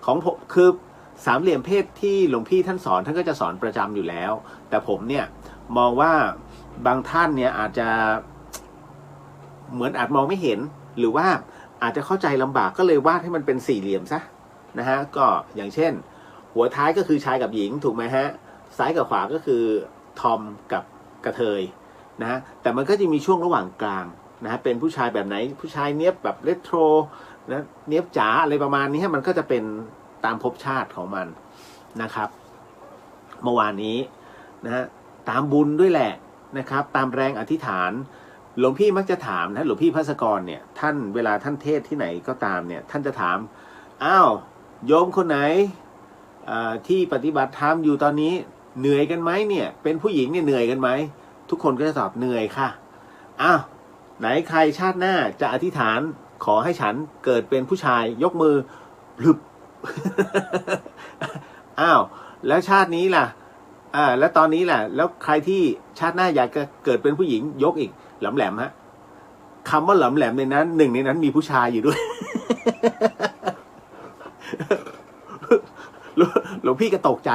ของผมคือสามเหลี่ยมเพศที่หลวงพี่ท่านสอนท่านก็จะสอนประจำอยู่แล้วแต่ผมเนี่ยมองว่าบางท่านเนี่ยอาจจะเหมือนอาจมองไม่เห็นหรือว่าอาจจะเข้าใจลำบากก็เลยวาดให้มันเป็นสี่เหลี่ยมซะนะฮะก็อย่างเช่นหัวท้ายก็คือชายกับหญิงถูกไหมฮะซ้ายกับขวาก็คือทอมกับกระเทยนะฮะแต่มันก็จะมีช่วงระหว่างกลางนะฮะเป็นผู้ชายแบบไหนผู้ชายเนี้ยบแบบเรโทรนะเนี้ยบจ๋าอะไรประมาณนี้มันก็จะเป็นตามภพชาติของมันนะครับเมื่อวานนี้นะฮะตามบุญด้วยแหละนะครับตามแรงอธิษฐานหลวงพี่มักจะถามนะหลวงพี่ภัสกรเนี่ยท่านเวลาท่านเทศที่ไหนก็ตามเนี่ยท่านจะถามอ้าวโยมคนไหนที่ปฏิบัติธรรมอยู่ตอนนี้เหนื่อยกันไหมเนี่ยเป็นผู้หญิงเนี่ยเหนื่อยกันไหมทุกคนก็จะตอบเหนื่อยค่ะอ้าวไหนใครชาติหน้าจะอธิษฐานขอให้ฉันเกิดเป็นผู้ชายยกมือพลึบ อ้าวแล้วชาตินี้ล่ะแล้วตอนนี้ล่ะแล้วใครที่ชาติหน้าอยากจะเกิดเป็นผู้หญิงยกอีกแหลมแหลมฮะคำว่าแหลมแหลมในนั้นหนึ่งในนั้นมีผู้ชายอยู่ด้วย หลวงพี่ก็ตกใจ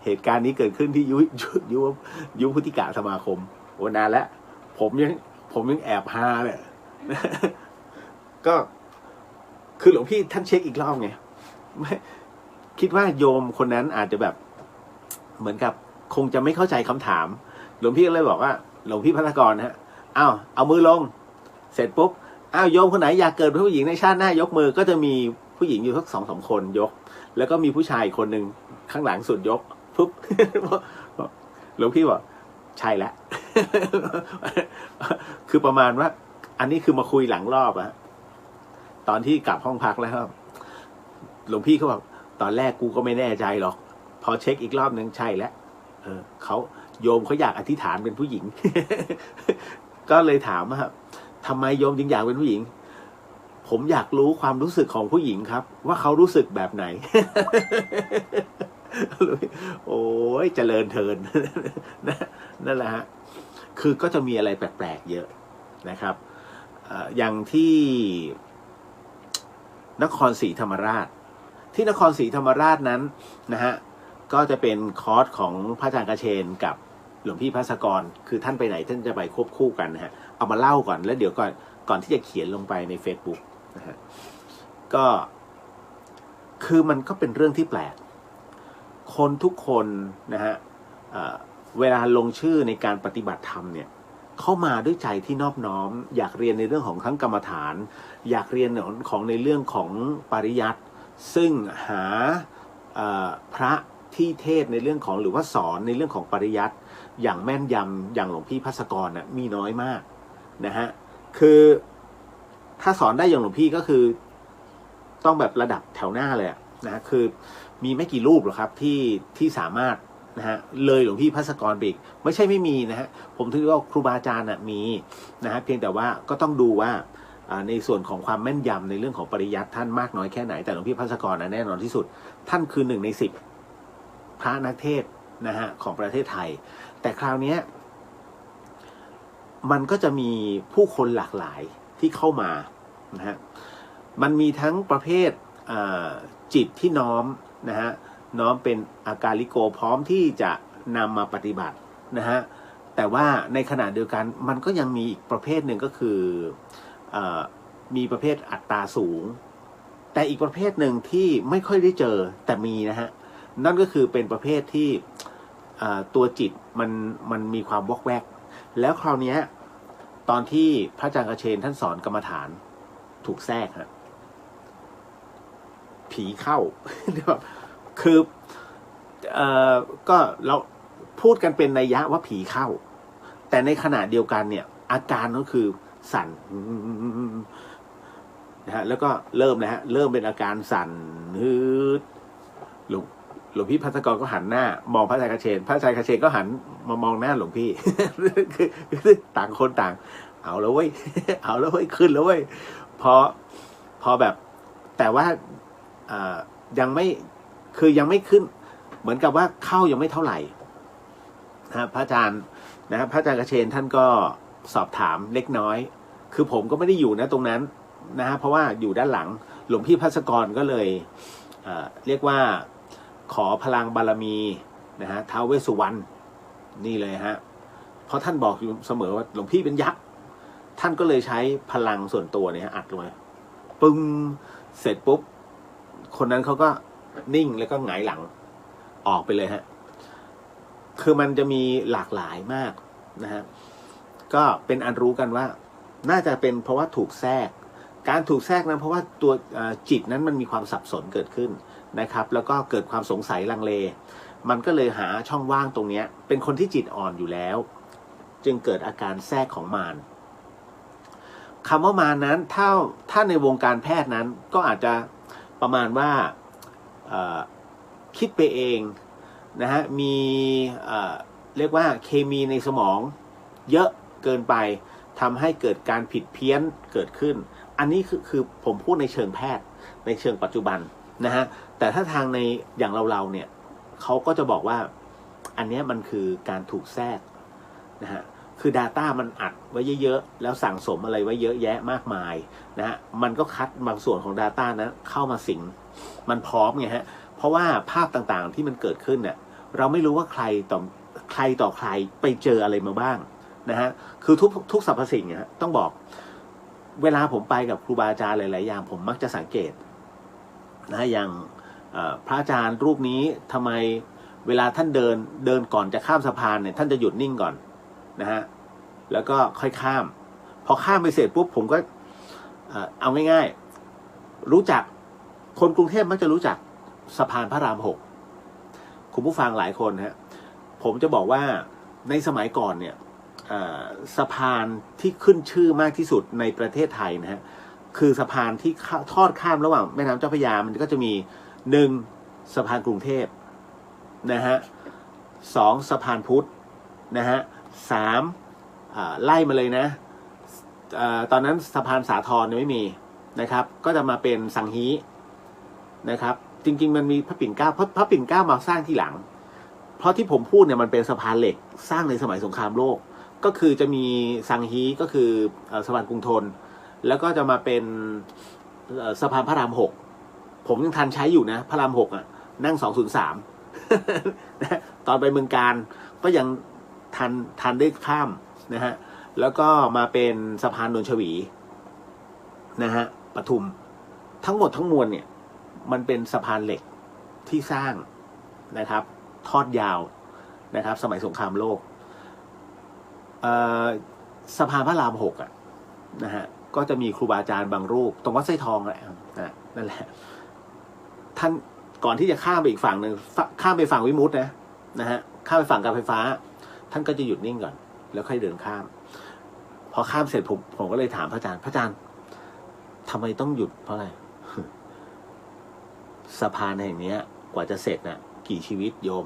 เหตุการณ์นี้เกิดขึ้นที่ยุพุทธิกะสมาคมโอ้นานแล้วผมยังแอบฮาเลย ก็คือหลวงพี่ท่านเช็คอีกรอบไงคิดว่าโยมคนนั้นอาจจะแบบเหมือนกับคงจะไม่เข้าใจคำถามหลวงพี่ก็เลยบอกว่าหลวงพี่ภัสกรฮะเอามือลงเสร็จปุ๊บโยมคนไหนอยากเกิดเป็นผู้หญิงในชาติหน้ายกมือก็จะมีผู้หญิงอยู่สัก2-3 คนยกแล้วก็มีผู้ชายคนหนึ่งข้างหลังสุดยกปุ๊บ หลวงพี่บอกใช่แล้ว คือประมาณว่าอันนี้คือมาคุยหลังรอบอะตอนที่กลับห้องพักแล้วครับหลวงพี่เขาบอกตอนแรกกูก็ไม่แน่ใจหรอกพอเช็คอีกรอบนึงใช่แล้วเขาโยมเขาอยากอธิษฐานเป็นผู้หญิง ก็เลยถามว่าทำไมโยมจึงอยากเป็นผู้หญิงผมอยากรู้ความรู้สึกของผู้หญิงครับว่าเขารู้สึกแบบไหน โอ้ยเจริญเทิน นั่นแหละฮะคือก็จะมีอะไรแปลกๆเยอะนะครับอย่างที่นครศรีธรรมราชที่นครศรีธรรมราชนั้นนะฮะก็จะเป็นคอร์สของพระอาจารย์กเชนกับหลวงพี่ภัสกรคือท่านไปไหนท่านจะไปควบคู่กันนะฮะเอามาเล่าก่อนแล้วเดี๋ยวก่อนที่จะเขียนลงไปใน Facebook นะฮะก็คือมันก็เป็นเรื่องที่แปลกคนทุกคนนะฮะเวลาลงชื่อในการปฏิบัติธรรมเนี่ยเข้ามาด้วยใจที่นอบน้อมอยากเรียนในเรื่องของทั้งกรรมฐานอยากเรียนของในเรื่องของปริยัติซึ่งหาพระที่เทศในเรื่องของหรือว่าสอนในเรื่องของปริยัติอย่างแม่นยำอย่างหลวงพี่ภัสกรน่ะมีน้อยมากนะฮะคือถ้าสอนได้อย่างหลวงพี่ก็คือต้องแบบระดับแถวหน้าเลยนะคือมีไม่กี่รูปหรอกครับที่สามารถนะฮะเลยหลวงพี่ภัสกรไปอีกไม่ใช่ไม่มีนะฮะผมถือว่าครูบาอาจารย์มีนะฮะเพียงแต่ว่าก็ต้องดูว่าในส่วนของความแม่นยำในเรื่องของปริยัติท่านมากน้อยแค่ไหนแต่หลวงพี่ภัสกรแน่นอนที่สุดท่านคือ1 ใน 10พระนักเทศนะฮะของประเทศไทยแต่คราวนี้มันก็จะมีผู้คนหลากหลายที่เข้ามานะฮะมันมีทั้งประเภทจิตที่น้อมนะฮะน้อมเป็นอาการลิโกพร้อมที่จะนำมาปฏิบัตินะฮะแต่ว่าในขณะเดียวกันมันก็ยังมีอีกประเภทหนึ่งก็คือมีประเภทอัตตาสูงแต่อีกประเภทหนึ่งที่ไม่ค่อยได้เจอแต่มีนะฮะนั่นก็คือเป็นประเภทที่ตัวจิตมันมีความวอกแวกแล้วคราวนี้ตอนที่พระอาจารย์กเชนท่านสอนกรรมฐานถูกแทรกฮะผีเข้า คือก็เราพูดกันเป็นนัยยะว่าผีเข้าแต่ในขณะเดียวกันเนี่ยอาการก็คือสั่นนะฮะแล้วก็เริ่มนะฮะเริ่มเป็นอาการสั่นฮึดหลวงพี่ภัสกรก็หันหน้ามองพระอาจารย์กเชนพระอาจารย์กเชนก็หันมามองหน้าหลวงพี่ คือต่างคนต่างเอาแล้วเว้ย เอาแล้วเว้ยขึ้นแล้วเว้ยพอแบบแต่ว่ายังไม่คือยังไม่ขึ้นเหมือนกับว่าเข้ายังไม่เท่าไหร่นะพระอาจารย์นะพระอาจารย์กเชนท่านก็สอบถามเล็กน้อยคือผมก็ไม่ได้อยู่นะตรงนั้น นะฮะเพราะว่าอยู่ด้านหลังหลวงพี่ภัสกรก็เลยเรียกว่าขอพลังบารมีนะฮะท้าวเวสสุวรรณนี่เลยฮะเพราะท่านบอกอยู่เสมอว่าหลวงพี่เป็นยักษ์ท่านก็เลยใช้พลังส่วนตัวเนี่ยอัดลงไปปึ้งเสร็จปุ๊บคนนั้นเขาก็นิ่งแล้วก็หงายหลังออกไปเลยฮะคือมันจะมีหลากหลายมากนะฮะก็เป็นอันรู้กันว่าน่าจะเป็นเพราะว่าถูกแทรกการถูกแทรกนั้นเพราะว่าตัวจิตนั้นมันมีความสับสนเกิดขึ้นนะครับแล้วก็เกิดความสงสัยลังเลมันก็เลยหาช่องว่างตรงนี้เป็นคนที่จิตอ่อนอยู่แล้วจึงเกิดอาการแทรกของมารคำว่ามารนั้นถ้าในวงการแพทย์นั้นก็อาจจะประมาณว่าคิดไปเองนะฮะมีเรียกว่าเคมีในสมองเยอะเกินไปทำให้เกิดการผิดเพี้ยนเกิดขึ้นอันนี้คือผมพูดในเชิงแพทย์ในเชิงปัจจุบันนะฮะแต่ถ้าทางในอย่างเราเนี่ยเขาก็จะบอกว่าอันนี้มันคือการถูกแทรกนะฮะคือ Data มันอัดไว้เยอะๆแล้วสั่งสมอะไรไว้เยอะแยะมากมายนะฮะมันก็คัดบางส่วนของ Data นั้นเข้ามาสิงมันพร้อมไงฮะเพราะว่าภาพต่างๆที่มันเกิดขึ้นเนี่ยเราไม่รู้ว่าใครต่อใครไปเจออะไรมาบ้างนะฮะคือทุกสรรพสิ่งเนี่ยต้องบอกเวลาผมไปกับครูบาอาจารย์หลายๆอย่างผมมักจะสังเกตนะอย่างพระอาจารย์รูปนี้ทำไมเวลาท่านเดินก่อนจะข้ามสะพานเนี่ยท่านจะหยุดนิ่งก่อนนะฮะแล้วก็ค่อยข้ามพอข้ามไปเสร็จปุ๊บผมก็เอาง่ายๆรู้จักคนกรุงเทพมักจะรู้จักสะพานพระราม6คุณผู้ฟังหลายคนฮะผมจะบอกว่าในสมัยก่อนเนี่ยสะพานที่ขึ้นชื่อมากที่สุดในประเทศไทยนะฮะคือสะพานที่ทอดข้ามระหว่างแม่น้ำเจ้าพระยามันก็จะมี1สะพานกรุงเทพนะฮะ2สะพานพุทธนะฮะ3ไล่มาเลยนะตอนนั้นสะพานสาทรยังไม่มีนะครับก็จะมาเป็นสังฮีนะครับจริงๆมันมีพระปิ่นเกล้าพระปิ่นเกล้ามาสร้างที่หลังเพราะที่ผมพูดเนี่ยมันเป็นสะพานเหล็กสร้างในสมัยสงครามโลกก็คือจะมีสังฮีก็คือสะพานกรุงธนแล้วก็จะมาเป็นสะพานพระราม6ผมยังทันใช้อยู่นะพระราม6อ่ะนั่ง203นะตอนไปเมืองการก็ยังทันได้ข้ามนะฮะแล้วก็มาเป็นสะพานนนชวีนะฮะปทุมทั้งหมดทั้งมวลเนี่ยมันเป็นสะพานเหล็กที่สร้างนะครับทอดยาวนะครับสมัยสงครามโลกสะพานพระราม6อ่ะนะฮะก็จะมีครูบาอาจารย์บางรูปตรงวัดไส้ทองแหละนั่นแหละท่านก่อนที่จะข้ามไปอีกฝั่งหนึ่งข้ามไปฝั่งวิมุตตินะฮะข้ามไปฝั่งการไฟฟ้าท่านก็จะหยุดนิ่งก่อนแล้วค่อยเดินข้ามพอข้ามเสร็จผมก็เลยถามพระอาจารย์ทำไมต้องหยุดเพราะอะไรสะพานแห่งนี้กว่าจะเสร็จนะกี่ชีวิตโยม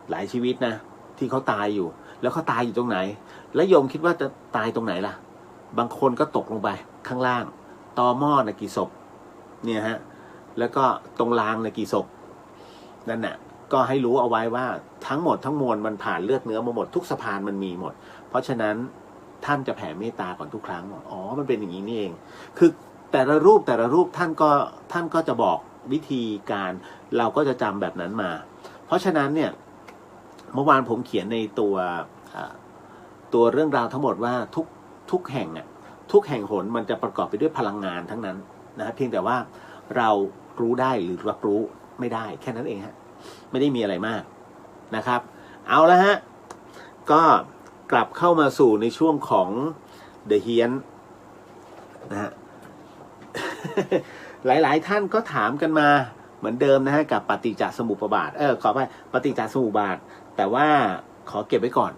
หลายชีวิตนะที่เขาตายอยู่แล้วเขาตายอยู่ตรงไหนแล้วโยมคิดว่าจะตายตรงไหนล่ะบางคนก็ตกลงไปข้างล่างตอหม้อนะกี่ศพเนี่ยฮะแล้วก็ตรงรางนะกี่ศพนั่นน่ะก็ให้รู้เอาไว้ว่าทั้งหมดทั้งมวลมันผ่านเลือดเนื้อมาหมดทุกสะพานมันมีหมดเพราะฉะนั้นท่านจะแผ่เมตตาก่อนทุกครั้งอ๋อมันเป็นอย่างนี้นี่เองคือแต่ละรูปท่านก็จะบอกวิธีการเราก็จะจำแบบนั้นมาเพราะฉะนั้นเนี่ยเมื่อวานผมเขียนในตัวเรื่องราวทั้งหมดว่าทุกแห่งอ่ะทุกแห่งหนมันจะประกอบไปด้วยพลังงานทั้งนั้นนะเพียงแต่ว่าเรารู้ได้หรือรับรู้ไม่ได้แค่นั้นเองฮะไม่ได้มีอะไรมากนะครับเอาละฮะก็กลับเข้ามาสู่ในช่วงของ The เฮียนนะฮะ หลายๆท่านก็ถามกันมาเหมือนเดิมนะฮะกับปฏิจจสมุปบาทขอไปปฏิจจสมุปบาทแต่ว่าขอเก็บไว้ก่อน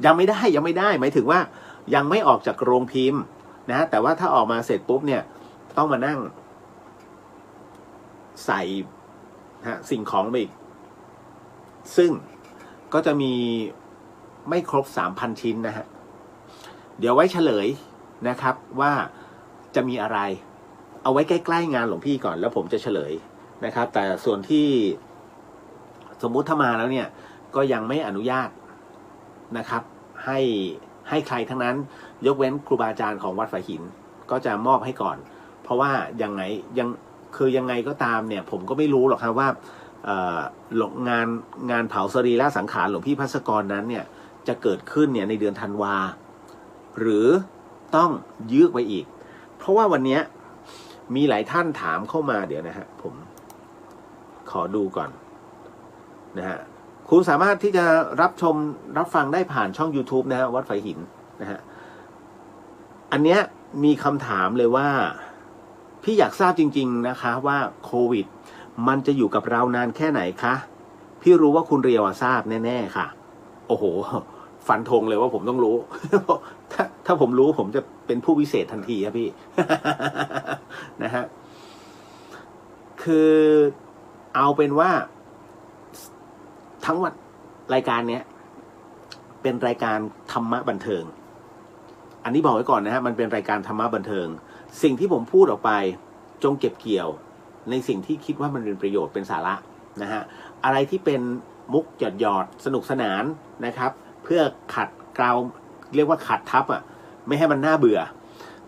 ยังไม่ได้หมายถึงว่ายังไม่ออกจากโรงพิมพ์นะแต่ว่าถ้าออกมาเสร็จปุ๊บเนี่ยต้องมานั่งใส่สิ่งของไปอีกซึ่งก็จะมีไม่ครบ 3,000 ชิ้นนะฮะเดี๋ยวไว้เฉลยนะครับว่าจะมีอะไรเอาไว้ใกล้ๆงานหลวงพี่ก่อนแล้วผมจะเฉลยนะครับแต่ส่วนที่สมมุติถ้ามาแล้วเนี่ยก็ยังไม่อนุญาตนะครับให้ใครทั้งนั้นยกเว้นครูบาอาจารย์ของวัดฝายหิน ก็จะมอบให้ก่อนเพราะว่ายังไงก็ตามเนี่ยผมก็ไม่รู้หรอกครับว่างานเผาสรีระสังขารหลวงพี่ภัสกรนั้นเนี่ยจะเกิดขึ้นเนี่ยในเดือนธันวาหรือต้องยืดไปอีกเพราะว่าวันนี้มีหลายท่านถามเข้ามาเดี๋ยวนะฮะผมขอดูก่อนนะฮะคุณสามารถที่จะรับฟังได้ผ่านช่อง YouTube นะฮะวัดไฟหินนะฮะอันเนี้ยมีคำถามเลยว่าพี่อยากทราบจริงๆนะคะว่าโควิดมันจะอยู่กับเรานานแค่ไหนคะพี่รู้ว่าคุณเรียวทราบแน่ๆค่ะโอ้โหฟันธงเลยว่าผมต้องรู้ ถ้าผมรู้ผมจะเป็นผู้วิเศษทันทีครับพี่ นะฮะคือเอาเป็นว่าทั้งวันรายการเนี้ยเป็นรายการธรรมะบันเทิงอันนี้บอกไว้ก่อนนะฮะมันเป็นรายการธรรมะบันเทิงสิ่งที่ผมพูดออกไปจงเก็บเกี่ยวในสิ่งที่คิดว่ามันเป็นประโยชน์เป็นสาระนะฮะอะไรที่เป็นมุกหยอดสนุกสนานนะครับเพื่อขัดเกลาเรียกว่าขัดทับไม่ให้มันน่าเบื่อ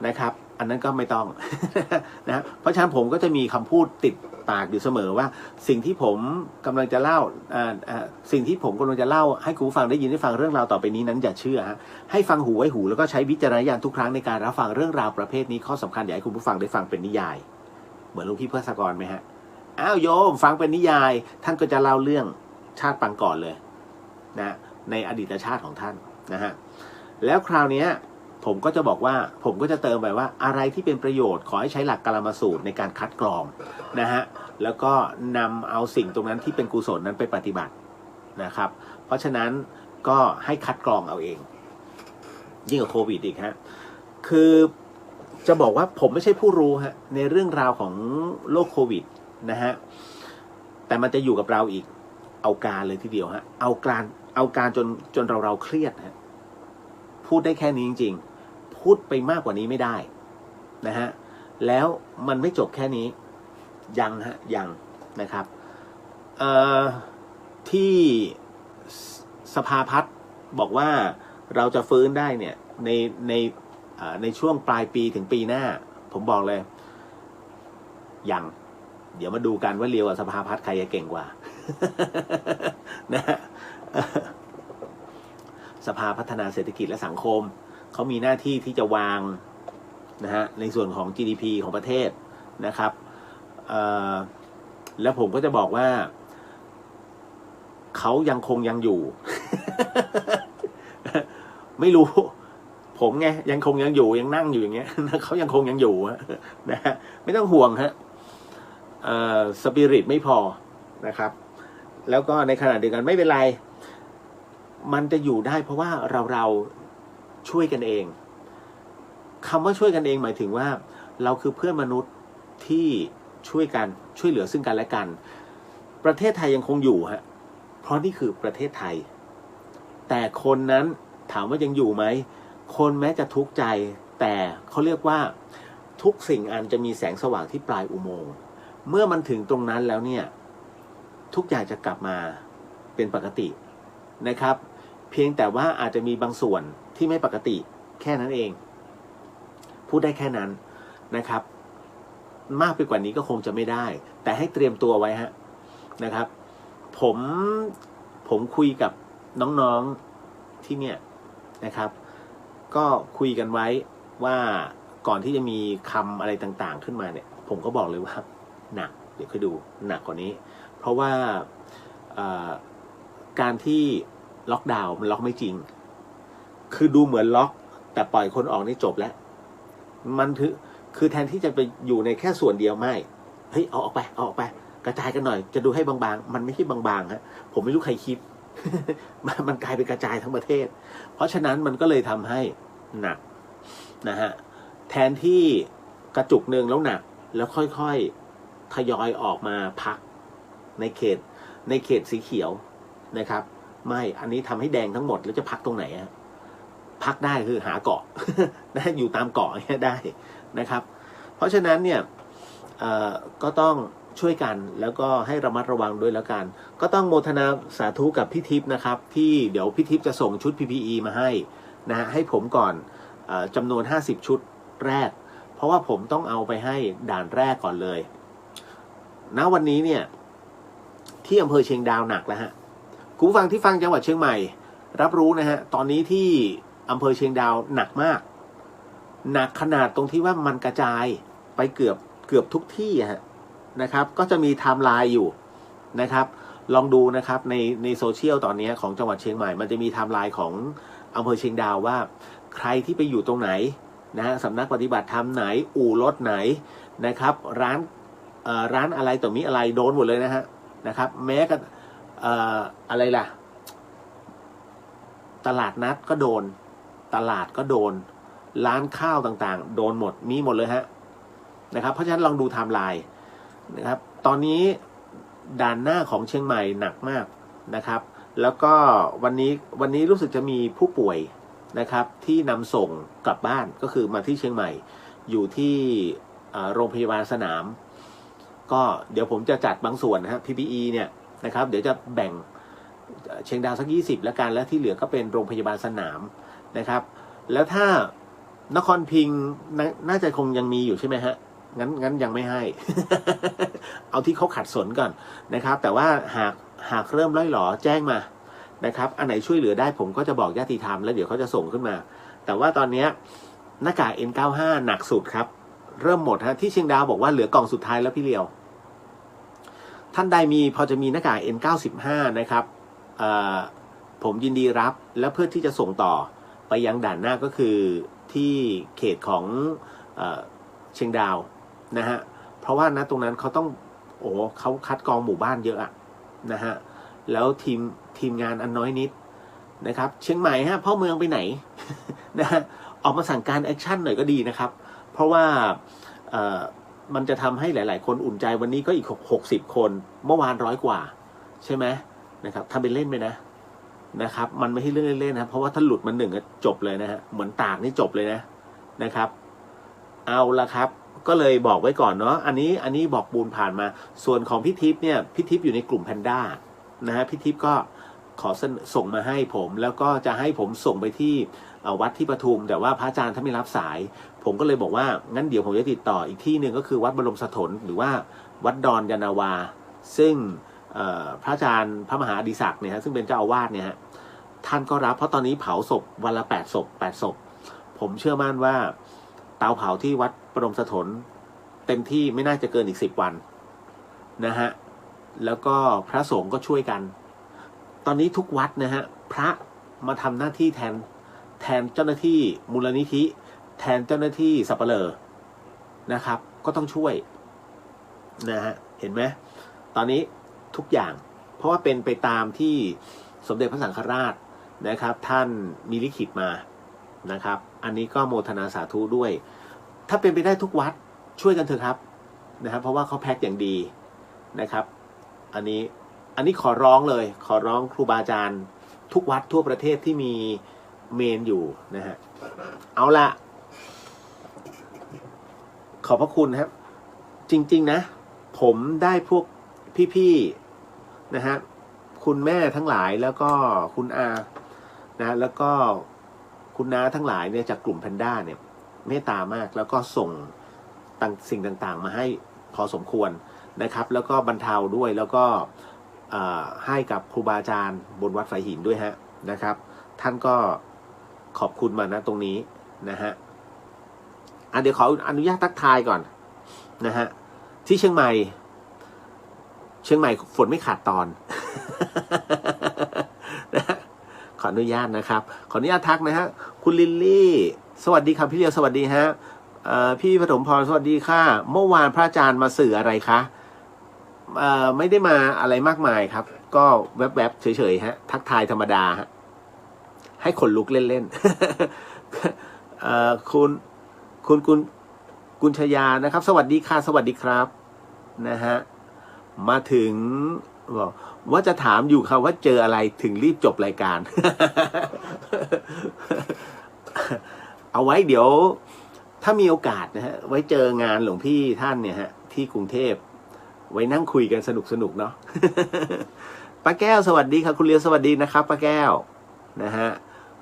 นะครับอันนั้นก็ไม่ต้อง นะเพราะฉะนั้นผมก็จะมีคำพูดติดปากอยู่เสมอว่าสิ่งที่ผมกำลังจะเล่าสิ่งที่ผมกำลังจะเล่าให้คุณผู้ฟังได้ยินได้ฟังเรื่องราวต่อไปนี้นั้นอย่าเชื่อให้ฟังหูไว้หูแล้วก็ใช้วิจารณญาณทุกครั้งในการรับฟังเรื่องราวประเภทนี้ข้อสำคัญอยากให้คุณผู้ฟังได้ฟังเป็นนิยายเหมือนหลวงพี่ภัสกรไหมฮะอ้าวโยมฟังเป็นนิยายท่านก็จะเล่าเรื่องชาติปางก่อนเลยนะในอดีตชาติของท่านนะฮะแล้วคราวนี้ผมก็จะบอกว่าผมก็จะเติมไปว่าอะไรที่เป็นประโยชน์ขอให้ใช้หลักกาลมสูตรในการคัดกรองนะฮะแล้วก็นำเอาสิ่งตรงนั้นที่เป็นกุศลนั้นไปปฏิบัตินะครับเพราะฉะนั้นก็ให้คัดกรองเอาเองยิ่งกับโควิดอีกฮะคือจะบอกว่าผมไม่ใช่ผู้รู้ฮะในเรื่องราวของโรคโควิดนะฮะแต่มันจะอยู่กับเราอีกเอาการเลยทีเดียวฮะเอาการจนเราเครียดฮะพูดได้แค่นี้จริงๆพูดไปมากกว่านี้ไม่ได้นะฮะแล้วมันไม่จบแค่นี้ยังนะครับที่สภาพัฒน์บอกว่าเราจะฟื้นได้เนี่ยในช่วงปลายปีถึงปีหน้าผมบอกเลยยังเดี๋ยวมาดูกันว่าเรียวกับสภาพัฒน์ใครจะเก่งกว่า นะฮะสภาพัฒนาเศรษฐกิจและสังคมเขามีหน้าที่ที่จะวางนะฮะในส่วนของ GDP ของประเทศนะครับแล้วผมก็จะบอกว่าเขายังอยู่ ไม่รู้ผมไงยังอยู่ยังนั่งอยู่อย่างเงี้ยเขายังอยู่นะฮะไม่ต้องห่วงฮะสปิริตไม่พอนะครับแล้วก็ในขณะเดียวกันไม่เป็นไรมันจะอยู่ได้เพราะว่าเราช่วยกันเองคำว่าช่วยกันเองหมายถึงว่าเราคือเพื่อนมนุษย์ที่ช่วยเหลือซึ่งกันและกันประเทศไทยยังคงอยู่ฮะเพราะนี่คือประเทศไทยแต่คนนั้นถามว่ายังอยู่ไหมคนแม้จะทุกข์ใจแต่เขาเรียกว่าทุกสิ่งอันจะมีแสงสว่างที่ปลายอุโมงค์เมื่อมันถึงตรงนั้นแล้วเนี่ยทุกอย่างจะกลับมาเป็นปกตินะครับเพียงแต่ว่าอาจจะมีบางส่วนที่ไม่ปกติแค่นั้นเองพูดได้แค่นั้นนะครับมากไปกว่านี้ก็คงจะไม่ได้แต่ให้เตรียมตัวไว้ฮะนะครับผมคุยกับน้องๆที่เนี่ยนะครับก็คุยกันไว้ว่าก่อนที่จะมีคำอะไรต่างๆขึ้นมาเนี่ยผมก็บอกเลยว่าหนักเดี๋ยวค่อยดูหนักกว่านี้เพราะว่าการที่ล็อกดาวน์มันล็อกไม่จริงคือดูเหมือนล็อกแต่ปล่อยคนออกนี่จบแล้วมันคือแทนที่จะไปอยู่ในแค่ส่วนเดียวไม่เฮ้ยเอาออกไปกระจายกันหน่อยจะดูให้บางๆมันไม่ใช่บางๆฮะผมไม่รู้ใครคิด มันกลายเป็นกระจายทั้งประเทศเพราะฉะนั้นมันก็เลยทำให้หนักนะฮะแทนที่กระจุกนึงแล้วหนักแล้วค่อยๆทยอยออกมาพักในเขตสีเขียวนะครับไม่อันนี้ทำให้แดงทั้งหมดแล้วจะพักตรงไหนฮะพักได้คือหาเกาะ นะอยู่ตามเกาะเนี่ยได้นะครับเพราะฉะนั้นเนี่ยก็ต้องช่วยกันแล้วก็ให้ระมัดระวังด้วยแล้วกันก็ต้องโมทนาสาธุกับพี่ทิพย์นะครับที่เดี๋ยวพี่ทิพย์จะส่งชุด PPE มาให้นะฮะให้ผมก่อนจำนวน50ชุดแรก เพราะว่าผมต้องเอาไปให้ด่านแรกก่อนเลยณวันนี้เนี่ยที่อำเภอเชียงดาวหนักแล้วฮะคุณผู้ฟังที่ฟังจังหวัดเชียงใหม่รับรู้นะฮะตอนนี้ที่อำเภอเชียงดาวหนักมากหนักขนาดตรงที่ว่ามันกระจายไปเกือบทุกที่ฮะนะครับก็จะมีไทม์ไลน์อยู่นะครับลองดูนะครับในโซเชียลตอนนี้ของจังหวัดเชียงใหม่มันจะมีไทม์ไลน์ของอำเภอเชียงดาวว่าใครที่ไปอยู่ตรงไหนนะฮะสำนักปฏิบัติธรรมไหนอู่รถไหนนะครับร้านอะไรต่อมีอะไรโดนหมดเลยนะครับแม้กับอะไรล่ะตลาดนัดก็โดนตลาดก็โดนร้านข้าวต่างๆโดนหมดมีหมดเลยฮะนะครับเพราะฉะนั้นลองดูไทม์ไลน์นะครับตอนนี้ด่านหน้าของเชียงใหม่หนักมากนะครับแล้วก็วันนี้รู้สึกจะมีผู้ป่วยนะครับที่นำส่งกลับบ้านก็คือมาที่เชียงใหม่อยู่ที่โรงพยาบาลสนามก็เดี๋ยวผมจะจัดบางส่วนนะฮะ PPE เนี่ยนะครับเดี๋ยวจะแบ่งเชียงดาวสัก20แล้วกันแล้วที่เหลือก็เป็นโรงพยาบาลสนามนะครับแล้วถ้านครพิงค์น่าจะคงยังมีอยู่ใช่ไหมฮะงั้นยังไม่ให้ เอาที่เขาขัดสนก่อนนะครับแต่ว่าหากเริ่มล่อยหลอแจ้งมานะครับอันไหนช่วยเหลือได้ผมก็จะบอกญาติธรรมแล้วเดี๋ยวเขาจะส่งขึ้นมาแต่ว่าตอนนี้หน้ากาก N95 หนักสุดครับเริ่มหมดฮะที่เชียงดาวบอกว่าเหลือกล่องสุดท้ายแล้วพี่เลียวท่านใดมีพอจะมีหน้ากาก N95 นะครับผมยินดีรับและเพื่อที่จะส่งต่อไปยังด่านหน้าก็คือที่เขตของเชียงดาวนะฮะเพราะว่านะตรงนั้นเขาต้องเขาคัดกรองหมู่บ้านเยอะอะนะฮะแล้วทีมงานอันน้อยนิดนะครับเชียงใหม่ฮะพ่อเมืองไปไหน นะฮะออกมาสั่งการแอคชั่นหน่อยก็ดีนะครับเพราะว่ามันจะทำให้หลายๆคนอุ่นใจวันนี้ก็อีก60คนเมื่อวาน100กว่าใช่ไหมนะครับทำเป็นเล่นไปนะครับมันไม่ใช่เรื่องเล่นๆนะเพราะว่าถ้าหลุดมันหนึ่งก็จบเลยนะฮะเหมือนตากนี่จบเลยนะครับเอาละครับก็เลยบอกไว้ก่อนเนาะอันนี้บอกบูนผ่านมาส่วนของพี่ทิพย์เนี่ยพี่ทิพย์อยู่ในกลุ่มแพนด้านะฮะพี่ทิพย์ก็ขอส่งมาให้ผมแล้วก็จะให้ผมส่งไปที่วัดที่ปทุมแต่ว่าพระอาจารย์ท่านไม่รับสายผมก็เลยบอกว่างั้นเดี๋ยวผมจะติดต่ออีกที่หนึ่งก็คือวัดบรมสถนหรือว่าวัดดอนยานาวาซึ่งพระอาจารย์พระมหาอดิศักดิ์เนี่ยฮะซึ่งเป็นเจ้าอาวาสเนี่ยฮะท่านก็รับเพราะตอนนี้เผาศพวันละ8 ศพผมเชื่อมั่นว่าเตาเผาที่วัดบรมสถนเต็มที่ไม่น่าจะเกินอีก10 วันนะฮะแล้วก็พระสงฆ์ก็ช่วยกันตอนนี้ทุกวัดนะฮะพระมาทำหน้าที่แทนเจ้าหน้าที่มูลนิธิแทนเจ้าหน้าที่สัปเหร่อนะครับก็ต้องช่วยนะฮะเห็นไหมตอนนี้ทุกอย่างเพราะว่าเป็นไปตามที่สมเด็จพระสังฆราชนะครับท่านมีลิขิตมานะครับอันนี้ก็โมทนาสาธุด้วยถ้าเป็นไปได้ทุกวัดช่วยกันเถอะครับนะครับเพราะว่าเขาแพ็คอย่างดีนะครับอันนี้ขอร้องเลยขอร้องครูบาอาจารย์ทุกวัดทั่วประเทศที่มีเมนอยู่นะฮะเอาละขอบพระคุณครับจริงๆนะผมได้พวกพี่ๆนะฮะคุณแม่ทั้งหลายแล้วก็คุณอานะแล้วก็คุณน้าทั้งหลายเนี่ยจากกลุ่มแพนด้าเนี่ยเมตตามากแล้วก็ส่งสิ่งต่างๆมาให้พอสมควรนะครับแล้วก็บรรเทาด้วยแล้วก็ให้กับครูบาอาจารย์บนวัดไฟหินด้วยฮะนะครับท่านก็ขอบคุณมานะตรงนี้นะฮะเดี๋ยวขออนุญาตทักทายก่อนนะฮะที่เชียงใหม่ฝนไม่ขาดตอน นะขออนุญาตนะครับขออนุญาตทักนะฮะคุณลิลลี่สวัสดีครับพี่เลียวสวัสดีฮะพี่ปฐมพรสวัสดีค่ะเมื่อวานพระอาจารย์มาสื่ออะไรคะไม่ได้มาอะไรมากมายครับก็แวบๆเฉยๆฮะทักทายธรรมดาฮะให้ขนลุกเล่นๆคุณชยานะครับสวัสดีค่ะสวัสดีครับนะฮะมาถึงบอกว่าจะถามอยู่ครับว่าเจออะไรถึงรีบจบรายการ เอาไว้เดี๋ยวถ้ามีโอกาสนะฮะไว้เจองานหลวงพี่ท่านเนี่ยฮะที่กรุงเทพไว้นั่งคุยกันสนุกเนาะ ป้าแก้วสวัสดีครับคุณเลียวสวัสดีนะครับป้าแก้วนะฮะ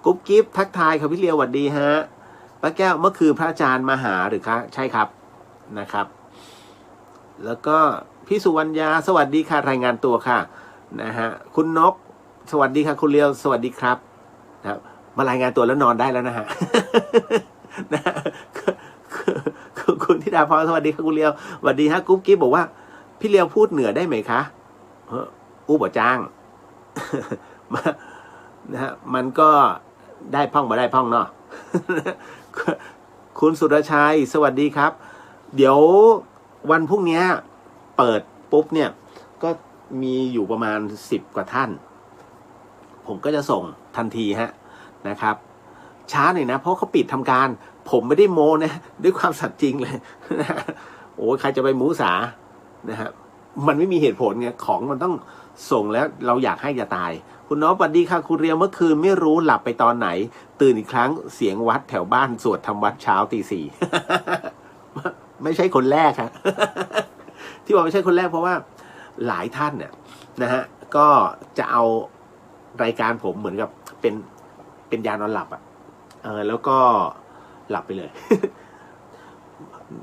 กุ๊บกิ๊บทักทายครับพี่เลียวสวัสดีฮะป ป้าแก้วเมื่อคืนพระอาจารย์มาหาหรือคะใช่ครับนะครับ แล้วก็พี่สุวรรณยาสวัสดีค่ะรายงานตัวค่ะนะฮะคุณนกสวัสดีค่ะคุณเลียวสวัสดีครับนะครับมารายงานตัวแล้วนอนได้แล้วนะฮะ นะคุณธิดาพรสวัสดีค่ะคุณเลียวสวัสดีฮะกุ๊บกิ๊บบอกว่าพี่เลียวพูดเหนือได้ไหมคะอู้บ่จ้าง นะฮะมันก็ได้พ่องมาได้พ่องเนาะ คุณสุรชัยสวัสดีครับเดี๋ยววันพรุ่งนี้เปิดปุ๊บเนี่ยก็มีอยู่ประมาณ10 กว่าท่านผมก็จะส่งทันทีฮะนะครับช้าหน่อยนะเพราะเขาปิดทำการผมไม่ได้โม้นะด้วยความสัตย์จริงเลยนะโอ้ใครจะไปมูสานะฮะมันไม่มีเหตุผลไงของมันต้องส่งแล้วเราอยากให้จะตายคุณน้องสวัสดีค่ะคุณเรียวเมื่อคืนไม่รู้หลับไปตอนไหนตื่นอีกครั้งเสียงวัดแถวบ้านสวดทำวัดเช้าตี 4 ไม่ใช่คนแรกครับ ที่บอกไม่ใช่คนแรกเพราะว่าหลายท่านเนี่ยนะฮะก็จะเอารายการผมเหมือนกับเป็นยานอนหลับอ่ะแล้วก็หลับไปเลย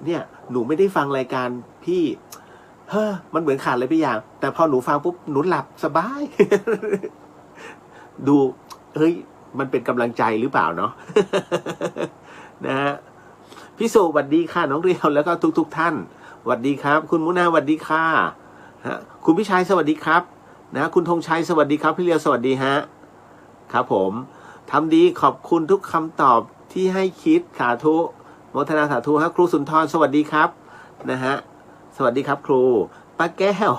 เนี่ยหนูไม่ได้ฟังรายการพี่มันเหมือนขาดอะไรไปอย่างแต่พอหนูฟังปุ๊บหนูหลับสบาย ดูเฮ้ยมันเป็นกำลังใจหรือเปล่าเนาะ นะฮะพี่สุสวัสดีค่ะน้องเรียวแล้วก็ทุกท่านสวัสดีครับคุณมุนาสวัสดีค่ะคุณพิชัยสวัสดีครับนะคุณธงชัยสวัสดีครับพี่เรียวสวัสดีฮะครับผมทำดีขอบคุณทุกคำตอบที่ให้คิดสาธุโมทนาสาธุครับครูสุนทรสวัสดีครับนะฮะสวัสดีครับครูป้าแก้ว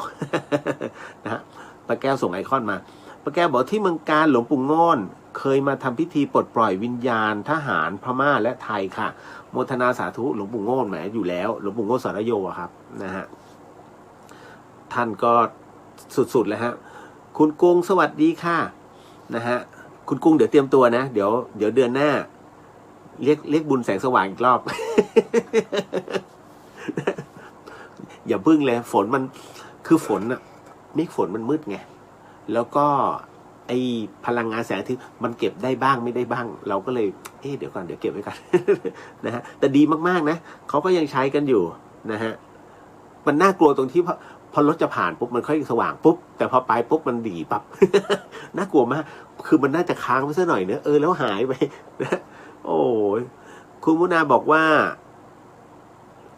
นะฮะป้าแก้วส่งไอคอนมาป้าแก้วบอกที่เมืองการหลวงปู่โง่นเคยมาทำพิธีปลดปล่อยวิญญาณทหารพม่าและไทยค่ะโมทนาสาธุหลวงปู่โง่นแหมอยู่แล้วหลวงปู่โง่นสารโยครับนะฮะท่านก็สุดๆเลยฮะคุณกุ้งสวัสดีค่ะนะฮะคุณกุ้งเดี๋ยวเตรียมตัวนะเดี๋ยวเดือนหน้าเรียกบุญแสงสว่างอีกรอบ อย่าพึ่งเลยฝนมันคือฝนอะเมฆฝนมันมืดไงแล้วก็ไอพลังงานแสงอาทิตย์มันเก็บได้บ้างไม่ได้บ้างเราก็เลยเดี๋ยวก่อนเดี๋ยวเก็บไว้ก่อน นะฮะแต่ดีมากๆนะเขาก็ยังใช้กันอยู่นะฮะมันน่ากลัวตรงที่พอรถจะผ่านปุ๊บมันค่อยสว่างปุ๊บแต่พอไปปุ๊บมันดีปั๊บ น่ากลัวมากคือมันน่าจะค้างไว้สักหน่อยเนอะแล้วหายไปนะโอ้ยคุณมุนาบอกว่า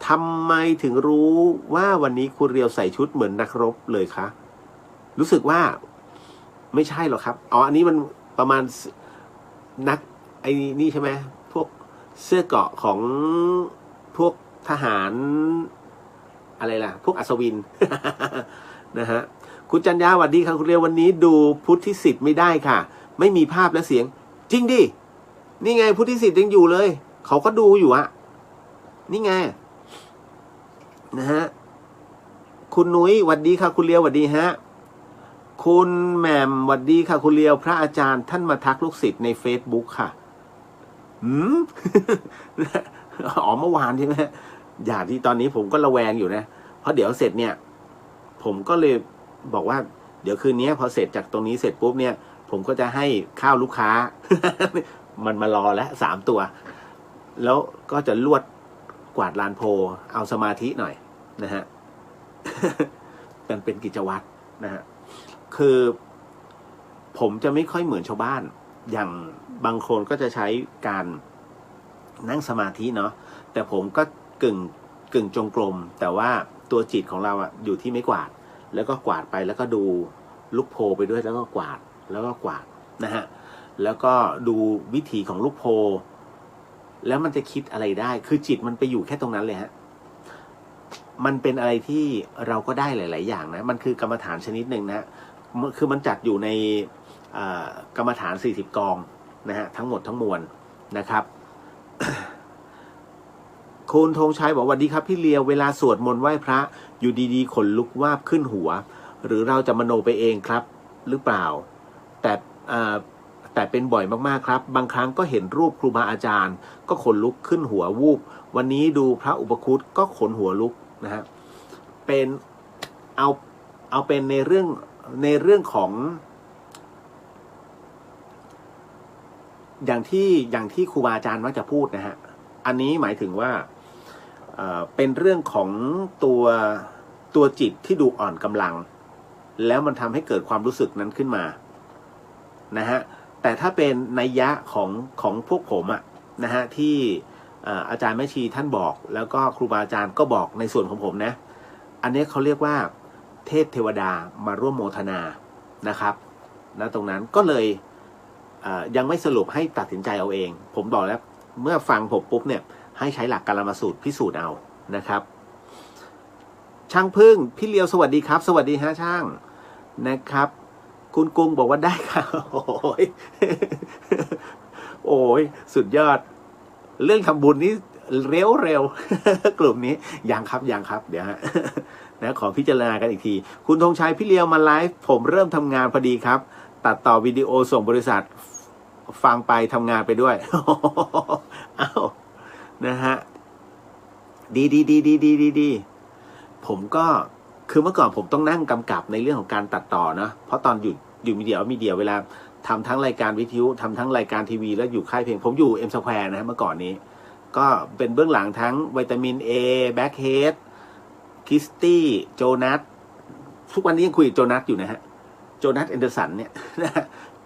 ทำไมถึงรู้ว่าวันนี้คุณเรียวใส่ชุดเหมือนนักรบเลยคะรู้สึกว่าไม่ใช่หรอกครับอันนี้มันประมาณนักไอ้นี่ใช่ไหมพวกเสื้อเกราะของพวกทหารอะไรล่ะพวกอัศวิน นะฮะคุณจันยาสวัสดีค่ะคุณเรียววันนี้ดูพุทธิสิทธิ์ไม่ได้ค่ะไม่มีภาพและเสียงจริงดินี่ไงพุทธิสิทธิ์ยังอยู่เลยเขาก็ดูอยู่อะนี่ไงนะฮะคุณนุ้ยสวัสดีค่ะคุณเลียวสวัสดีฮะคุณแหม่มสวัสดีค่ะคุณเลียวพระอาจารย์ท่านมาทักลูกศิษย์ใน Facebook ค่ะเมื่อวานใช่ไหมอย่างที่ตอนนี้ผมก็ระแวงอยู่นะเพราะเดี๋ยวเสร็จเนี่ยผมก็เลยบอกว่าเดี๋ยวคืนนี้พอเสร็จจากตรงนี้เสร็จปุ๊บเนี่ยผมก็จะให้ข้าวลูกค้า มันมารอแล้ว3 ตัวแล้วก็จะลวดกวาดลานโพเอาสมาธิหน่อยนะฮะ มันเป็นกิจวัตรนะฮะคือผมจะไม่ค่อยเหมือนชาวบ้านอย่างบางคนก็จะใช้การนั่งสมาธิเนาะแต่ผมก็กึ่งจงกรมแต่ว่าตัวจิตของเราอะอยู่ที่ไม้กวาดแล้วก็กวาดไปแล้วก็ดูลูกโพไปด้วยแล้วก็กวาดแล้วก็กวาดนะฮะแล้วก็ดูวิถีของลูกโพแล้วมันจะคิดอะไรได้คือจิตมันไปอยู่แค่ตรงนั้นเลยฮะมันเป็นอะไรที่เราก็ได้หลายๆอย่างนะมันคือกรรมฐานชนิดหนึ่งนะคือมันจัดอยู่ในกรรมฐาน40 กองนะฮะทั้งหมดทั้งมวลนะครับ คุณธงชัยบอกว่าดีครับพี่เลียวเวลาสวดมนต์ไหว้พระอยู่ดีๆขนลุกวาบขึ้นหัวหรือเราจะมโนไปเองครับหรือเปล่าแต่เป็นบ่อยมากๆครับบางครั้งก็เห็นรูปครูบาอาจารย์ก็ขนลุกขึ้นหัววูบวันนี้ดูพระอุปคุตก็ขนหัวลุกนะฮะเป็นเอาเป็นในเรื่องของอย่างที่ครูบาอาจารย์มักจะพูดนะฮะ อันนี้หมายถึงว่าเป็นเรื่องของตัวจิตที่ดูอ่อนกำลังแล้วมันทำให้เกิดความรู้สึกนั้นขึ้นมานะฮะแต่ถ้าเป็นนัยยะของพวกผมอะนะฮะที่อาจารย์แม่ชีท่านบอกแล้วก็ครูบาอาจารย์ก็บอกในส่วนของผมนะอันนี้เขาเรียกว่าเทพเทวดามาร่วมโมทนานะครับนะตรงนั้นก็เลยยังไม่สรุปให้ตัดสินใจเอาเองผมบอกแล้วเมื่อฟังผมปุ๊บเนี่ยให้ใช้หลักกาลมาสูตรพิสูจน์เอานะครับช่างพึ่งพี่เลียวสวัสดีครับสวัสดีฮะช่างนะครับคุณกุ้งบอกว่าได้ค่ะโอ้ยโอ้ยสุดยอดเรื่องทำบุญนี้เร็วกลุ่มนี้ยังครับเดี๋ยวฮะนะขอพิจารณากันอีกทีคุณธงชัยพี่เลียวมาไลฟ์ผมเริ่มทำงานพอดีครับตัดต่อวิดีโอส่งบริษัทฟังไปทำงานไปด้วยอ้าวนะฮะดีผมก็คือเมื่อก่อนผมต้องนั่งกำกับในเรื่องของการตัดต่อนะเพราะตอนอยู่มีเดียเวลาทำทั้งรายการวิทยุทำทั้งรายการทีวีแล้วอยู่ค่ายเพลงผมอยู่เอ็มสแควร์นะเมื่อก่อนนี้ก็เป็นเบื้องหลังทั้งวิตามิน A แบ็คเฮดคิสตี้โจนัสทุกวันนี้ยังคุยกับโจนัสอยู่นะฮะโจนัสแอนเดอร์สันเนี่ย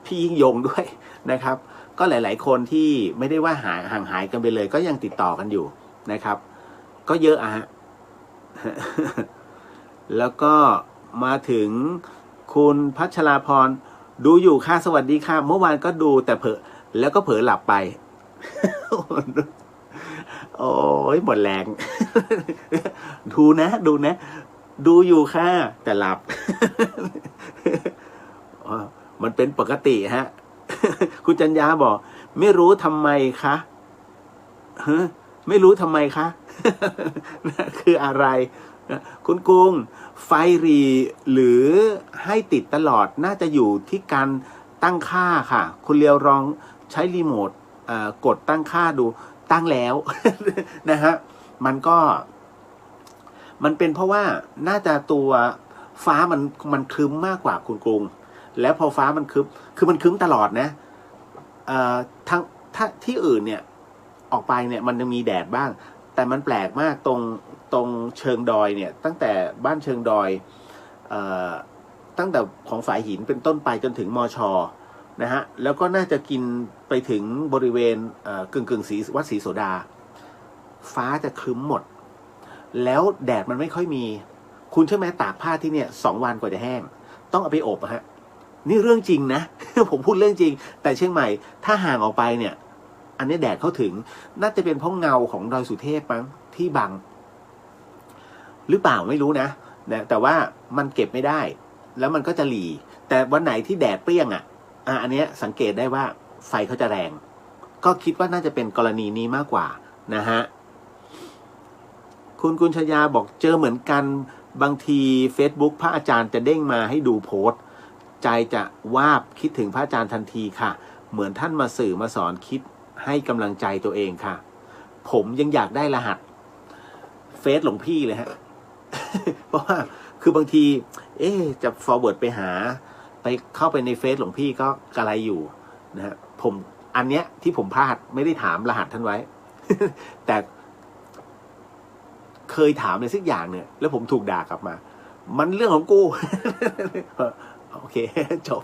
พี่ยิ่งยงด้วยนะครับก็หลายๆคนที่ไม่ได้ว่าห่างหายกันไปเลยก็ยังติดต่อกันอยู่นะครับก็เยอะอะฮะ แล้วก็มาถึงคุณพัชราพรดูอยู่ค่ะสวัสดีค่ะเมื่อวานก็ดูแต่เผลอแล้วก็เผลอหลับไป โอ้ยหมดแรง ดูนะดูอยู่ค่ะแต่หลับ มันเป็นปกติฮะ คุณจัญญาบอกไม่รู้ทำไมคะไม่รู้ทำไมคะ คืออะไรคุณกุ้งไฟรีหรือให้ติดตลอดน่าจะอยู่ที่การตั้งค่าค่ะคุณเลียวลองใช้รีโมทกดตั้งค่าดูตั้งแล้ว นะฮะมันเป็นเพราะว่าน่าจะตัวฟ้ามันครึ้มมากกว่าคุณกุ้งแล้วพอฟ้ามันครึ้มคือมันครึ้มตลอดนะถ้าที่อื่นเนี่ยออกไปเนี่ยมันจะมีแดดบ้างแต่มันแปลกมากตรงเชิงดอยเนี่ยตั้งแต่บ้านเชิงดอยตั้งแต่ของฝายหินเป็นต้นไปจนถึงมช.นะฮะแล้วก็น่าจะกินไปถึงบริเวณกึ่งสีวัดศรีโสดาฟ้าจะครึ้มหมดแล้วแดดมันไม่ค่อยมีคุณเชื่อไหมตากผ้าที่เนี่ย2 วันกว่าจะแห้งต้องเอาไปอบฮะนี่เรื่องจริงนะ ผมพูดเรื่องจริงแต่เชียงใหม่ถ้าห่างออกไปเนี่ยอันนี้แดดเข้าถึงน่าจะเป็นเพราะเงาของดอยสุเทพมั้งที่บังหรือเปล่าไม่รู้นะแต่ว่ามันเก็บไม่ได้แล้วมันก็จะหลีแต่วันไหนที่แดดเปรี้ยงอันนี้สังเกตได้ว่าไฟเขาจะแรงก็คิดว่าน่าจะเป็นกรณีนี้มากกว่านะฮะคุณกุญชยาบอกเจอเหมือนกันบางที Facebook พระอาจารย์จะเด้งมาให้ดูโพสต์ใจจะวาบคิดถึงพระอาจารย์ทันทีค่ะเหมือนท่านมาสื่อมาสอนคิดให้กำลังใจตัวเองค่ะผมยังอยากได้รหัสเฟซหลวงพี่เลยฮะ เพราะว่าคือบางทีจะ forward ไปหาไปเข้าไปในเฟซหลวงพี่ก็กระไรอยู่นะฮะผมอันเนี้ยที่ผมพลาดไม่ได้ถามรหัสท่านไว้ แต่เคยถามอะไรสักอย่างเนี่ยแล้วผมถูกด่ากลับมามันเรื่องของกู โอเคจบ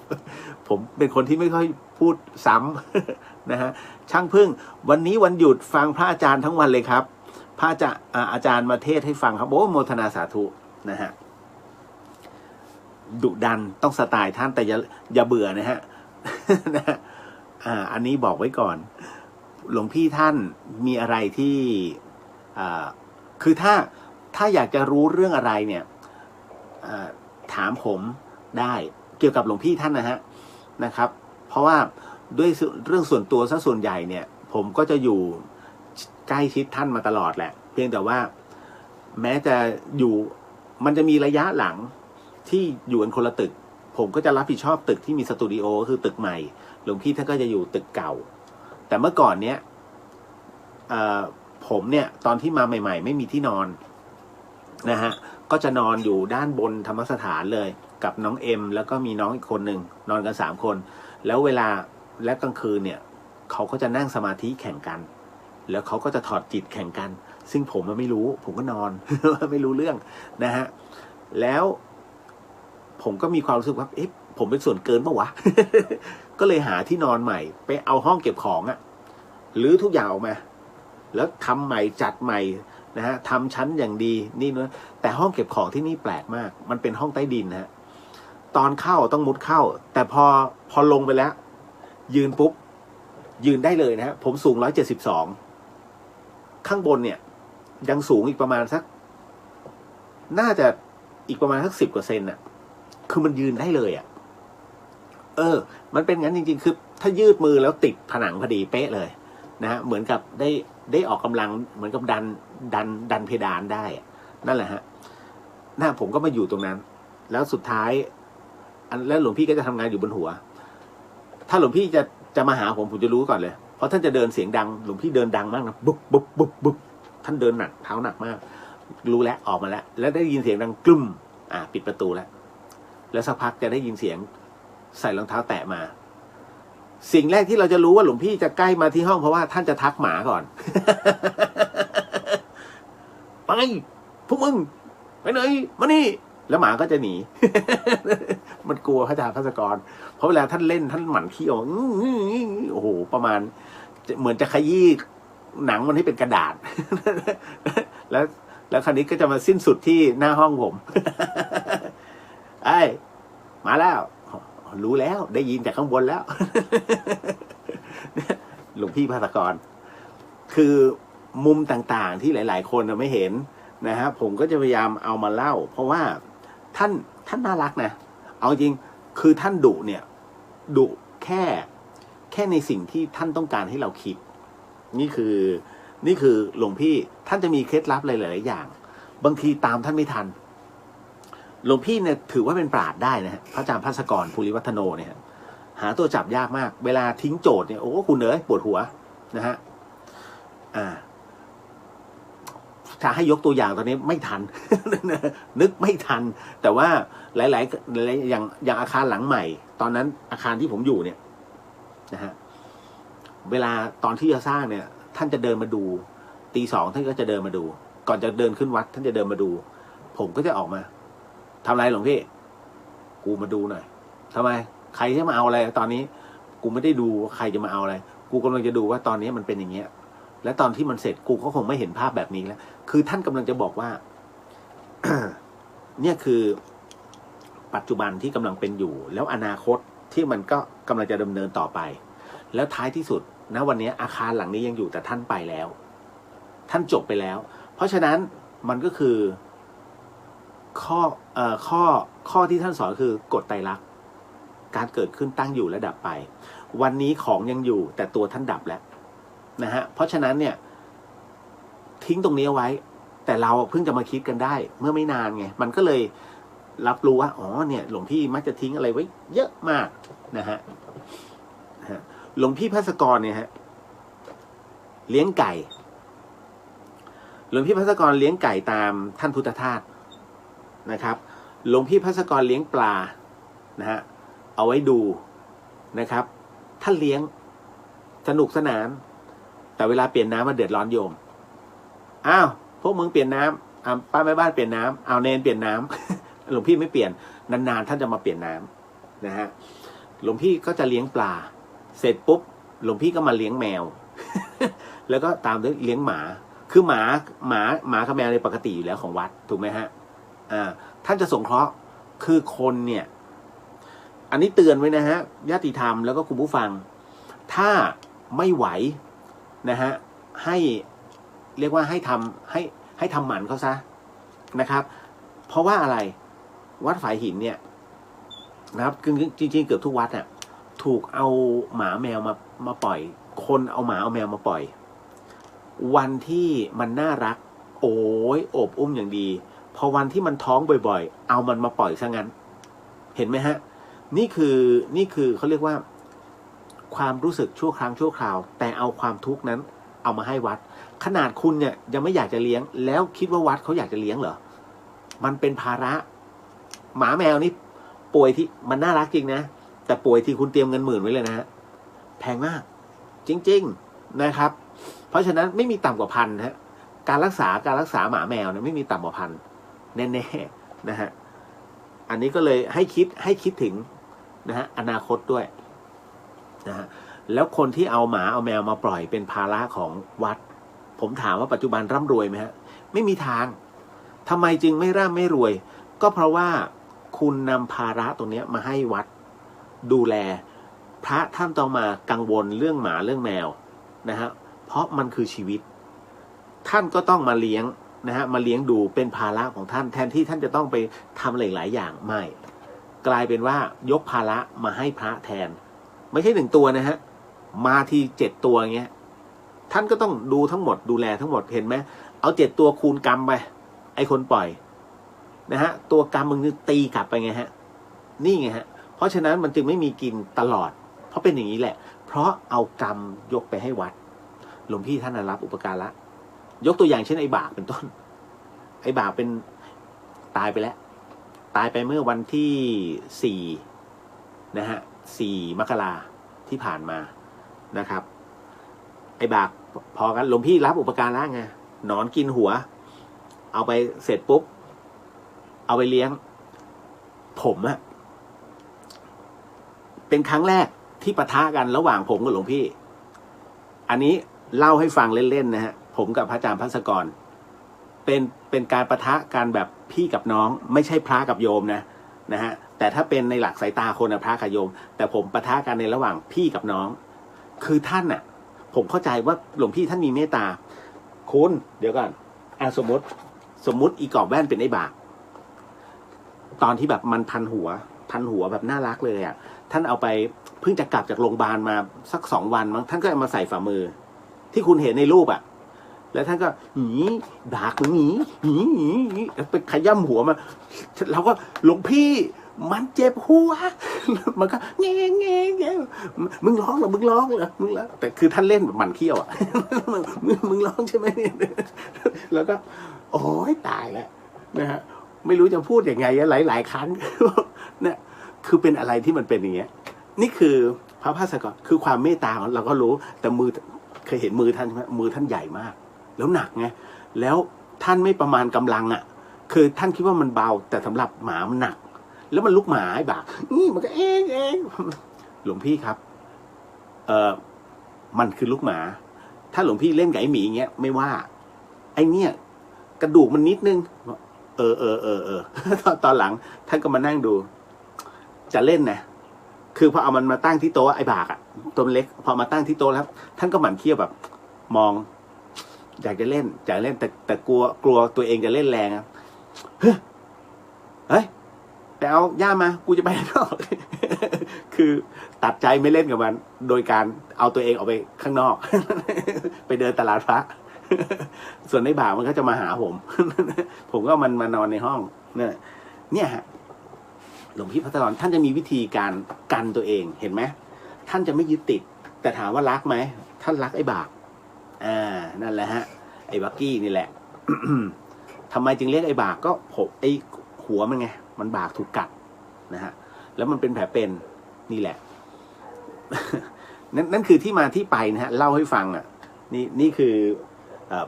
ผมเป็นคนที่ไม่ค่อยพูดซ้ำ นะฮะช่างพึ่งวันนี้วันหยุดฟังพระอาจารย์ทั้งวันเลยครับพระอาจารย์มาเทศให้ฟังครับโอ้โมทนาสาธุนะฮะดุดันต้องสไตล์ท่านแต่อย่าเบื่อนะฮะ นะฮะอันนี้บอกไว้ก่อนหลวงพี่ท่านมีอะไรที่คือถ้าอยากจะรู้เรื่องอะไรเนี่ยถามผมได้เกี่ยวกับหลวงพี่ท่านนะครับเพราะว่าด้วยเรื่องส่วนตัวซะส่วนใหญ่เนี่ยผมก็จะอยู่ใกล้ชิดท่านมาตลอดแหละเพียงแต่ว่าแม้จะอยู่มันจะมีระยะหลังที่อยู่กันคนละตึกผมก็จะรับผิดชอบตึกที่มีสตูดิโอคือตึกใหม่หลวงพี่ท่านก็จะอยู่ตึกเก่าแต่เมื่อก่อนเนี้ยผมเนี่ยตอนที่มาใหม่ๆไม่มีที่นอนนะฮะก็จะนอนอยู่ด้านบนธรรมสถานเลยกับน้องเอ็มแล้วก็มีน้องอีกคนหนึ่งนอนกัน3 คนแล้วเวลาและกลางคืนเนี่ยเขาก็จะนั่งสมาธิแข่งกัน แล้วเขาก็จะถอดจิตแข่งกันซึ่งผมไม่รู้ผมก็นอน ไม่รู้เรื่องนะฮะแล้วผมก็มีความรู้สึกว่าเอ๊ะผมเป็นส่วนเกินปะวะ ก็เลยหาที่นอนใหม่ไปเอาห้องเก็บของอะรื้อทุกอย่างออกมาแล้วทำใหม่จัดใหม่นะฮะทำชั้นอย่างดีนี่นะแต่ห้องเก็บของที่นี่แปลกมากมันเป็นห้องใต้ดินนะฮะตอนเข้าต้องมุดเข้าแต่พอลงไปแล้วยืนปุ๊บยืนได้เลยนะฮะผมสูง172ข้างบนเนี่ยยังสูงอีกประมาณสักน่าจะอีกประมาณสัก10 กว่าเซนน่ะคือมันยืนได้เลยอ่ะมันเป็นงั้นจริงๆคือถ้ายืดมือแล้วติดผนังพอดีเป๊ะเลยนะฮะเหมือนกับได้ออกกำลังเหมือนกับดันเพดานได้นั่นแหละฮะผมก็มาอยู่ตรงนั้นแล้วสุดท้ายแล้วหลวงพี่ก็จะทำงานอยู่บนหัวถ้าหลวงพี่จะมาหาผมจะรู้ก่อนเลยเพราะท่านจะเดินเสียงดังหลวงพี่เดินดังมากนะบุ๊บบุ๊บบุ๊บบุ๊บท่านเดินหนักเท้าหนักมากรู้แล้วออกมาแล้วได้ยินเสียงดังกลุ่มปิดประตูแล้วสักพักจะได้ยินเสียงใส่รองเท้าแตะมาสิ่งแรกที่เราจะรู้ว่าหลวงพี่จะใกล้มาที่ห้องเพราะว่าท่านจะทักหมาก่อน ไปพวกมึงไปไหนมานี่แล้วหมาก็จะหนี มันกลัวพระอาจารย์ภัสกรเพราะเวลาท่านเล่นท่านหมั่นเขี้ยวโอ้โหประมาณเหมือนจะขยี้หนังมันให้เป็นกระดาษ แล้วคราวนี้ก็จะมาสิ้นสุดที่หน้าห้องผม ไอ้มาแล้วรู้แล้วได้ยินจากข้างบนแล้ว หลวงพี่ภัสกรคือมุมต่างๆที่หลายๆคนไม่เห็นนะฮะผมก็จะพยายามเอามาเล่าเพราะว่าท่านน่ารักนะเอาจริงคือท่านดุเนี่ยดุแค่ในสิ่งที่ท่านต้องการให้เราคิดนี่คือหลวงพี่ท่านจะมีเคล็ดลับหลายๆอย่างบางทีตามท่านไม่ทันหลวงพี่เนี่ยถือว่าเป็นปราชญ์ได้นะฮะพระอาจารย์ภัสกรภูริวัฒโนเนี่ยหาตัวจับยากมากเวลาทิ้งโจทย์เนี่ยโอ้คุณเอ๋ยปวดหัวนะฮะถ้าให้ยกตัวอย่างตอนนี้ไม่ทัน นึกไม่ทันแต่ว่าหลายอย่างอาคารหลังใหม่ตอนนั้นอาคารที่ผมอยู่เนี่ยนะฮะเวลาตอนที่จะสร้างเนี่ยท่านจะเดินมาดูตี 2ท่านก็จะเดินมาดูก่อนจะเดินขึ้นวัดท่านจะเดินมาดูผมก็จะออกมาทำอะไรหลวงพี่กูมาดูหน่อยทำไมใครจะมาเอาอะไรตอนนี้กูไม่ได้ดูใครจะมาเอาอะไรกูกำลังจะดูว่าตอนนี้มันเป็นอย่างเงี้ยและตอนที่มันเสร็จกูก็คงไม่เห็นภาพแบบนี้แล้วคือท่านกำลังจะบอกว่า เนี่ยคือปัจจุบันที่กำลังเป็นอยู่แล้วอนาคตที่มันก็กำลังจะดำเนินต่อไปแล้วท้ายที่สุดนะวันนี้อาคารหลังนี้ยังอยู่แต่ท่านไปแล้วท่านจบไปแล้วเพราะฉะนั้นมันก็คือข้อที่ท่านสอนคือกฎไตรลักษณ์การเกิดขึ้นตั้งอยู่และดับไปวันนี้ของยังอยู่แต่ตัวท่านดับแล้วนะฮะเพราะฉะนั้นเนี่ยทิ้งตรงนี้เอาไว้แต่เราเพิ่งจะมาคิดกันได้เมื่อไม่นานไงมันก็เลยรับรู้ว่าอ๋อเนี่ยหลวงพี่มักจะทิ้งอะไรไว้เยอะมากนะฮะหลวงพี่ภัสกรเนี่ยฮะเลี้ยงไก่หลวงพี่ภัสกรเลี้ยงไก่ตามท่านพุทธทาสนะครับหลวงพี่ภัสกรเลี้ยงปลานะฮะเอาไว้ดูนะครับท่านเลี้ยงสนุกสนานแต่เวลาเปลี่ยนน้ำมันเดือดร้อนโยมอ้าวพวกมึงเปลี่ยนน้ำป้าแม่บ้านเปลี่ยนน้ำเอาเนนเปลี่ยนน้ำ หลวงพี่ไม่เปลี่ยนนานๆท่านจะมาเปลี่ยนน้ำนะฮะหลวงพี่ก็จะเลี้ยงปลาเสร็จปุ๊บหลวงพี่ก็มาเลี้ยงแมว แล้วก็ตามด้วยเลี้ยงหมาคือหมากับแมวในปกติอยู่แล้วของวัดถูกไหมฮะท่านจะสงเคราะห์คือคนเนี่ยอันนี้เตือนไว้นะฮะญาติธรรมแล้วก็คุณผู้ฟังถ้าไม่ไหวนะฮะให้เรียกว่าให้ทำหมันเขาซะนะครับเพราะว่าอะไรวัดฝายหินเนี่ยนะครับจริงๆเกือบทุกวัดเนี่ยถูกเอาหมาแมวมาปล่อยคนเอาหมาเอาแมวมาปล่อยวันที่มันน่ารักโอ้ยโอบอุ้มอย่างดีพอวันที่มันท้องบ่อยๆเอามันมาปล่อยซะงั้นเห็นไหมฮะนี่คือเขาเรียกว่าความรู้สึกชั่วครั้งชั่วคราวแต่เอาความทุกข์นั้นเอามาให้วัดขนาดคุณเนี่ยยังไม่อยากจะเลี้ยงแล้วคิดว่าวัดเขาอยากจะเลี้ยงเหรอมันเป็นภาระหมาแมวนี่ป่วยที่มันน่ารักจริงนะแต่ป่วยที่คุณเตรียมเงิน10,000ไว้เลยนะฮะแพงมากจริงๆ นะครับ เพราะฉะนั้นไม่มีต่ำกว่าพันฮะการรักษาหมาแมวเนี่ยไม่มีต่ำกว่าพันแน่ๆนะฮะอันนี้ก็เลยให้คิดถึงนะฮะอนาคตด้วยนะฮะแล้วคนที่เอาหมาเอาแมวมาปล่อยเป็นภาระของวัดผมถามว่าปัจจุบันร่ำรวยไหมฮะไม่มีทางทำไมจึงไม่ร่ำไม่รวยก็เพราะว่าคุณนำภาระตรงนี้มาให้วัดดูแลพระท่านต้องมากังวลเรื่องหมาเรื่องแมวนะฮะเพราะมันคือชีวิตท่านก็ต้องมาเลี้ยงนะฮะมาเลี้ยงดูเป็นภาระของท่านแทนที่ท่านจะต้องไปทำหลายๆอย่างไม่กลายเป็นว่ายกภาระมาให้พระแทนไม่ใช่1 ตัวนะฮะมาที7 ตัวเงี้ยท่านก็ต้องดูทั้งหมดดูแลทั้งหมดเห็นไหมเอา7 ตัวคูณกรรมไปไอ้คนปล่อยนะฮะตัวกรรมมึงตีกลับไปไงฮะนี่ไงฮะเพราะฉะนั้นมันจึงไม่มีกินตลอดเพราะเป็นอย่างนี้แหละเพราะเอากรรมยกไปให้วัดหลวงพี่ท่านรับอุปการะยกตัวอย่างเช่นไอ้บากเป็นต้นไอ้บากเป็นตายไปแล้วตายไปเมื่อวันที่4นะฮะ4 มกราที่ผ่านมานะครับไอ้บากพอกันหลวงพี่รับอุปการะไงหนอนกินหัวเอาไปเสร็จปุ๊บเอาไปเลี้ยงผมอะเป็นครั้งแรกที่ปะทะกันระหว่างผมกับหลวงพี่อันนี้เล่าให้ฟังเล่นๆนะฮะผมกับพระอาจารย์ภัสกรเป็นการปะทะกันแบบพี่กับน้องไม่ใช่พระกับโยมนะฮะแต่ถ้าเป็นในหลักสายตาคนนะพระกับโยมแต่ผมปะทะกันในระหว่างพี่กับน้องคือท่านน่ะผมเข้าใจว่าหลวงพี่ท่านมีเมตตาคุณเดี๋ยวก่อนสมมติอีกอบแว่นเป็นไอ้บากตอนที่แบบมันพันหัวแบบน่ารักเลยอ่ะท่านเอาไปเพิ่งจะกลับจากโรงพยาบาลมาสัก2 วันมั้งท่านก็เอามาใส่ฝ่ามือที่คุณเห็นในรูปอ่ะแล้วท่านก็บากหนีไปขย้ำหัวมาเราก็หลวงพี่มันเจ็บหัวมันก็เงี้ยมึงร้องเหรอมึงร้องแต่คือท่านเล่นแบบมันเขี้ยวอ่ะมึงร้องใช่ไหมเนี่ยแล้วก็โอ้ยตายแล้วนะฮะไม่รู้จะพูดยังไงหลายครั้งเนี่ยคือเป็นอะไรที่มันเป็นอย่างเงี้ยนี่คือพระภาสกรคือความเมตตาของเราก็รู้แต่มือเคยเห็นมือท่านไหมมือท่านใหญ่มากแล้วหนักไงแล้วท่านไม่ประมาณกำลังอ่ะคือท่านคิดว่ามันเบาแต่สำหรับหมามันหนักแล้วมันลุกหมาไอ้บ่านี่มันก็เองหลวงพี่ครับมันคือลูกหมาถ้าหลวงพี่เล่นกับไอ้หมีเงี้ยไม่ว่าไอ้เนี่ยกระดูกมันนิดนึงตอนหลังท่านก็มานั่งดูจะเล่นนะคือพอเอามันมาตั้งที่โต๊ะไอ้บากอ่ะตัวเล็กพอมาตั้งที่โต๊ะแล้วท่านก็หมั่นเคี้ยวแบบมองอยากจะเล่นแต่กลัวตัวเองจะเล่นแรงอ่ะเฮ้ยไปเอาย่ามากูจะไปข้างนอก คือตัดใจไม่เล่นกับมันโดยการเอาตัวเองออกไปข้างนอก ไปเดินตลาดพระ ส่วนในบ่าวมันก็จะมาหาผม ผมก็มันมานอนในห้องเนี่ยฮะหลวงพี่พัฒนท่านจะมีวิธีการกันตัวเองเห็นไหมท่านจะไม่ยึดติดแต่ถามว่ารักไหมท่านรักไอ้บากนั่นแหละฮะไอ้บักกี้นี่แหละ ทำไมจึงเรียกไอ้บากก็ผมไอ้หัวมันไงมันบากถูกกัดนะฮะแล้วมันเป็นแผลเป็นนี่แหละ นั่นคือที่มาที่ไปนะฮะเล่าให้ฟังนี่คือ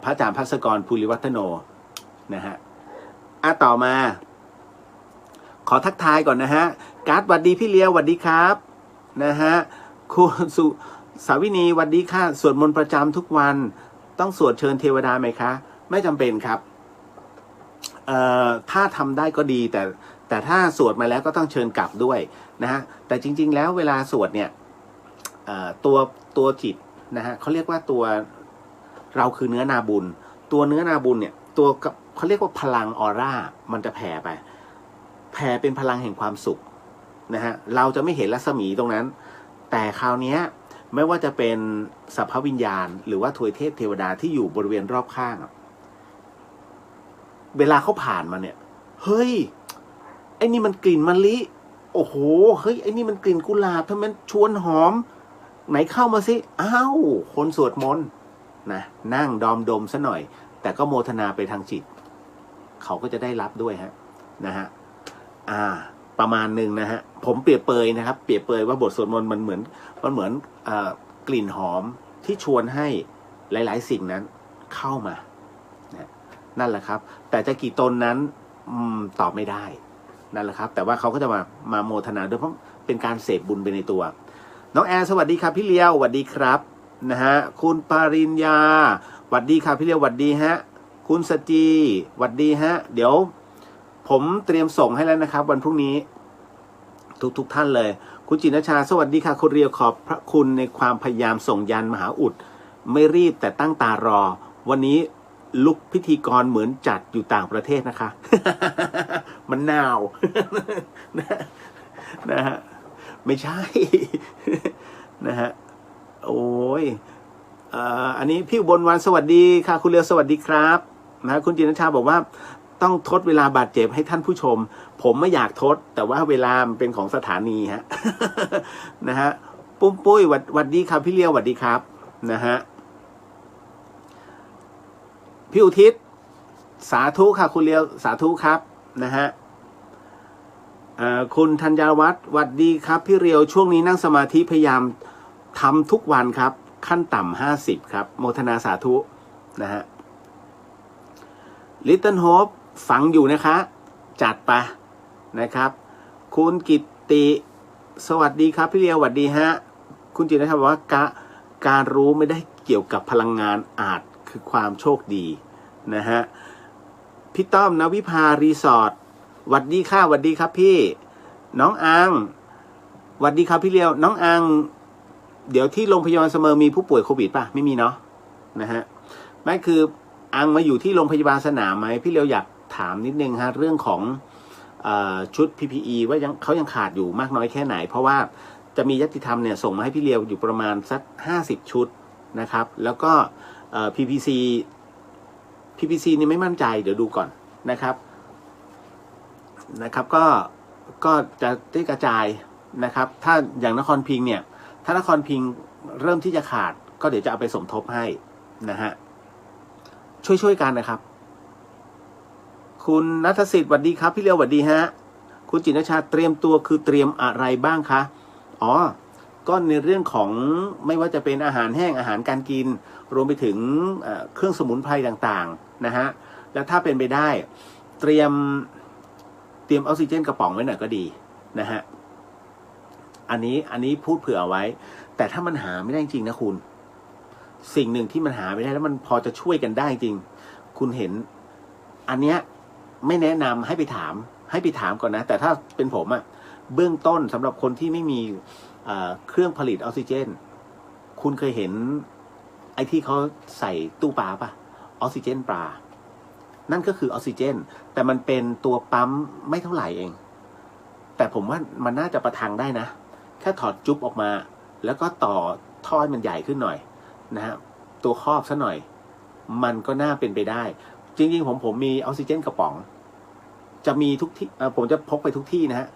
พระอาจารย์ภัสกรภูริวัฒโนนะฮะต่อมาขอทักทายก่อนนะฮะการ์ดสวัสดีพี่เลี้ยวสวัสดีครับนะฮะคุณสุสาวินีสวัสดีค่ะสวดมนต์ประจำทุกวันต้องสวดเชิญเทวดาไหมคะไม่จำเป็นครับถ้าทำได้ก็ดีแต่ถ้าสวดมาแล้วก็ต้องเชิญกลับด้วยนะฮะแต่จริงๆแล้วเวลาสวดเนี่ยตัวจิตนะฮะเขาเรียกว่าตัวเราคือเนื้อนาบุญตัวเนื้อนาบุญเนี่ยตัวเขาเรียกว่าพลังออร่ามันจะแผ่ไปแผ่เป็นพลังแห่งความสุขนะฮะเราจะไม่เห็นรัศมีตรงนั้นแต่คราวนี้ไม่ว่าจะเป็นสัพพวิญญาณหรือว่าทวยเทพเทวดาที่อยู่บริเวณรอบข้างเวลาเขาผ่านมาเนี่ยเฮ้ยไอ้นี่มันกลิ่นมะลิโอ้โหเฮ้ยไอ้นี่มันกลิ่นกุหลาบทำไมชวนหอมไหนเข้ามาสิอ้าวคนสวดมนต์นะนั่งดอมดมซะหน่อยแต่ก็โมทนาไปทางจิตเขาก็จะได้รับด้วยนะฮะประมาณหนึ่งนะฮะผมเปรียบเปยนะครับเปรียบเปยว่าบทสวดมนต์มันเหมือนกลิ่นหอม ที่ชวนให้หลายๆสิ่งนั้นเข้ามานั่นแหละครับแต่จะกี่ตนนั้นตอบไม่ได้นั่นแหละครับแต่ว่าเขาก็จะมาโมทนาด้วยเพราะเป็นการเสพบุญไปในตัวน้องแอร์สวัสดีครับพี่เลี้ยวสวัสดีครับนะฮะคุณปาริญญาสวัสดีครับพี่เลี้ยวสวัสดีฮะคุณสจีสวัสดีฮะเดี๋ยวผมเตรียมส่งให้แล้วนะครับวันพรุ่งนี้ทุกท่านเลยคุณจินชาสวัสดีค่ะคุณเรียวขอบพระคุณในความพยายามส่งยันมหาอุดไม่รีบแต่ตั้งตารอวันนี้ลุกพิธีกรเหมือนจัดอยู่ต่างประเทศนะคะ มันหนาว นะฮะไม่ใช่ นะฮะโอ้ยอันนี้พี่บนวันสวัสดีค่ะคุณเรียวสวัสดีครับนะคุณจินชาบอกว่าต้องทดเวลาบาดเจ็บให้ท่านผู้ชมผมไม่อยากทดแต่ว่าเวลามันเป็นของสถานีฮะ นะฮะปุ้มปุ้ยหวัดดีครับพี่เลี้ยวหวัดดีครับนะฮะพี่อุทิศสาธุค่ะคุณเลี้ยวสาธุครับนะฮะคุณธัญวัฒน์หวัดดีครับพี่เรียวช่วงนี้นั่งสมาธิพยายามทำทุกวันครับขั้นต่ำ50ครับโมทนาสาธุนะฮะLittle Hope ฟังอยู่นะคะจัดไปนะครับคุณกิตติสวัสดีครับพี่เลียวสวัสดีฮะคุณจิตนะครับบอกว่าการรู้ไม่ได้เกี่ยวกับพลังงานอาจคือความโชคดีนะฮะพี่ต้อมนวิภารีสอร์ทสวัสดีค่ะสวัสดีครับพี่น้องอังสวัสดีครับพี่เลียวน้องอังเดี๋ยวที่โรงพยาบาลเสมอมีผู้ป่วยโควิดป่ะไม่มีเนาะนะฮะไม่คืออังมาอยู่ที่โรงพยาบาลสนามไหมพี่เลียวอยากถามนิดนึงฮะเรื่องของชุด PPE ว่าเขายังขาดอยู่มากน้อยแค่ไหนเพราะว่าจะมีญัตติธรรมเนี่ยส่งมาให้พี่เลียวอยู่ประมาณสัก50ชุดนะครับแล้วก็PPC นี่ไม่มั่นใจเดี๋ยวดูก่อนนะครับก็จะได้กระจายนะครับถ้าอย่างนครพิงค์เนี่ยถ้านครพิงค์เริ่มที่จะขาดก็เดี๋ยวจะเอาไปสมทบให้นะฮะช่วยกันนะครับคุณณัฐสิทธิ์สวัสดีครับพี่เลียวสวัสดีฮะคุณจินชาเตรียมตัวคือเตรียมอะไรบ้างคะอ๋อก็ในเรื่องของไม่ว่าจะเป็นอาหารแห้งอาหารการกินรวมไปถึงเครื่องสมุนไพรต่างๆนะฮะแล้วถ้าเป็นไปได้เตรียมออกซิเจนกระป๋องไว้หน่อยก็ดีนะฮะอันนี้พูดเผื่อเอาไว้แต่ถ้ามันหาไม่ได้จริงนะคุณสิ่งหนึ่งที่มันหาไม่ได้แล้วมันพอจะช่วยกันได้จริงคุณเห็นอันเนี้ยไม่แนะนำให้ไปถามก่อนนะแต่ถ้าเป็นผมอะเบื้องต้นสำหรับคนที่ไม่มีเครื่องผลิตออกซิเจนคุณเคยเห็นไอ้ที่เขาใส่ตู้ปลาป่ะออกซิเจนปลานั่นก็คือออกซิเจนแต่มันเป็นตัวปั๊มไม่เท่าไหร่เองแต่ผมว่ามันน่าจะประทังได้นะแค่ถอดจุ๊บออกมาแล้วก็ต่อท่อให้มันใหญ่ขึ้นหน่อยนะฮะตัวครอบซะหน่อยมันก็น่าเป็นไปได้จริงๆผมมีออกซิเจนกระป๋องจะมีทุกที่ผมจะพกไปทุกที่นะฮะ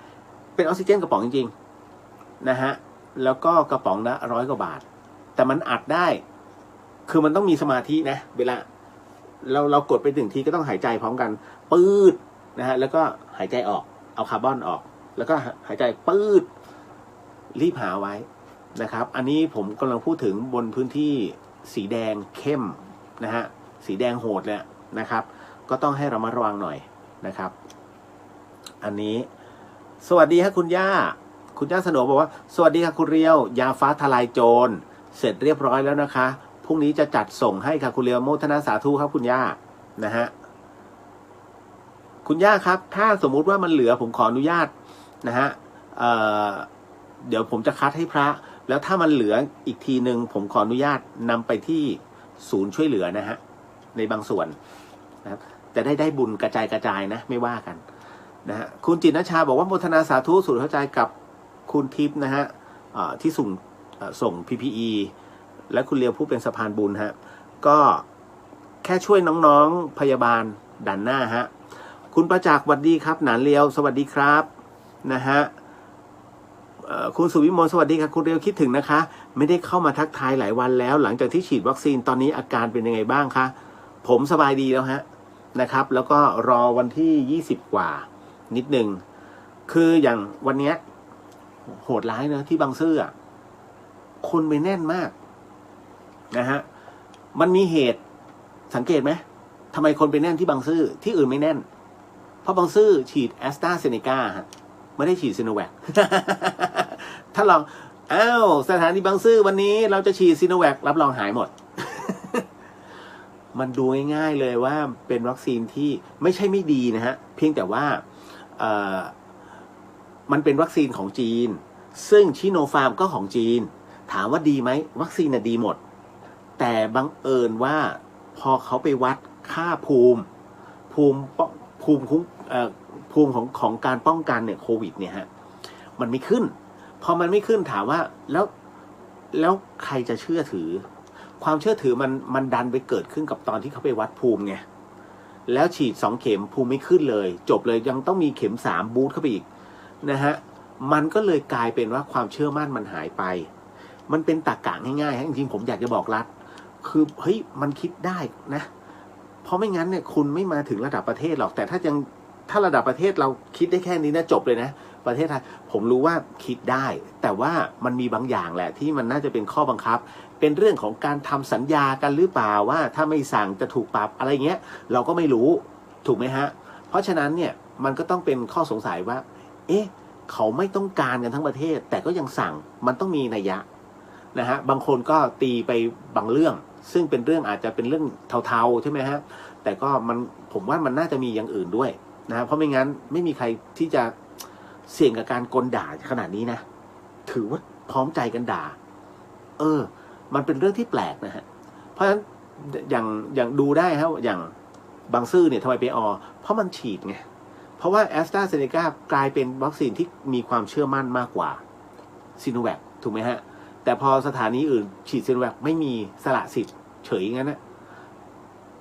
เป็นออกซิเจนกระป๋องจริงๆนะฮะแล้วก็กระป๋องละ100 กว่าบาทแต่มันอัดได้คือมันต้องมีสมาธินะเวลาเรากดไป1ทีก็ต้องหายใจพร้อมกันปื๊ดนะฮะแล้วก็หายใจออกเอาคาร์บอนออกแล้วก็หายใจปื๊ดรีบหาไว้นะครับอันนี้ผมกำลังพูดถึงบนพื้นที่สีแดงเข้มนะฮะสีแดงโหดเลยนะครับก็ต้องให้ระมัดระวังหน่อยนะครับอันนี้สวัสดีครับคุณย่าสนอบอกว่าสวัสดีค่ะคุณเรียวยาฟ้าทลายโจรเสร็จเรียบร้อยแล้วนะคะพรุ่งนี้จะจัดส่งให้ค่ะคุณเรียวโมทนาสาธุครับคุณย่านะฮะคุณย่าครับถ้าสมมุติว่ามันเหลือผมขออนุญาตนะฮะเดี๋ยวผมจะคัดให้พระแล้วถ้ามันเหลืออีกทีหนึ่งผมขออนุญาตนำไปที่ศูนย์ช่วยเหลือนะฮะในบางส่วนนะครับจะได้บุญกระจายนะไม่ว่ากันนะฮะคุณจิตรชาบอกว่าโมทนาสาธุสุดเข้าใจกับคุณทิพย์นะฮะที่ส่ง PPE และคุณเลียวผู้เป็นสะพานบุญฮะก็แค่ช่วยน้องๆพยาบาลด่านหน้าฮะคุณประจักษ์สวัสดีครับหนานเลียวสวัสดีครับนะฮะคุณสุวิมลสวัสดีครับคุณเรียวคิดถึงนะคะไม่ได้เข้ามาทักทายหลายวันแล้วหลังจากที่ฉีดวัคซีนตอนนี้อาการเป็นยังไงบ้างคะผมสบายดีแล้วฮะนะครับแล้วก็รอวันที่20กว่านิดนึงคืออย่างวันนี้โหดร้ายนะที่บางซื่อคนไปแน่นมาก นะฮะมันมีเหตุสังเกตไหมทำไมคนไปแน่นที่บางซื่อที่อื่นไม่แน่นเพราะบางซื่อฉีดแอสตราเซเนกาฮะไม่ได้ฉีดซิโนแวค ถ้าลองสถานีบางซื่อวันนี้เราจะฉีดซิโนแวครับรองหายหมด มันดูง่ายๆเลยว่าเป็นวัคซีนที่ไม่ใช่ไม่ดีนะฮะเพียงแต่ว่ามันเป็นวัคซีนของจีนซึ่งชิโนฟาร์มก็ของจีนถามว่าดีไหมวัคซีนน่ะดีหมดแต่บังเอิญว่าพอเขาไปวัดค่าภูมิของการป้องกันเนี่ยโควิดเนี่ยฮะมันไม่ขึ้นพอมันไม่ขึ้นถามว่าแล้วใครจะเชื่อถือความเชื่อถือมันดันไปเกิดขึ้นกับตอนที่เขาไปวัดภูมิไงแล้วฉีด2 เข็มภูมิไม่ขึ้นเลยจบเลยยังต้องมีเข็ม3บูสต์เข้าไปอีกนะฮะมันก็เลยกลายเป็นว่าความเชื่อมั่นมันหายไปมันเป็นตรรกะง่ายๆจริงๆผมอยากจะบอกรัฐคือเฮ้ยมันคิดได้นะเพราะไม่งั้นเนี่ยคุณไม่มาถึงระดับประเทศหรอกแต่ถ้าระดับประเทศเราคิดได้แค่นี้นะจบเลยนะประเทศไทยผมรู้ว่าคิดได้แต่ว่ามันมีบางอย่างแหละที่มันน่าจะเป็นข้อบังคับเป็นเรื่องของการทำสัญญากันหรือเปล่าว่าถ้าไม่สั่งจะถูกปรับอะไรเงี้ยเราก็ไม่รู้ถูกไหมฮะเพราะฉะนั้นเนี่ยมันก็ต้องเป็นข้อสงสัยว่าเขาไม่ต้องการกันทั้งประเทศแต่ก็ยังสั่งมันต้องมีนัยยะนะฮะบางคนก็ตีไปบางเรื่องซึ่งเป็นเรื่องอาจจะเป็นเรื่องเทาๆใช่ไหมฮะแต่ก็ผมว่ามันน่าจะมีอย่างอื่นด้วยนะเพราะไม่งั้นไม่มีใครที่จะเสี่ยงกับการกลด่าขนาดนี้นะถือว่าพร้อมใจกันด่ามันเป็นเรื่องที่แปลกนะฮะเพราะฉะนั้นอย่างดูได้ครับอย่างบางซื่อเนี่ยทำไมไปเพราะมันฉีดไงเพราะว่าแอสตราเซเนกากลายเป็นวัคซีนที่มีความเชื่อมั่นมากกว่าซิโนแวคถูกไหมฮะแต่พอสถานีอื่นฉีดซิโนแวคไม่มีสละสิทธิ์เฉยงั้นนะ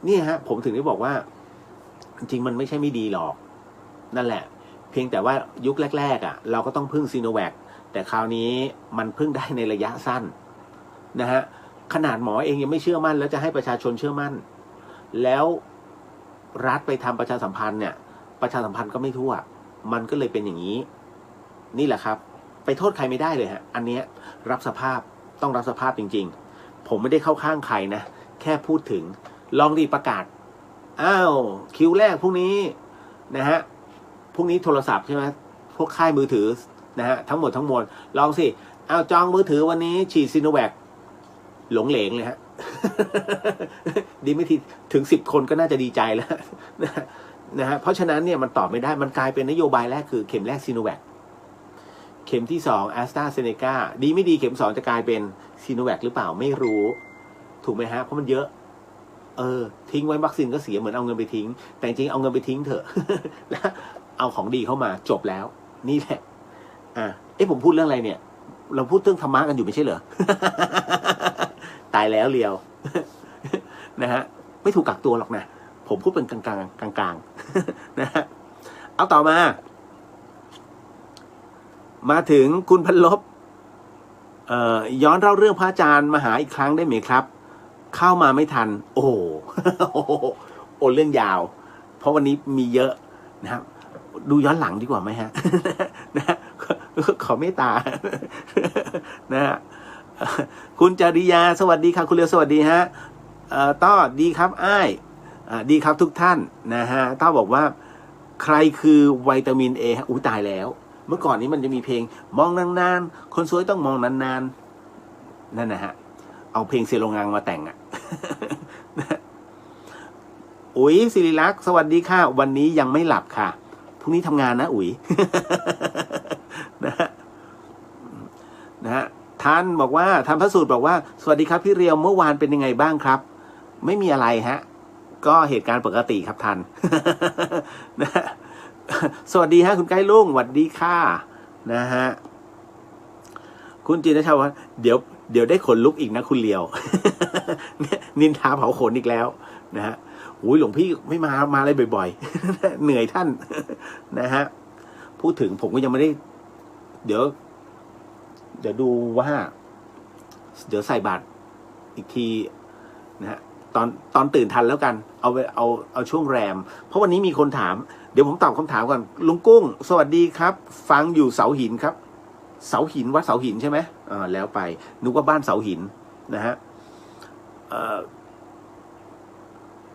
นี่ฮะผมถึงได้บอกว่าจริงมันไม่ใช่ไม่ดีหรอกนั่นแหละเพียงแต่ว่ายุคแรกๆเราก็ต้องพึ่งซิโนแวคแต่คราวนี้มันพึ่งได้ในระยะสั้นนะฮะขนาดหมอเองยังไม่เชื่อมั่นแล้วจะให้ประชาชนเชื่อมั่นแล้วรัฐไปทำประชาสัมพันธ์เนี่ยประชาสัมพันธ์ก็ไม่ทั่วมันก็เลยเป็นอย่างนี้นี่แหละครับไปโทษใครไม่ได้เลยฮะอันนี้รับสภาพต้องรับสภาพจริงๆผมไม่ได้เข้าข้างใครนะแค่พูดถึงลองดีประกาศคิวแรกพรุ่งนี้นะฮะพรุ่งนี้โทรศัพท์ใช่ไหมพวกค่ายมือถือนะฮะทั้งหมดทั้งมวลลองสิจองมือถือวันนี้ฉีดซิโนแวคหลงเหลงเลยฮะ ดีไม่ทีถึง10 คนก็น่าจะดีใจแล้วนะฮะเพราะฉะนั้นเนี่ยมันตอบไม่ได้มันกลายเป็นนโยบายแรกคือเข็มแรกซิโนแวคเข็มที่2แอสตราเซเนกาดีไม่ดีเข็ม2จะกลายเป็นซิโนแวคหรือเปล่าไม่รู้ถูกไหมฮะเพราะมันเยอะทิ้งไว้วัคซีนก็เสียเหมือนเอาเงินไปทิ้งแต่จริงเอาเงินไปทิ้งเถอะ แล้วเอาของดีเข้ามาจบแล้วนี่แหละผมพูดเรื่องอะไรเนี่ยเราพูดเรื่องธรรมะกันอยู่ไม่ใช่เหรอ ตายแล้วเลียว นะฮะไม่ถูกกักตัวหรอกนะผมพูดเป็นกลางๆ นะฮะเอาต่อมาถึงคุณพันลบย้อนเล่าเรื่องพระอาจารย์มาหาอีกครั้งได้ไหมครับเข้ามาไม่ทันโอ้เรื่องยาวเพราะวันนี้มีเยอะนะครับดูย้อนหลังดีกว่าไหมฮะ นะขอเมตตา นะฮะคุณจริยาสวัสดีครับคุณเลียวสวัสดีฮะต้อดีครับดีครับทุกท่านนะฮะต้อบอกว่าใครคือวิตามินเอตายแล้วเมื่อก่อนนี้มันจะมีเพลงมองนานๆคนสวยต้องมองนานๆนั่นนะฮะเอาเพลงเซโลงังมาแต่งอุ๋ยศิริลักษณ์สวัสดีค่ะวันนี้ยังไม่หลับค่ะพรุ่งนี้ทำงานนะอุ๋ย นะฮะท่านบอกว่าทำพระสูตรบอกว่าสวัสดีครับพี่เรียวเมื่อวานเป็นยังไงบ้างครับไม่มีอะไรฮะก็เหตุการณ์ปกติครับท่าน นะสวัสดีฮะคุณไก่ลุงสวัสดีค่ะนะฮะคุณจินชาวว่าเดี๋ยวได้ขนลุกอีกนะคุณเลียว นินทาเผาขนอีกแล้วนะฮะหลวงพี่ไม่มาอะไรบ่อยๆ เหนื่อยท่าน นะฮะพูดถึงผมก็ยังไม่ได้เดี๋ยวดูว่าเดี๋ยวใส่บาตรอีกทีนะฮะตอนตื่นทันแล้วกันเอาช่วงแรมเพราะวันนี้มีคนถามเดี๋ยวผมตอบคำถามก่อนลุงกุ้งสวัสดีครับฟังอยู่เสาหินครับเสาหินวัดเสาหินใช่ไหมแล้วไปนึกว่าบ้านเสาหินนะฮะ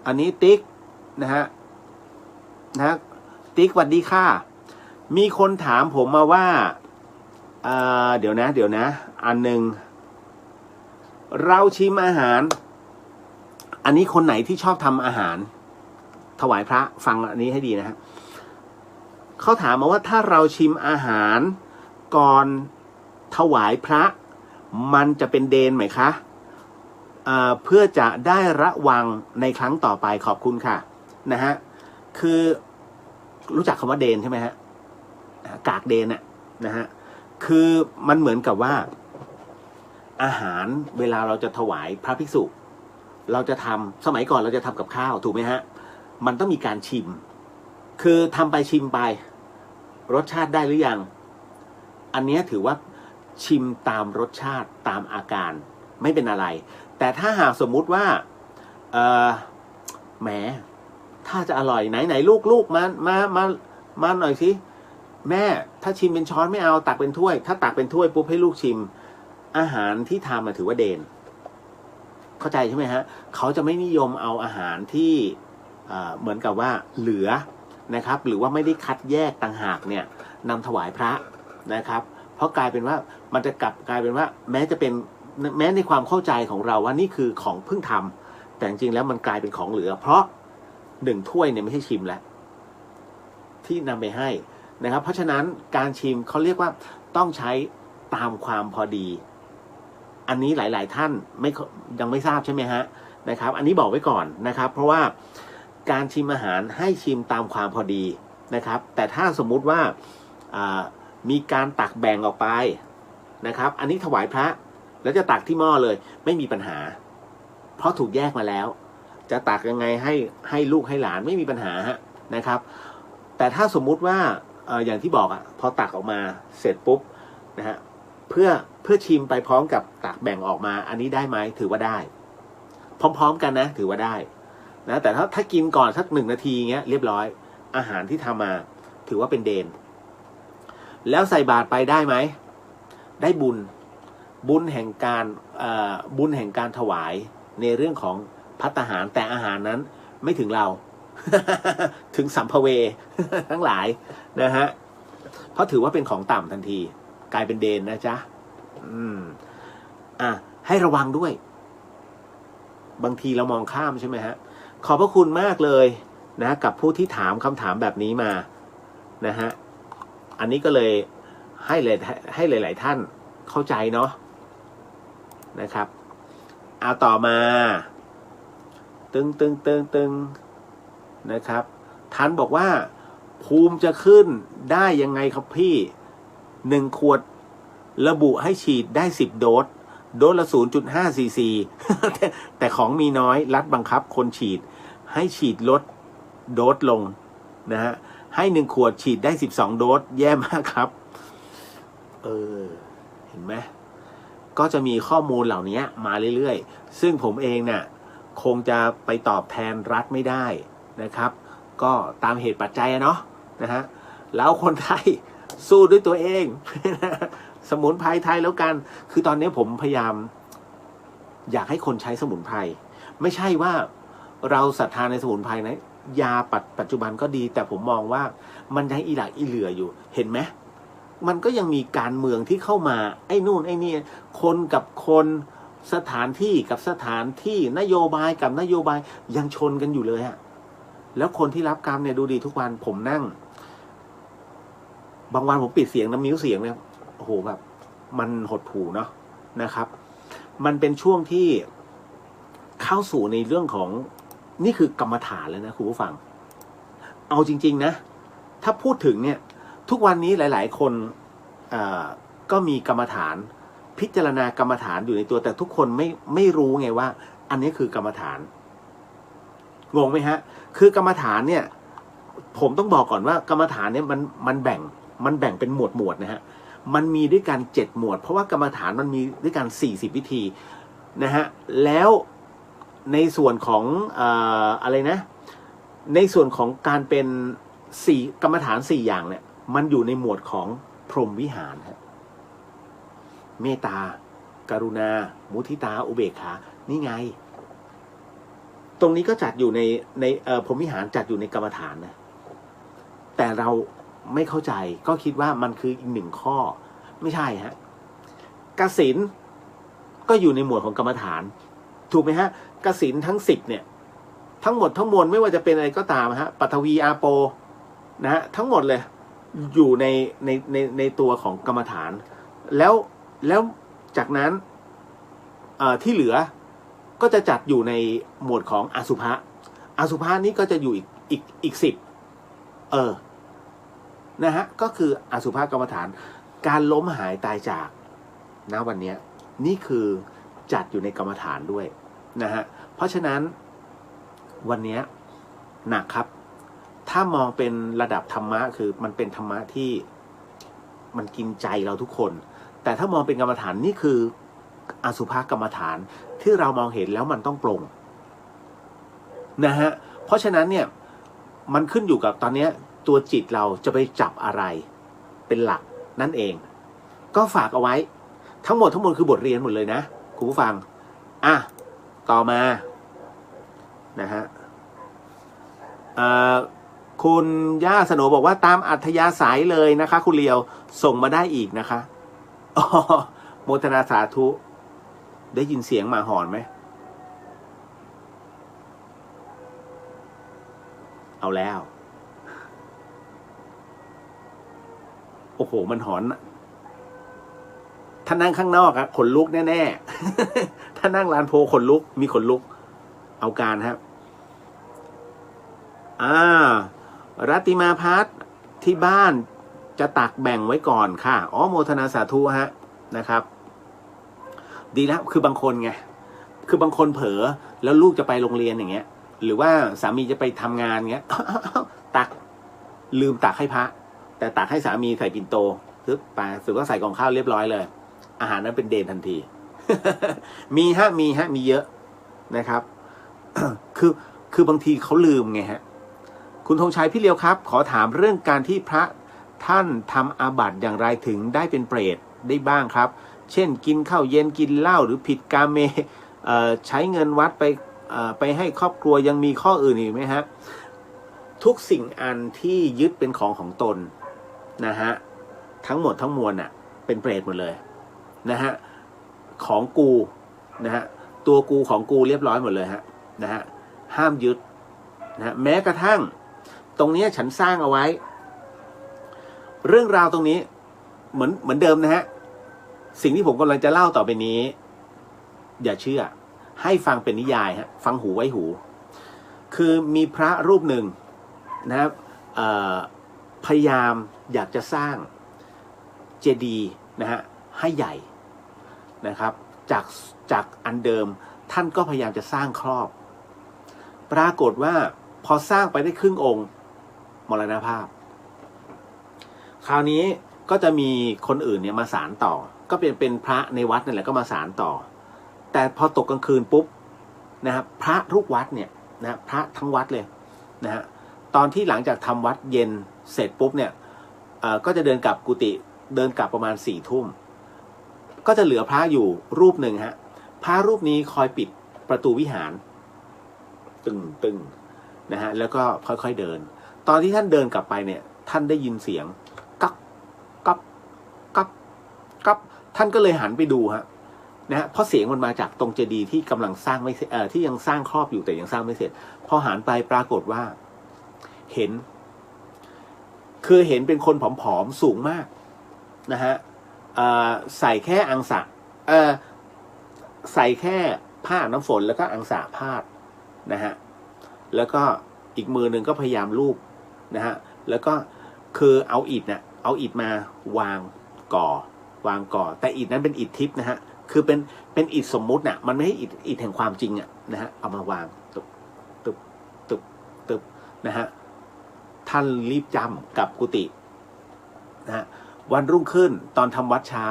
อันนี้ติ๊กนะฮะติ๊กสวัสดีค่ะมีคนถามผมมาว่าเดี๋ยวนะอันหนึ่งเราชิมอาหารอันนี้คนไหนที่ชอบทำอาหารถวายพระฟังอันนี้ให้ดีนะฮะเขาถามมาว่าถ้าเราชิมอาหารก่อนถวายพระมันจะเป็นเดนไหมคะเพื่อจะได้ระวังในครั้งต่อไปขอบคุณค่ะนะฮะคือรู้จักคำว่าเดนใช่ไหมฮะกากเดนน่ะนะฮะคือมันเหมือนกับว่าอาหารเวลาเราจะถวายพระภิกษุเราจะทำสมัยก่อนเราจะทำกับข้าวถูกไหมฮะมันต้องมีการชิมคือทำไปชิมไปรสชาติได้หรือยังอันนี้ถือว่าชิมตามรสชาติตามอาการไม่เป็นอะไรแต่ถ้าหากสมมุติว่าแหมถ้าจะอร่อยไหนลูกมาหน่อยสิแม่ถ้าชิมเป็นช้อนไม่เอาตักเป็นถ้วยถ้าตักเป็นถ้วยปุ๊บให้ลูกชิมอาหารที่ทำถือว่าเด่นเข้าใจใช่ไหมฮะเขาจะไม่นิยมเอาอาหารที่เหมือนกับว่าเหลือนะครับหรือว่าไม่ได้คัดแยกต่างหากเนี่ยนำถวายพระนะครับเพราะกลายเป็นว่ามันจะกลายเป็นว่าแม้ในความเข้าใจของเราว่านี่คือของเพิ่งทำแต่จริงๆแล้วมันกลายเป็นของเหลือเพราะ1 ถ้วยเนี่ยไม่ใช่ชิมแล้วที่นำไปให้นะครับเพราะฉะนั้นการชิมเขาเรียกว่าต้องใช้ตามความพอดีอันนี้หลายๆท่านยังไม่ทราบใช่ไหมฮะนะครับอันนี้บอกไว้ก่อนนะครับเพราะว่าการชิมอาหารให้ชิมตามความพอดีนะครับแต่ถ้าสมมุติว่ามีการตักแบ่งออกไปนะครับอันนี้ถวายพระแล้วจะตักที่หม้อเลยไม่มีปัญหาเพราะถูกแยกมาแล้วจะตักยังไงให้ลูกให้หลานไม่มีปัญหาฮะนะครับแต่ถ้าสมมุติว่าอย่างที่บอกพอตักออกมาเสร็จปุ๊บนะฮะเพื่อชิมไปพร้อมกับตักแบ่งออกมาอันนี้ได้ไหมถือว่าได้พร้อมๆกันนะถือว่าได้นะแต่ถ้ากินก่อนสัก1 นาทีเงี้ยเรียบร้อยอาหารที่ทำมาถือว่าเป็นเดนแล้วใส่บาตรไปได้ไหมได้บุญแห่งการถวายในเรื่องของภัตตาหารแต่อาหารนั้นไม่ถึงเรา ถึงสัมภเว ทั้งหลายนะฮะเพราะถือว่าเป็นของต่ำทันทีกลายเป็นเดนนะจ๊ะให้ระวังด้วยบางทีเรามองข้ามใช่ไหมฮะขอบพระคุณมากเลยนะกับผู้ที่ถามคำถามแบบนี้มานะฮะอันนี้ก็เลยให้หลายๆท่านเข้าใจเนาะนะครับเอาต่อมาตึงนะครับท่านบอกว่าภูมิจะขึ้นได้ยังไงครับพี่1 ขวดระบุให้ฉีดได้10 โดสละ 0.5 ซีซี แต่ของมีน้อยรัฐบังคับคนฉีดให้ฉีดลดโดสลงนะฮะให้1 ขวดฉีดได้12 โดสแย่มากครับเห็นไหมก็จะมีข้อมูลเหล่านี้มาเรื่อยๆซึ่งผมเองเนี่ยคงจะไปตอบแทนรัฐไม่ได้นะครับก็ตามเหตุปัจจัยนะฮะแล้วคนไทยสู้ด้วยตัวเอง สมุนไพรไทยแล้วกันคือตอนนี้ผมพยายามอยากให้คนใช้สมุนไพรไม่ใช่ว่าเราศรัทธาในสมุนไพรนะยาปัจจุบันก็ดีแต่ผมมองว่ามันยังอีหลักอีเหลืออยู่เห็นไหมมันก็ยังมีการเมืองที่เข้ามาไอ้นู่นไอ้นี่คนกับคนสถานที่กับสถานที่นโยบายกับนโยบายยังชนกันอยู่เลยอะแล้วคนที่รับกรรมเนี่ยดูดีทุกวันผมนั่งบางวันผมปิดเสียงน้ำมิ้วเสียงเนี่ยโอ้โหแบบมันหดหู่เนาะนะครับมันเป็นช่วงที่เข้าสู่ในเรื่องของนี่คือกรรมฐานแล้วนะคุณผู้ฟังเอาจริงๆนะถ้าพูดถึงเนี่ยทุกวันนี้หลายๆคนก็มีกรรมฐานพิจารณากรรมฐานอยู่ในตัวแต่ทุกคนไม่รู้ไงว่าอันนี้คือกรรมฐานงงไหมฮะคือกรรมฐานเนี่ยผมต้องบอกก่อนว่ากรรมฐานเนี่ยมันแบ่งเป็นหมวดนะฮะมันมีด้วยกัน7 หมวดเพราะว่ากรรมฐานมันมีด้วยกัน40 วิธีนะฮะแล้วในส่วนของอะไรนะในส่วนของการเป็นกรรมฐาน4 อย่างเนี่ยมันอยู่ในหมวดของพรหมวิหารฮะเมตตากรุณามุทิตาอุเบกขานี่ไง ตรงนี้ก็จัดอยู่ในพรหมวิหารจัดอยู่ในกรรมฐานนะแต่เราไม่เข้าใจก็คิดว่ามันคืออีกหนึ่งข้อไม่ใช่ฮะกสิณก็อยู่ในหมวดของกรรมฐานถูกไหมฮะกสิณทั้ง10เนี่ยทั้งหมดทั้งมวลไม่ว่าจะเป็นอะไรก็ตามฮะปฐวีอาโปนะฮะทั้งหมดเลยอยู่ในตัวของกรรมฐานแล้วจากนั้นที่เหลือก็จะจัดอยู่ในหมวดของอสุภะอสุภะนี้ก็จะอยู่อีก10นะฮะก็คืออสุภกรรมฐานการล้มหายตายจากนะวันนี้นี่คือจัดอยู่ในกรรมฐานด้วยนะฮะเพราะฉะนั้นวันนี้หนักครับถ้ามองเป็นระดับธรรมะคือมันเป็นธรรมะที่มันกินใจเราทุกคนแต่ถ้ามองเป็นกรรมฐานนี่คืออสุภกรรมฐานที่เรามองเห็นแล้วมันต้องปรงนะฮะเพราะฉะนั้นเนี่ยมันขึ้นอยู่กับตอนนี้ตัวจิตเราจะไปจับอะไรเป็นหลักนั่นเองก็ฝากเอาไว้ทั้งหมดคือบทเรียนหมดเลยนะคุณผู้ฟังต่อมานะฮะคุณย่าสโนบอกว่าตามอัธยาศัยเลยนะคะคุณเลียวส่งมาได้อีกนะคะโมทนาสาธุได้ยินเสียงหมาหอนไหมเอาแล้วโอ้โหมันหอนถ้านั่งข้างนอกครับขนลุกแน่ๆถ้านั่งลานโพขนลุกมีขนลุกเอาการครับรัตติมาพัฒน์ที่บ้านจะตักแบ่งไว้ก่อนค่ะโมทนาสาธุฮะนะครับดีแล้วคือบางคนไงคือบางคนเผลอแล้วลูกจะไปโรงเรียนอย่างเงี้ยหรือว่าสามีจะไปทำงานเงี้ยตักลืมตักให้พระแต่ตักให้สามีใส่ปิ่นโตปึ๊บไปสุดก็ใส่กล่องข้าวเรียบร้อยเลยอาหารนั้นเป็นเดนทันที มีเยอะนะครับ คือบางทีเขาลืมไงฮะคุณธงชัยพี่เลียวครับขอถามเรื่องการที่พระท่านทำอาบัติอย่างไรถึงได้เป็นเปรตได้บ้างครับเช่นกินข้าวเย็นกินเหล้าหรือผิดกาเมใช้เงินวัดไปให้ครอบครัวยังมีข้ออื่นอีกไหมฮะทุกสิ่งอันที่ยึดเป็นของตนนะฮะทั้งหมดทั้งมวลน่ะเป็นเปรตหมดเลยนะฮะของกูนะฮะตัวกูของกูเรียบร้อยหมดเลยฮะนะฮะห้ามยึดนะแม้กระทั่งตรงนี้ฉันสร้างเอาไว้เรื่องราวตรงนี้เหมือนเดิมนะฮะสิ่งที่ผมกำลังจะเล่าต่อไปนี้อย่าเชื่อให้ฟังเป็นนิยายฮะฟังหูไว้หูคือมีพระรูปหนึ่งนะครับพยายามอยากจะสร้างเจดีย์นะฮะให้ใหญ่นะครับจากอันเดิมท่านก็พยายามจะสร้างครอบปรากฏว่าพอสร้างไปได้ครึ่งองค์มรณภาพคราวนี้ก็จะมีคนอื่นเนี่ยมาสานต่อก็เป็นพระในวัดนั่นแหละก็มาสานต่อแต่พอตกกลางคืนปุ๊บนะครับพระทุกวัดเนี่ยนะพระทั้งวัดเลยนะฮะตอนที่หลังจากทำวัดเย็นเสร็จปุ๊บเนี่ยก็จะเดินกลับกุฏิเดินกลับประมาณ4 ทุ่มก็จะเหลือพระอยู่รูปหนึ่งฮะพระรูปนี้คอยปิดประตูวิหารตึงนะฮะแล้วก็ค่อยๆเดินตอนที่ท่านเดินกลับไปเนี่ยท่านได้ยินเสียงก๊อกก๊อกก๊อกก๊อกท่านก็เลยหันไปดูฮะนะฮะเพราะเสียงมันมาจากตรงเจดีย์ที่กำลังสร้างไม่เสร็จที่ยังสร้างครอบอยู่แต่ยังสร้างไม่เสร็จพอหันไปปรากฏว่าเห็นเป็นคนผอมๆสูงมากนะฮะใส่แค่อังสะใส่แค่ผ้าน้ำฝนแล้วก็อังสะพาดนะฮะแล้วก็อีกมือหนึ่งก็พยายามลูบนะฮะแล้วก็คือเอาอิฐมาวางก่อแต่อิฐนั้นเป็นอิฐทิพย์นะฮะคือเป็นอิฐสมมุติน่ะมันไม่ใช่อิฐแห่งความจริงอ่ะนะฮะเอามาวางตึบนะฮะท่านรีบจำกับกุฏินะฮะวันรุ่งขึ้นตอนทำวัดเช้า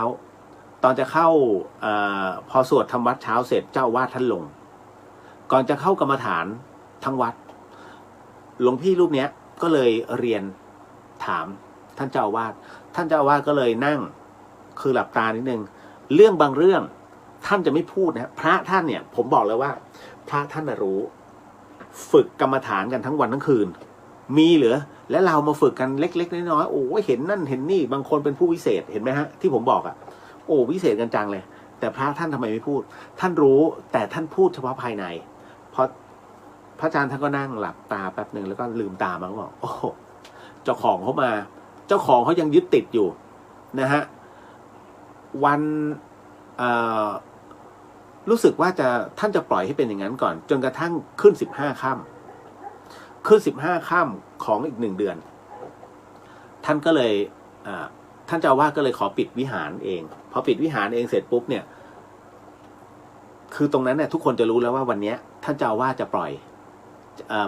ตอนจะเข้าพอสวดทำวัดเช้าเสร็จเจ้าอาวาสท่านลงก่อนจะเข้ากรรมฐานทั้งวัดหลวงพี่รูปเนี้ยก็เลยเรียนถามท่านเจ้าอาวาสก็เลยนั่งคือหลับตานิดนึงเรื่องบางเรื่องท่านจะไม่พูดนะพระท่านเนี่ยผมบอกเลยว่าพระท่านรู้ ฝึกกรรมฐานกันทั้งวันทั้งคืนมีเหรอและเรามาฝึกกันเล็กๆน้อยๆโอ้เห็นนั่นเห็นนี่บางคนเป็นผู้วิเศษเห็นไหมฮะที่ผมบอกโอ้วิเศษกันจังเลยแต่พระท่านทำไมไม่พูดท่านรู้แต่ท่านพูดเฉพาะภายในพอพระอาจารย์ท่านก็นั่งหลับตาแป๊บหนึ่งแล้วก็ลืมตามาก็บอกโอ้เจ้าของเขามาเจ้าของเขายังยึดติดอยู่นะฮะวันรู้สึกว่าท่านจะปล่อยให้เป็นอย่างนั้นก่อนจนกระทั่งขึ้น15 ค่ำขึ้น15 ค่ำของอีก1 เดือนท่านก็เลยท่านเจ้าอาวาสก็เลยขอปิดวิหารเองพอปิดวิหารเองเสร็จปุ๊บเนี่ยคือตรงนั้นเนี่ยทุกคนจะรู้แล้วว่าวันนี้ท่านเจ้าอาวาสจะปล่อย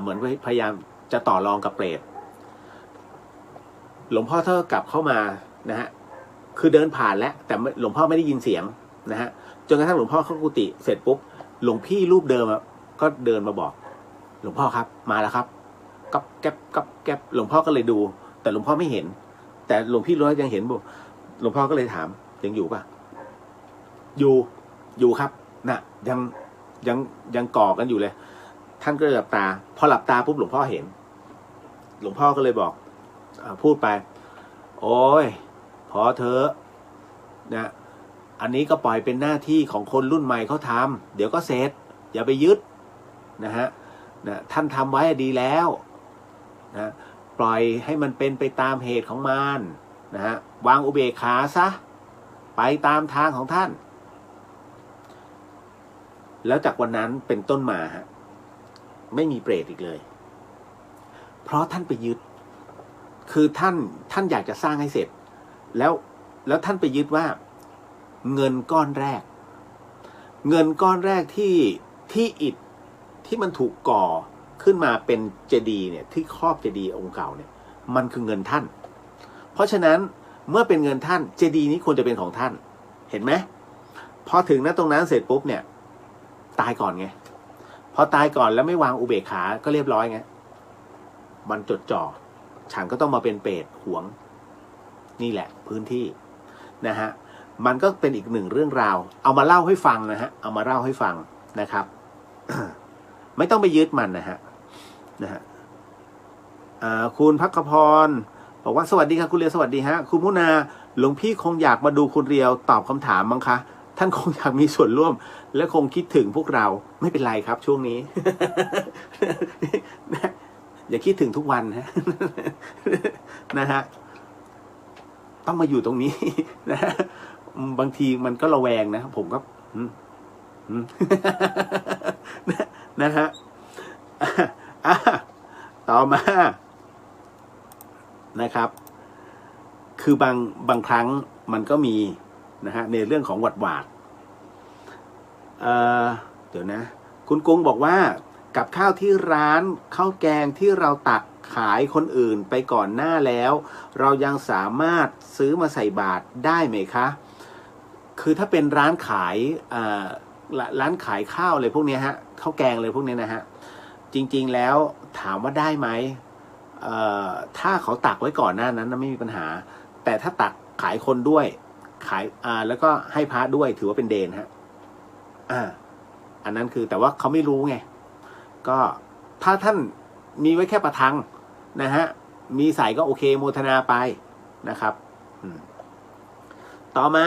เหมือนพยายามจะต่อรองกับเปรตหลวงพ่อเธอกลับเข้ามานะฮะคือเดินผ่านแล้วแต่หลวงพ่อไม่ได้ยินเสียงนะฮะจนกระทั่งหลวงพ่อเข้ากุฏิเสร็จปุ๊บหลวงพี่รูปเดิมก็เดินมาบอกหลวงพ่อครับมาแล้วครับก๊อบแก๊บก๊อบแก๊บหลวงพ่อก็เลยดูแต่หลวงพ่อไม่เห็นแต่หลวงพี่รู้ยังเห็นบอกหลวงพ่อก็เลยถามยังอยู่ป่ะอยู่ครับน่ะยังก่อกันอยู่เลยท่านก็เลยหลับตาพอหลับตาปุ๊บหลวงพ่อเห็นหลวงพ่อก็เลยบอกพูดไปโอ้ยพอเถอะนะอันนี้ก็ปล่อยเป็นหน้าที่ของคนรุ่นใหม่เขาทำเดี๋ยวก็เสร็จอย่าไปยึดนะฮะท่านทำไว้ดีแล้วนะปล่อยให้มันเป็นไปตามเหตุของมันนะฮะวางอุเบกขาซะไปตามทางของท่านแล้วจากวันนั้นเป็นต้นมาฮะไม่มีเปรตอีกเลยเพราะท่านไปยึดคือท่านอยากจะสร้างให้เสร็จแล้วท่านไปยึดว่าเงินก้อนแรกที่อิฐที่มันถูกก่อขึ้นมาเป็นเจดีย์เนี่ยที่ครอบเจดีย์องค์เก่าเนี่ยมันคือเงินท่านเพราะฉะนั้นเมื่อเป็นเงินท่านเจดีย์นี้ควรจะเป็นของท่านเห็นไหมพอถึงตรงนั้นเสร็จปุ๊บเนี่ยตายก่อนไงพอตายก่อนแล้วไม่วางอุเบกขาก็เรียบร้อยไงมันจดจ่อฉันก็ต้องมาเป็นเปรตหวงนี่แหละพื้นที่นะฮะมันก็เป็นอีกหนึ่งเรื่องราวเอามาเล่าให้ฟังนะฮะเอามาเล่าให้ฟังนะครับ ไม่ต้องไปยึดมันนะฮะคุณพักพรบอกว่าสวัสดีครับคุณเรียวสวัสดีฮะคุณมุนาหลวงพี่คงอยากมาดูคุณเรียวตอบคำถามมั้งคะท่านคงอยากมีส่วนร่วมและคงคิดถึงพวกเราไม่เป็นไรครับช่วงนี้ อย่าคิดถึงทุกวันนะฮะต้องมาอยู่ตรงนี้นะบางทีมันก็ระแวงนะผมก็นะฮะต่อมานะครับคือบางครั้งมันก็มีนะฮะในเรื่องของหวาดเดี๋ยวนะคุณกุ้งบอกว่ากับข้าวที่ร้านข้าวแกงที่เราตักขายคนอื่นไปก่อนหน้าแล้วเรายังสามารถซื้อมาใส่บาตรได้ไหมคะคือถ้าเป็นร้านขายข้าวอะไรพวกนี้ฮะข้าวแกงเลยพวกนี้นะฮะจริงๆแล้วถามว่าได้ไหมถ้าเขาตักไว้ก่อนหน้านั้นไม่มีปัญหาแต่ถ้าตักขายคนด้วยขายแล้วก็ให้พระด้วยถือว่าเป็นเดนฮะอันนั้นคือแต่ว่าเขาไม่รู้ไงก็ถ้าท่านมีไว้แค่ประทังนะฮะมีใส่ก็โอเคโมทนาไปนะครับต่อมา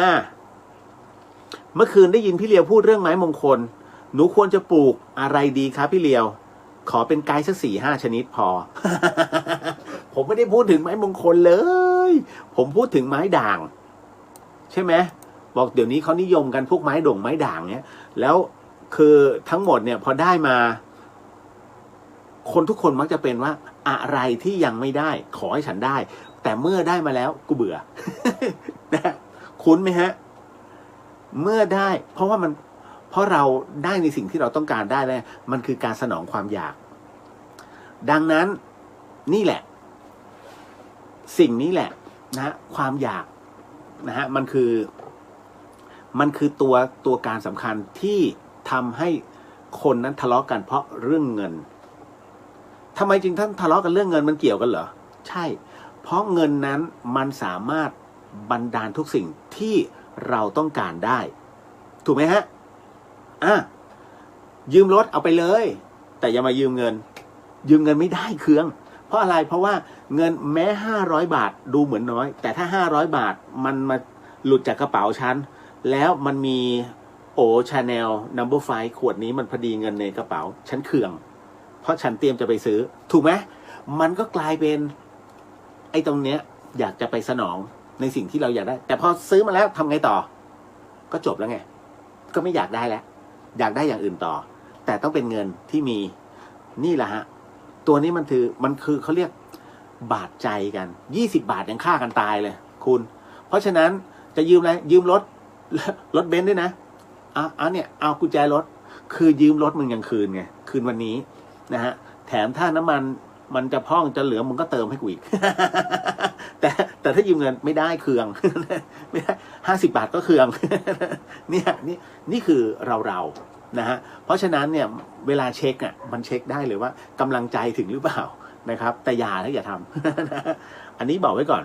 เมื่อคืนได้ยินพี่เลียวพูดเรื่องไม้มงคลหนูควรจะปลูกอะไรดีครับพี่เลียวขอเป็นไกด์สัก4-5 ชนิดพอ ผมไม่ได้พูดถึงไม้มงคลเลยผมพูดถึงไม้ด่างใช่ไหมบอกเดี๋ยวนี้เขานิยมกันพวกไม้ด่างเนี้ยแล้วคือทั้งหมดเนี่ยพอได้มาคนทุกคนมักจะเป็นว่าอะไรที่ยังไม่ได้ขอให้ฉันได้แต่เมื่อได้มาแล้วกูเบื่อ นะคุ้นไหมฮะเมื่อได้เพราะเราได้ในสิ่งที่เราต้องการได้แล้วมันคือการสนองความอยากดังนั้นนี่แหละสิ่งนี้แหละนะความอยากนะฮะมันคือตัวการสำคัญที่ทำให้คนนั้นทะเลาะกันเพราะเรื่องเงินทำไมจึงท่านทะเลาะกันเรื่องเงินมันเกี่ยวกันเหรอใช่เพราะเงินนั้นมันสามารถบันดาลทุกสิ่งที่เราต้องการได้ถูกไหมฮะยืมรถเอาไปเลย แต่อย่ามายืมเงินไม่ได้เคืองเพราะอะไรเพราะว่าเงินแม้500 บาทดูเหมือนน้อยแต่ถ้า500 บาทมันมาหลุดจากกระเป๋าฉันแล้วมันมีชาแนลนัมเบอร์5ขวดนี้มันพอดีเงินในกระเป๋าฉันเคืองเพราะฉันเตรียมจะไปซื้อถูกไหมมันก็กลายเป็นไอ้ตรงเนี้ยอยากจะไปสนองในสิ่งที่เราอยากได้แต่พอซื้อมาแล้วทำไงต่อก็จบแล้วไงก็ไม่อยากได้แล้วอยากได้อย่างอื่นต่อแต่ต้องเป็นเงินที่มีนี่แหละฮะตัวนี้มันคือเขาเรียกบาดใจกัน20 บาทยังฆ่ากันตายเลยคุณเพราะฉะนั้นจะยืมอะไรยืมรถเบนซ์ด้วยนะเนี่ยเอากุญแจรถคือยืมรถมึงยังคืนไงคืนวันนี้นะฮะแถมถ้าน้ำมันจะพร่องจะเหลือมึงก็เติมให้กูอีก แต่ถ้ายืมเงินไม่ได้เคือง ไม่ได้50 บาทก็เคือง นี่คือเรานะฮะเพราะฉะนั้นเนี่ยเวลาเช็คอ่ะมันเช็คได้เลยว่ากำลังใจถึงหรือเปล่านะครับแต่อย่าทำ อันนี้บอกไว้ก่อน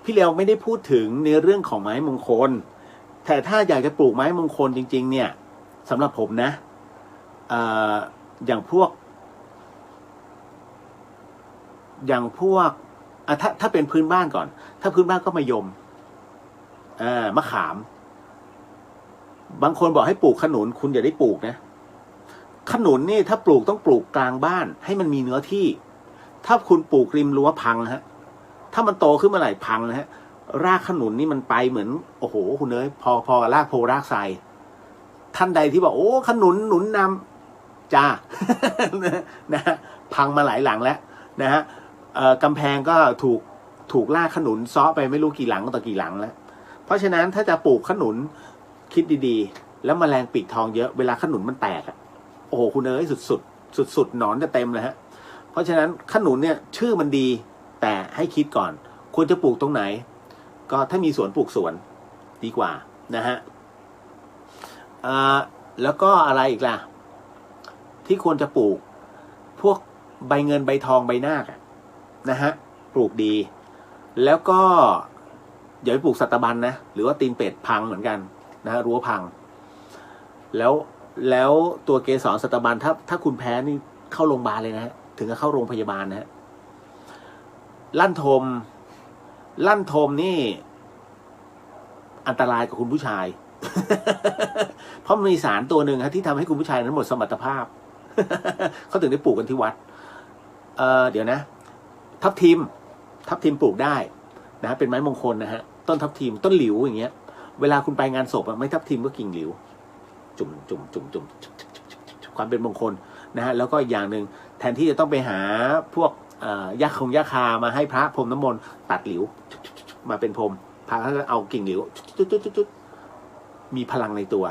พี่เลวไม่ได้พูดถึงในเรื่องของไม้มงคลแต่ถ้าอยากจะปลูกไม้มงคลจริงๆเนี่ยสำหรับผมนะอย่างพวกถ้าเป็นพื้นบ้านก่อนถ้าพื้นบ้านก็มะยมมะขามบางคนบอกให้ปลูกขนุนคุณอย่าได้ปลูกนะขนุนนี่ถ้าปลูกต้องปลูกกลางบ้านให้มันมีเนื้อที่ถ้าคุณปลูกริมรั้วพังฮะถ้ามันโตขึ้นเมื่อไหร่พังนะฮะรากขนุนนี่มันไปเหมือนโอ้โหคุณเอ้ยพอรากโพรากไทรท่านใดที่บอกโอ้ขนุนหนุนนำจ้า นะฮะพังมาหลายหลังแล้วนะฮะกำแพงก็ถูกรากขนุนซ้อไปไม่รู้กี่หลังต่อกี่หลังแล้วเพราะฉะนั้นถ้าจะปลูกขนุนคิดดีๆแล้วแมลงปีกทองเยอะเวลาขนุนมันแตกอ่ะโอ้โหคุณเอ้ยสุดหนอนจะเต็มเลยฮะเพราะฉะนั้นขนุนเนี่ยชื่อมันดีแต่ให้คิดก่อนควรจะปลูกตรงไหนก็ถ้ามีสวนปลูกสวนดีกว่านะฮะแล้วก็อะไรอีกล่ะที่ควรจะปลูกพวกใบเงินใบทองใบนาคนะฮะปลูกดีแล้วก็อย่าไปปลูกสัตบันนะหรือว่าตีนเป็ดพังเหมือนกันนะฮะรั้วพังแล้วตัวเกสรสัตบันถ้าคุณแพ้นี่เข้าโรงพยาบาลเลยนะฮะถึงจะเข้าโรงพยาบาลนะฮะลั่นทมนี่อันตรายกับคุณผู้ชาย เพราะมันมีสารตัวหนึ่งฮะที่ทำให้คุณผู้ชายนั้นหมดสมรรถภาพ เขาถึงได้ปลูกกันที่วัดเดี๋ยวนะทับทิมปลูกได้นะเป็นไม้มงคลนะฮะต้นทับทิมต้นหลิวอย่างเงี้ยเวลาคุณไปงานศพไม่ทับทิมก็กิ่งหลิวจุ่มความเป็นมงคลนะฮะแล้วก็อย่างหนึ่งแทนที่จะต้องไปหาพวกยาคามาให้พระพรมน้ำมนต์ตัดหลิวมาเป็นพรมพระก็เอากิ่งหลิวมีพลังในตัว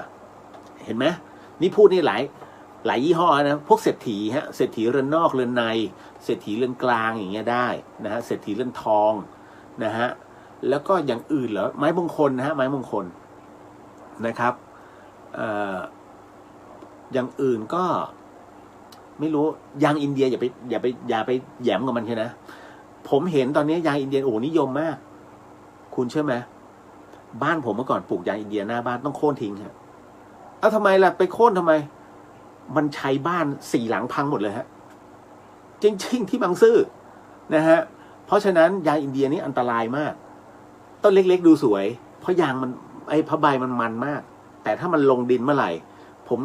เห็นไหมนี่พูดนี่หลายยี่ห้อนะพวกเศรษฐีฮะเศรษฐีเรือนนอกเรือนในเศรษฐีเรือนกลางอย่างเงี้ยได้นะฮะเศรษฐีเรือนทองนะฮะแล้วก็อย่างอื่นเหรอไม้มงคลนะฮะไม้มงคลนะครับอย่างอื่นก็ไม่รู้ยางอินเดียอย่าไปแหยมกับมันใช่นะผมเห็นตอนนี้ยางอินเดียโอ้นิยมมากคุณเชื่อไหมบ้านผมเมื่อก่อนปลูกยางอินเดียหน้าบ้านต้องโค่นทิ้งฮะเอาทำไมล่ะไปโค่นทำไมมันใช้บ้าน4 หลังพังหมดเลยฮะจริงๆที่บางซื่อนะฮะเพราะฉะนั้นยางอินเดียนี่อันตรายมากต้นเล็กๆดูสวยเพราะยางมันผ้าใบมันมากแต่ถ้ามันลงดินเมื่อไหร่ผม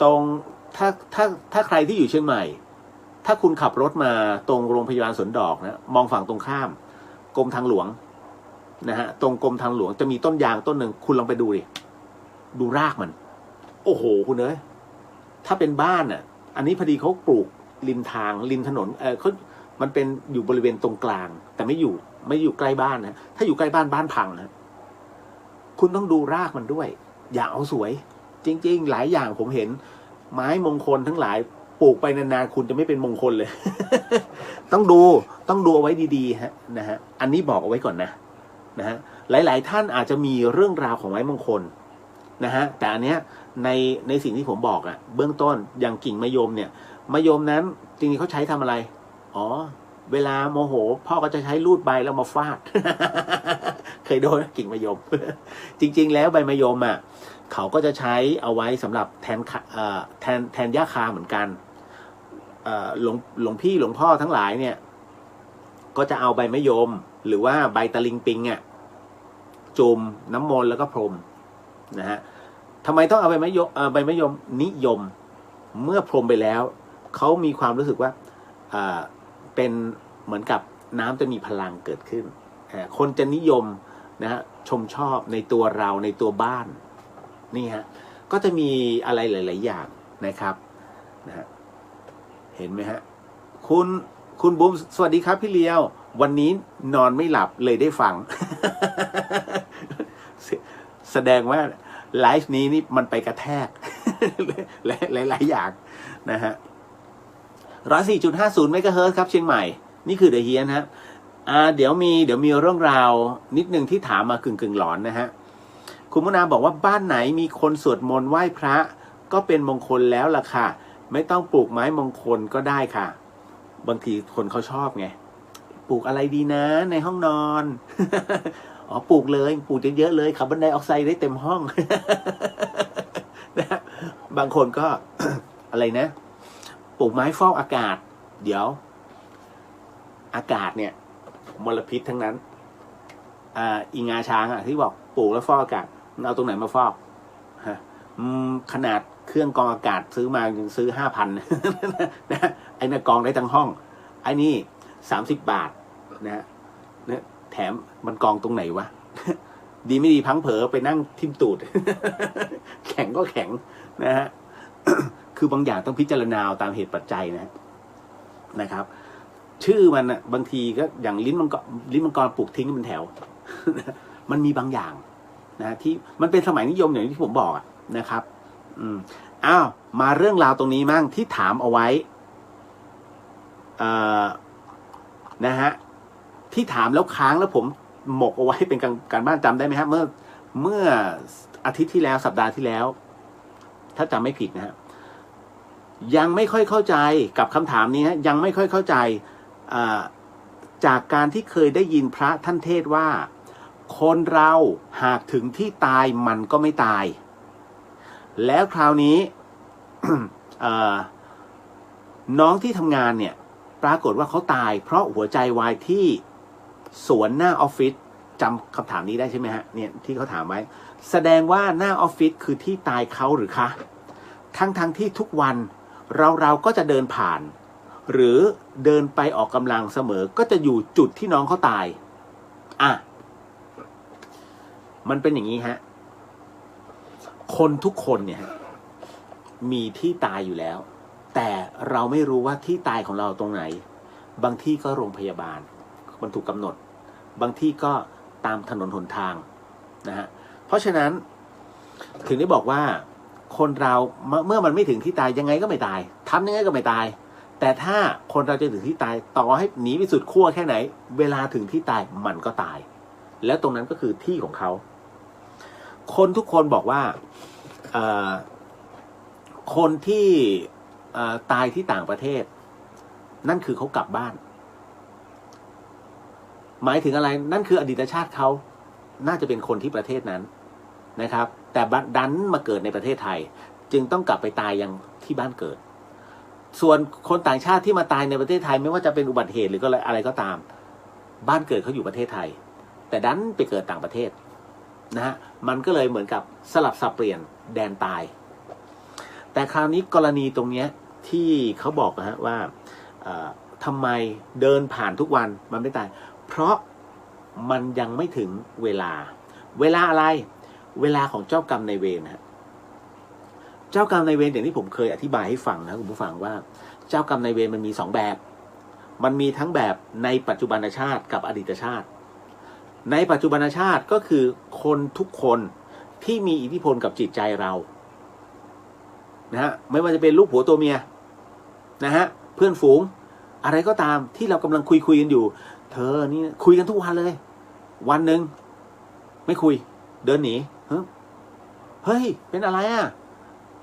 ตรงถ้าใครที่อยู่เชียงใหม่ถ้าคุณขับรถมาตรงโรงพยาบาลสวนดอกนะมองฝั่งตรงข้ามกรมทางหลวงนะฮะตรงกรมทางหลวงจะมีต้นยางต้นหนึ่งคุณลองไปดูดิดูรากมันโอ้โหคุณเอ้ยถ้าเป็นบ้านอ่ะอันนี้พอดีเขาปลูกริมทางริมถนนมันเป็นอยู่บริเวณตรงกลางแต่ไม่อยู่ใกล้บ้านนะถ้าอยู่ใกล้บ้านพังนะคุณต้องดูรากมันด้วยอย่าเอาสวยจริงๆหลายอย่างผมเห็นไม้มงคลทั้งหลายปลูกไปนานๆคุณจะไม่เป็นมงคลเลย ต้องดูเอาไว้ดีๆฮะนะฮะอันนี้บอกเอาไว้ก่อนนะฮะหลายๆท่านอาจจะมีเรื่องราวของไม้มงคลนะฮะแต่อันเนี้ยในสิ่งที่ผมบอกอะเบื้องต้นอย่างกิ่งมะยมเนี่ยมะยมนั้นจริงๆเขาใช้ทำอะไรอ๋อเวลาโมโหพ่อก็จะใช้รูดใบแล้วมาฟาด เคยโดนกิ่งมะยม จริงๆแล้วใบมะยมอ่ะ เขาก็จะใช้เอาไว้สำหรับแทนหญ้าคาเหมือนกันหลวงพี่หลวงพ่อทั้งหลายเนี่ยก็จะเอาใบมะยมหรือว่าใบตะลิงปิงจุ่มน้ำมนต์แล้วก็พรมนะฮะทำไมต้องเอาใบมะยมนิยมเมื่อพรมไปแล้วเขามีความรู้สึกว่าเป็นเหมือนกับน้ำจะมีพลังเกิดขึ้นคนจะนิยมนะฮะชมชอบในตัวเราในตัวบ้านนี่ฮะก็จะมีอะไรหลายๆอย่างนะครับนะฮะเห็นไหมฮะคุณบุ้มสวัสดีครับพี่เลียววันนี้นอนไม่หลับเลยได้ฟัง แสดงว่าไลฟ์นี้นี่มันไปกระแทก หลายๆอย่างนะฮะ 104.50 เมกะเฮิรตซ์ครับเชียงใหม่นี่คือเดอะเฮียนฮะเดี๋ยวมีเรื่องราวนิดนึงที่ถามมากึ่งหลอนนะฮะคุณมุนาบอกว่าบ้านไหนมีคนสวดมนต์ไหว้พระก็เป็นมงคลแล้วล่ะค่ะไม่ต้องปลูกไม้มงคลก็ได้ค่ะบางทีคนเขาชอบไงปลูกอะไรดีนะในห้องนอน อ๋อปลูกเลยปลูกเยอะๆเลยคาร์บอนไดออกไซด์ได้เต็มห้อง นะบางคนก็ อะไรนะปลูกไม้ฟอกอากาศเดี๋ยวอากาศเนี่ยมลพิษทั้งนั้นอีงาช้างที่บอกปลูกแล้วฟอกอากาศเอาตรงไหนมาฟอกฮะขนาดเครื่องกรองอากาศซื้อมายังซื้อ 5,000 นะไอ้น่ะกรองได้ทั้งห้องไอ้นี่30 บาทนะเนี่ยแถมมันกรองตรงไหนวะ ดีไม่ดีพังเผลอไปนั่งทิ่มตูด แข็งก็แข็งนะฮะ คือบางอย่างต้องพิจารณาตามเหตุปัจจัยนะครับชื่อมันนะบางทีก็อย่างลิ้นมังกรปลูกทิ้งเป็นแถว มันมีบางอย่างนะที่มันเป็นสมัยนิยมอย่างที่ผมบอกนะครับอ้าวมาเรื่องราวตรงนี้มั่งที่ถามเอาไว้นะฮะที่ถามแล้วค้างแล้วผมหมกเอาไว้เป็นการบ้านจำได้ไหมครับเมื่ออาทิตย์ที่แล้วสัปดาห์ที่แล้วถ้าจำไม่ผิดนะฮะยังไม่ค่อยเข้าใจกับคำถามนี้ฮะยังไม่ค่อยเข้าใจจากการที่เคยได้ยินพระท่านเทศว่าคนเราหากถึงที่ตายมันก็ไม่ตายแล้วคราวนี้ น้องที่ทำงานเนี่ยปรากฏว่าเขาตายเพราะหัวใจวายที่สวนหน้าออฟฟิศจำคำถามนี้ได้ใช่ไหมฮะเนี่ยที่เขาถามไว้แสดงว่าหน้าออฟฟิศคือที่ตายเขาหรือคะทั้งที่ทุกวันเราก็จะเดินผ่านหรือเดินไปออกกำลังเสมอก็จะอยู่จุดที่น้องเขาตายมันเป็นอย่างนี้ฮะคนทุกคนเนี่ยมีที่ตายอยู่แล้วแต่เราไม่รู้ว่าที่ตายของเราตรงไหนบางที่ก็โรงพยาบาลมันถูกกำหนดบางที่ก็ตามถนนหนทางนะฮะเพราะฉะนั้นถึงได้บอกว่าคนเราเมื่อมันไม่ถึงที่ตายยังไงก็ไม่ตายทำยังไงก็ไม่ตายแต่ถ้าคนเราจะถึงที่ตายต่อให้หนีไปสุดขั้วแค่ไหนเวลาถึงที่ตายมันก็ตายแล้วตรงนั้นก็คือที่ของเขาคนทุกคนบอกว่าคนที่ตายที่ต่างประเทศนั่นคือเขากลับบ้านหมายถึงอะไรนั่นคืออดีตชาติเขาน่าจะเป็นคนที่ประเทศนั้นนะครับแต่ดันมาเกิดในประเทศไทยจึงต้องกลับไปตายยังที่บ้านเกิดส่วนคนต่างชาติที่มาตายในประเทศไทยไม่ว่าจะเป็นอุบัติเหตุหรืออะไรก็ตามบ้านเกิดเขาอยู่ประเทศไทยแต่ดันไปเกิดต่างประเทศนะฮะมันก็เลยเหมือนกับสลับสับเปลี่ยนแดนตายแต่คราวนี้กรณีตรงนี้ที่เขาบอกนะฮะว่าทำไมเดินผ่านทุกวันมันไม่ตายเพราะมันยังไม่ถึงเวลาอะไรเวลาของเจ้ากรรมนายเวรฮะเจ้ากรรมนายเวรอย่างที่ผมเคยอธิบายให้ฟังนะคุณผู้ฟังว่าเจ้ากรรมนายเวรมันมี2แบบมันมีทั้งแบบในปัจจุบันชาติกับอดีตชาติในปัจจุบันชาติก็คือคนทุกคนที่มีอิทธิพลกับจิตใจเรานะฮะไม่ว่าจะเป็นลูกผัวตัวเมียนะฮะเพื่อนฝูงอะไรก็ตามที่เรากำลังคุยกันอยู่เธอนี่คุยกันทุกวันเลยวันหนึ่งไม่คุยเดินหนีเฮ้ยเป็นอะไร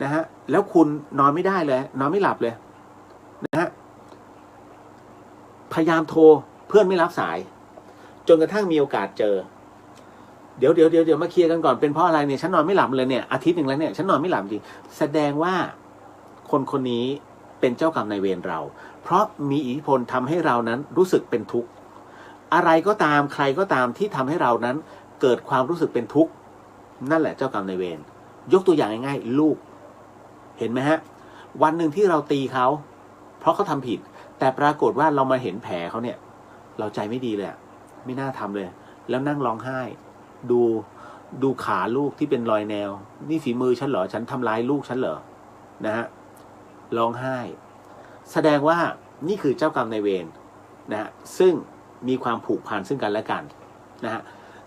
นะฮะแล้วคุณนอนไม่ได้เลยนอนไม่หลับเลยนะฮะพยายามโทรเพื่อนไม่รับสายจนกระทั่งมีโอกาสเจอ เดี๋ยวมาเคลียร์กันก่อนเป็นเพราะอะไรเนี่ยฉันนอนไม่หลับเลยเนี่ยอาทิตย์หนึ่งแล้วเนี่ยฉันนอนไม่หลับจริงแสดงว่าคนคนนี้เป็นเจ้ากรรมนายเวรเรา เพราะมีอิทธิพลทำให้เรานั้นรู้สึกเป็นทุกข์อะไรก็ตามใครก็ตามที่ทำให้เรานั้นเกิดความรู้สึกเป็นทุกข์นั่นแหละเจ้ากรรมนายเวรยกตัวอย่างง่ายๆลูกเห็นไหมฮะวันหนึ่งที่เราตีเขาเพราะเขาทำผิดแต่ปรากฏว่าเรามาเห็นแผลเขาเนี่ยเราใจไม่ดีเลยไม่น่าทำเลยแล้วนั่งร้องไห้ดูขาลูกที่เป็นรอยแนวนี่ฝีมือฉันเหรอฉันทำร้ายลูกฉันเหรอนะฮะร้องไห้แสดงว่านี่คือเจ้ากรรมนายเวรนะฮะซึ่งมีความผูกพันซึ่งกันและกันนะฮะ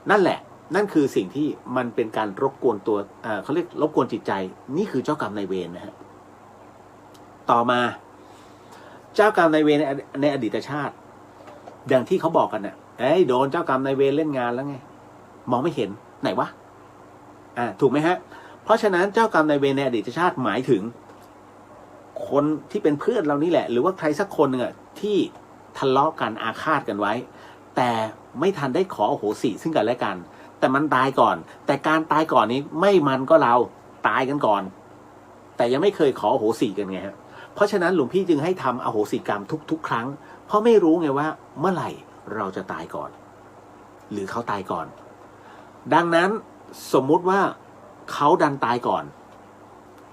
นั่นแหละนั่นคือสิ่งที่มันเป็นการรบกวนตัวเขาเรียกรบกวนจิตใจนี่คือเจ้ากรรมนายเวรนะฮะต่อมาเจ้ากรรมนายเวรในอดีตชาติอย่างที่เขาบอกกันน่ะโดนเจ้ากรรมนายเวรเล่นงานแล้วไงมองไม่เห็นไหนวะถูกไหมฮะเพราะฉะนั้นเจ้ากรรมนายเวรในอดีตชาติหมายถึงคนที่เป็นเพื่อนเรานี่แหละหรือว่าใครสักคนหนึ่งที่ทะเลาะกันอาฆาตกันไว้แต่ไม่ทันได้ขออโหสิซึ่งกันและกันแต่มันตายก่อนแต่การตายก่อนนี้ไม่มันก็เราตายกันก่อนแต่ยังไม่เคยขออโหสิกันไงฮะเพราะฉะนั้นหลวงพี่จึงให้ทำอโหสิกรรมทุกครั้งเพราะไม่รู้ไงว่าเมื่อไหร่เราจะตายก่อนหรือเขาตายก่อนดังนั้นสมมุติว่าเขาดันตายก่อน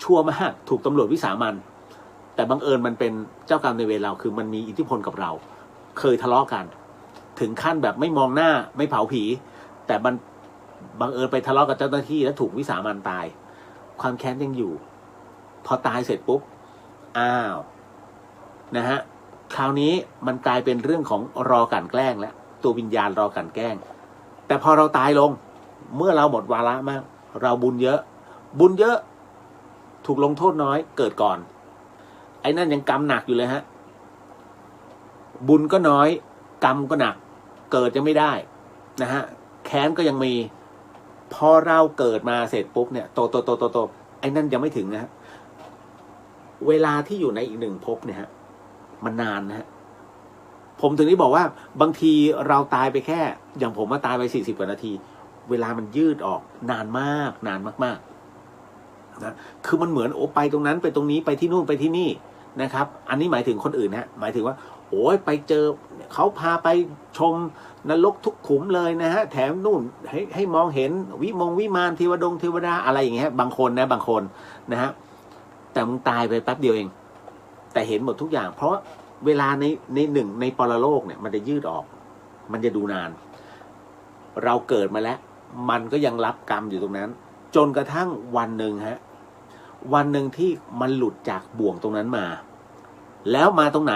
ชั่วมากถูกตำรวจวิสามันแต่บังเอิญมันเป็นเจ้ากรรมนายเวรเราคือมันมีอิทธิพลกับเราเคยทะเลาะกันถึงขั้นแบบไม่มองหน้าไม่เผาผีแต่มันบังเอิญไปทะเลาะกับเจ้าหน้าที่แล้วถูกวิสามันตายความแค้นยังอยู่พอตายเสร็จปุ๊บนะฮะคราวนี้มันกลายเป็นเรื่องของรอกลั่นแกล้งแล้วตัววิญญาณรอกลั่นแกล้งแต่พอเราตายลงเมื่อเราหมดวาระมากเราบุญเยอะถูกลงโทษน้อยเกิดก่อนไอ้นั่นยังกรรมหนักอยู่เลยฮะบุญก็น้อยกรรมก็หนักเกิดยังไม่ได้นะฮะแค้นก็ยังมีพอเราเกิดมาเสร็จปุ๊บเนี่ยโตไอ้นั่นยังไม่ถึงนะฮะเวลาที่อยู่ในอีกหนึ่งภพเนี่ยฮะมันนานนะฮะผมถึงได้บอกว่าบางทีเราตายไปแค่อย่างผมมาตายไป40 กว่านาทีเวลามันยืดออกนานมากนานมากๆนะคือมันเหมือนไปตรงนั้นไปตรงนี้ไปที่นู่นไปที่นี่นะครับอันนี้หมายถึงคนอื่นฮะหมายถึงว่าไปเจอเขาพาไปชมนรกทุกขุมเลยนะฮะแถมนู่นให้มองเห็นวิมานเทวดาอะไรอย่างเงี้ยบางคนนะฮะแต่มึงตายไปแป๊บเดียวเองแต่เห็นหมดทุกอย่างเพราะเวลาในปรโลกเนี่ยมันจะยืดออกมันจะดูนานเราเกิดมาแล้วมันก็ยังรับกรรมอยู่ตรงนั้นจนกระทั่งวันหนึ่งที่มันหลุดจากบ่วงตรงนั้นมาแล้วมาตรงไหน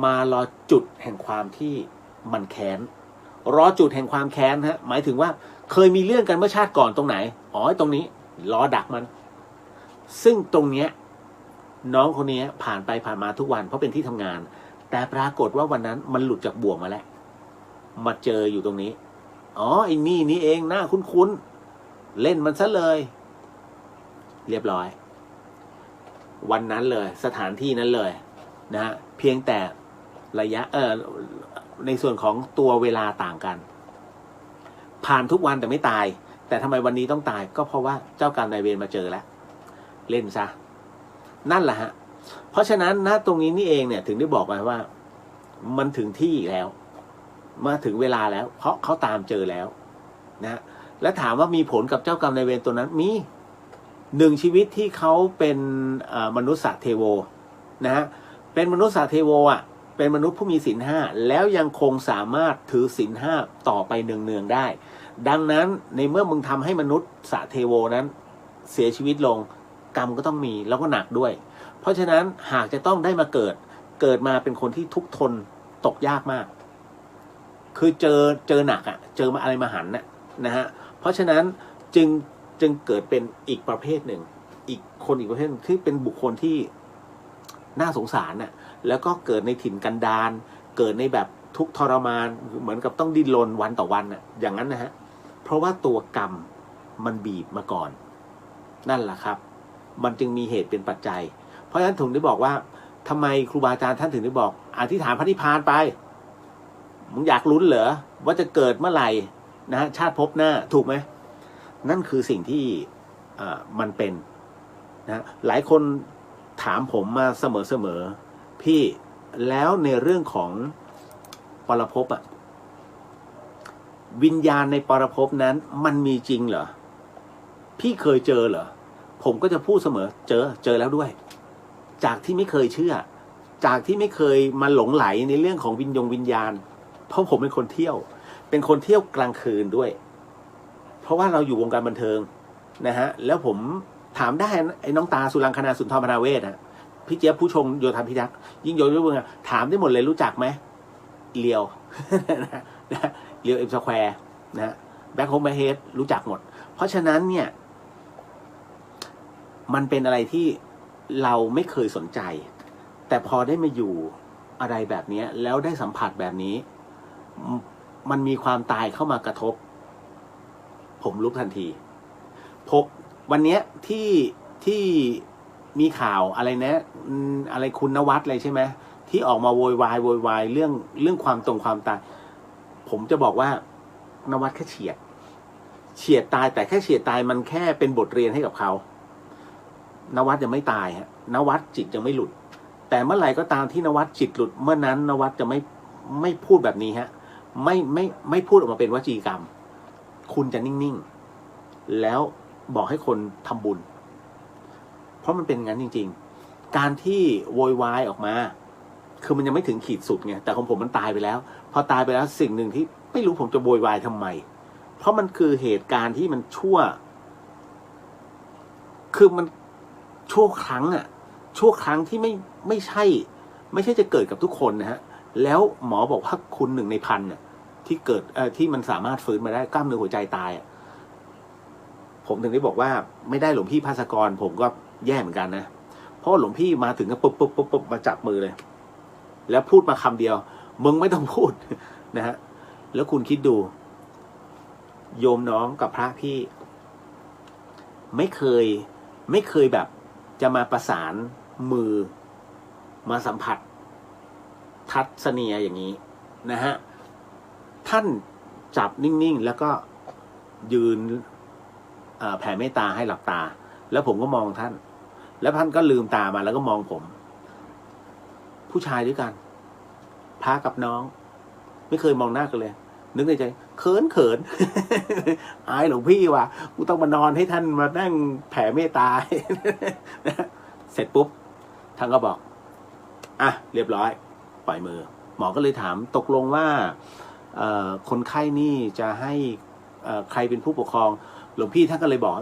มารอจุดแห่งความที่มันแค้นรอจุดแห่งความแค้นฮะหมายถึงว่าเคยมีเรื่องกันเมื่อชาติก่อนตรงไหนตรงนี้รอดักมันซึ่งตรงเนี้ยน้องคนนี้ผ่านไปผ่านมาทุกวันเพราะเป็นที่ทำงานแต่ปรากฏว่าวันนั้นมันหลุดจากบ่วงมาแล้วมาเจออยู่ตรงนี้ไอ้นี่เองหน้าคุ้นๆเล่นมันซะเลยเรียบร้อยวันนั้นเลยสถานที่นั้นเลยนะฮะเพียงแต่ระยะในส่วนของตัวเวลาต่างกันผ่านทุกวันแต่ไม่ตายแต่ทำไมวันนี้ต้องตายก็เพราะว่าเจ้ากรรมนายเวรมาเจอแล้วเล่นซะนั่นแหละฮะเพราะฉะนั้นนะตรงนี้นี่เองเนี่ยถึงได้บอกไปว่ามันถึงที่แล้วมาถึงเวลาแล้วเพราะเขาตามเจอแล้วนะและถามว่ามีผลกับเจ้ากรรมนายเวรตัวนั้นมี1 ชีวิตที่เขาเป็นมนุษย์เทโวนะฮะเป็นมนุษย์เทโวเป็นมนุษย์ผู้มีศีล 5แล้วยังคงสามารถถือศีล 5ต่อไปเนืองๆได้ดังนั้นในเมื่อมึงทำให้มนุษย์เทโวนั้นเสียชีวิตลงกรรมก็ต้องมีแล้วก็หนักด้วยเพราะฉะนั้นหากจะต้องได้มาเกิดมาเป็นคนที่ทุกข์ทนตกยากมากคือเจอหนักเจอมาอะไรมาหันนะฮะเพราะฉะนั้นจึงเกิดเป็นอีกประเภทหนึ่งอีกประเภทที่เป็นบุคคลที่น่าสงสารแล้วก็เกิดในถิ่นกันดารเกิดในแบบทุกข์ทรมานเหมือนกับต้องดิ้นรนวันต่อวันอย่างนั้นนะฮะเพราะว่าตัวกรรมมันบีบมาก่อนนั่นแหละครับมันจึงมีเหตุเป็นปัจจัยเพราะฉะนั้นถึงได้บอกว่าทำไมครูบาอาจารย์ท่านถึงได้บอกอธิษฐานพระนิพพานไปมึงอยากลุ้นเหรอว่าจะเกิดเมื่อไหร่ นะฮะชาติภพหน้าถูกไหมนั่นคือสิ่งที่มันเป็นนะหลายคนถามผมมาเสมอพี่แล้วในเรื่องของปรภพวิญญาณในปรภพนั้นมันมีจริงเหรอพี่เคยเจอเหรอผมก็จะพูดเสมอเจอแล้วด้วยจากที่ไม่เคยเชื่อจากที่ไม่เคยมาหลงไหลในเรื่องของวิญญาณเพราะผมเป็นคนเที่ยวกลางคืนด้วยเพราะว่าเราอยู่วงการบันเทิงนะฮะแล้วผมถามได้ไอ้น้องตาสุรังคณาสุนทรพนาเวศนะพี่เจี๊ยบผู้ชงโยธาพิทักษ์ยิ่งโยธาพิทักษ์ถามได้หมดเลยรู้จักไหมเลียวเลียวเอ็มสแควร์นะแบ็คโฮมแบ็คเฮดรู้จักหมดเพราะฉะนั้นเนี่ยมันเป็นอะไรที่เราไม่เคยสนใจแต่พอได้มาอยู่อะไรแบบนี้แล้วได้สัมผัสแบบนี้มันมีความตายเข้ามากระทบผมลุกทันทีวันนี้ที่มีข่าวอะไรนะอะไรคุณนวัดอะไรใช่ไหมที่ออกมาโวยวายเรื่องความตายผมจะบอกว่านวัดแค่เฉียดตายแต่แค่เฉียดตายมันแค่เป็นบทเรียนให้กับเขานวัดยังไม่ตายฮะนวัดจิตยังไม่หลุดแต่เมื่อไหร่ก็ตามที่นวัดจิตหลุดเมื่อนั้นนวัดจะไม่พูดแบบนี้ฮะไม่พูดออกมาเป็นวจีกรรมคุณจะนิ่งๆแล้วบอกให้คนทำบุญเพราะมันเป็นงั้นจริงๆการที่โวยวายออกมาคือมันยังไม่ถึงขีดสุดไงแต่ของผมมันตายไปแล้วพอตายไปแล้วสิ่งหนึ่งที่ไม่รู้ผมจะโวยวายทำไมเพราะมันคือเหตุการณ์ที่มันชั่วคือมันชั่วครั้งที่ไม่ใช่จะเกิดกับทุกคนนะฮะแล้วหมอบอกว่าคุณ1 ใน 1,000เนี่ยที่เกิดที่มันสามารถฟื้นมาได้กล้ามเนื้อหัวใจตายผมถึงได้บอกว่าไม่ได้หลวงพี่ภาสกรผมก็แย่เหมือนกันนะเพราะหลวงพี่มาถึงก็ปุ๊บมาจับมือเลยแล้วพูดมาคำเดียวมึงไม่ต้องพูดนะฮะแล้วคุณคิดดูโยมน้องกับพระพี่ไม่เคยแบบจะมาประสานมือมาสัมผัสทัศนียอย่างนี้นะฮะท่านจับนิ่งๆแล้วก็ยืนแผ่เมตตาให้หลับตาแล้วผมก็มองท่านแล้วท่านก็ลืมตามาแล้วก็มองผมผู้ชายด้วยกันพระกับน้องไม่เคยมองหน้ากันเลยนึกในใจเขิน อายหลวงพี่ว่ะกูต้องมานอนให้ท่านมานั่งแผ่เมตตา เสร็จปุ๊บท่านก็บอกอ่ะเรียบร้อยปล่อยมือหมอก็เลยถามตกลงว่าคนไข้นี่จะให้ใครเป็นผู้ปกครองหลวงพี่ท่านก็เลยบอก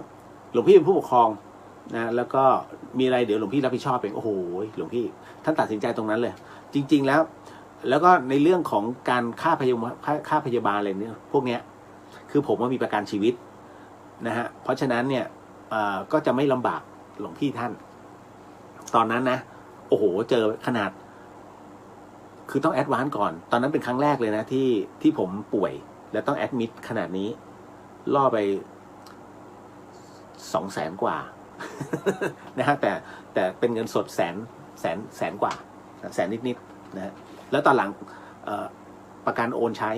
หลวงพี่เป็นผู้ปกครองนะแล้วก็มีอะไรเดี๋ยวหลวงพี่รับผิดชอบเองโอ้โหหลวงพี่ท่านตัดสินใจตรงนั้นเลยจริงๆแล้วก็ในเรื่องของการค่าพยาบาลอะไรเนี่ยพวกเนี้ยคือผมว่ามีประกันชีวิตนะฮะเพราะฉะนั้นเนี่ยก็จะไม่ลำบากหลวงพี่ท่านตอนนั้นนะโอ้โหเจอขนาดคือต้องแอดวานซ์ก่อนตอนนั้นเป็นครั้งแรกเลยนะที่ผมป่วยแล้วต้องแอดมิดขนาดนี้ล่อไป200,000 กว่า นะฮะแต่เป็นเงินสดแสนกว่าแสนนิดๆนะฮะแล้วตอนหลังประกันโอนใช้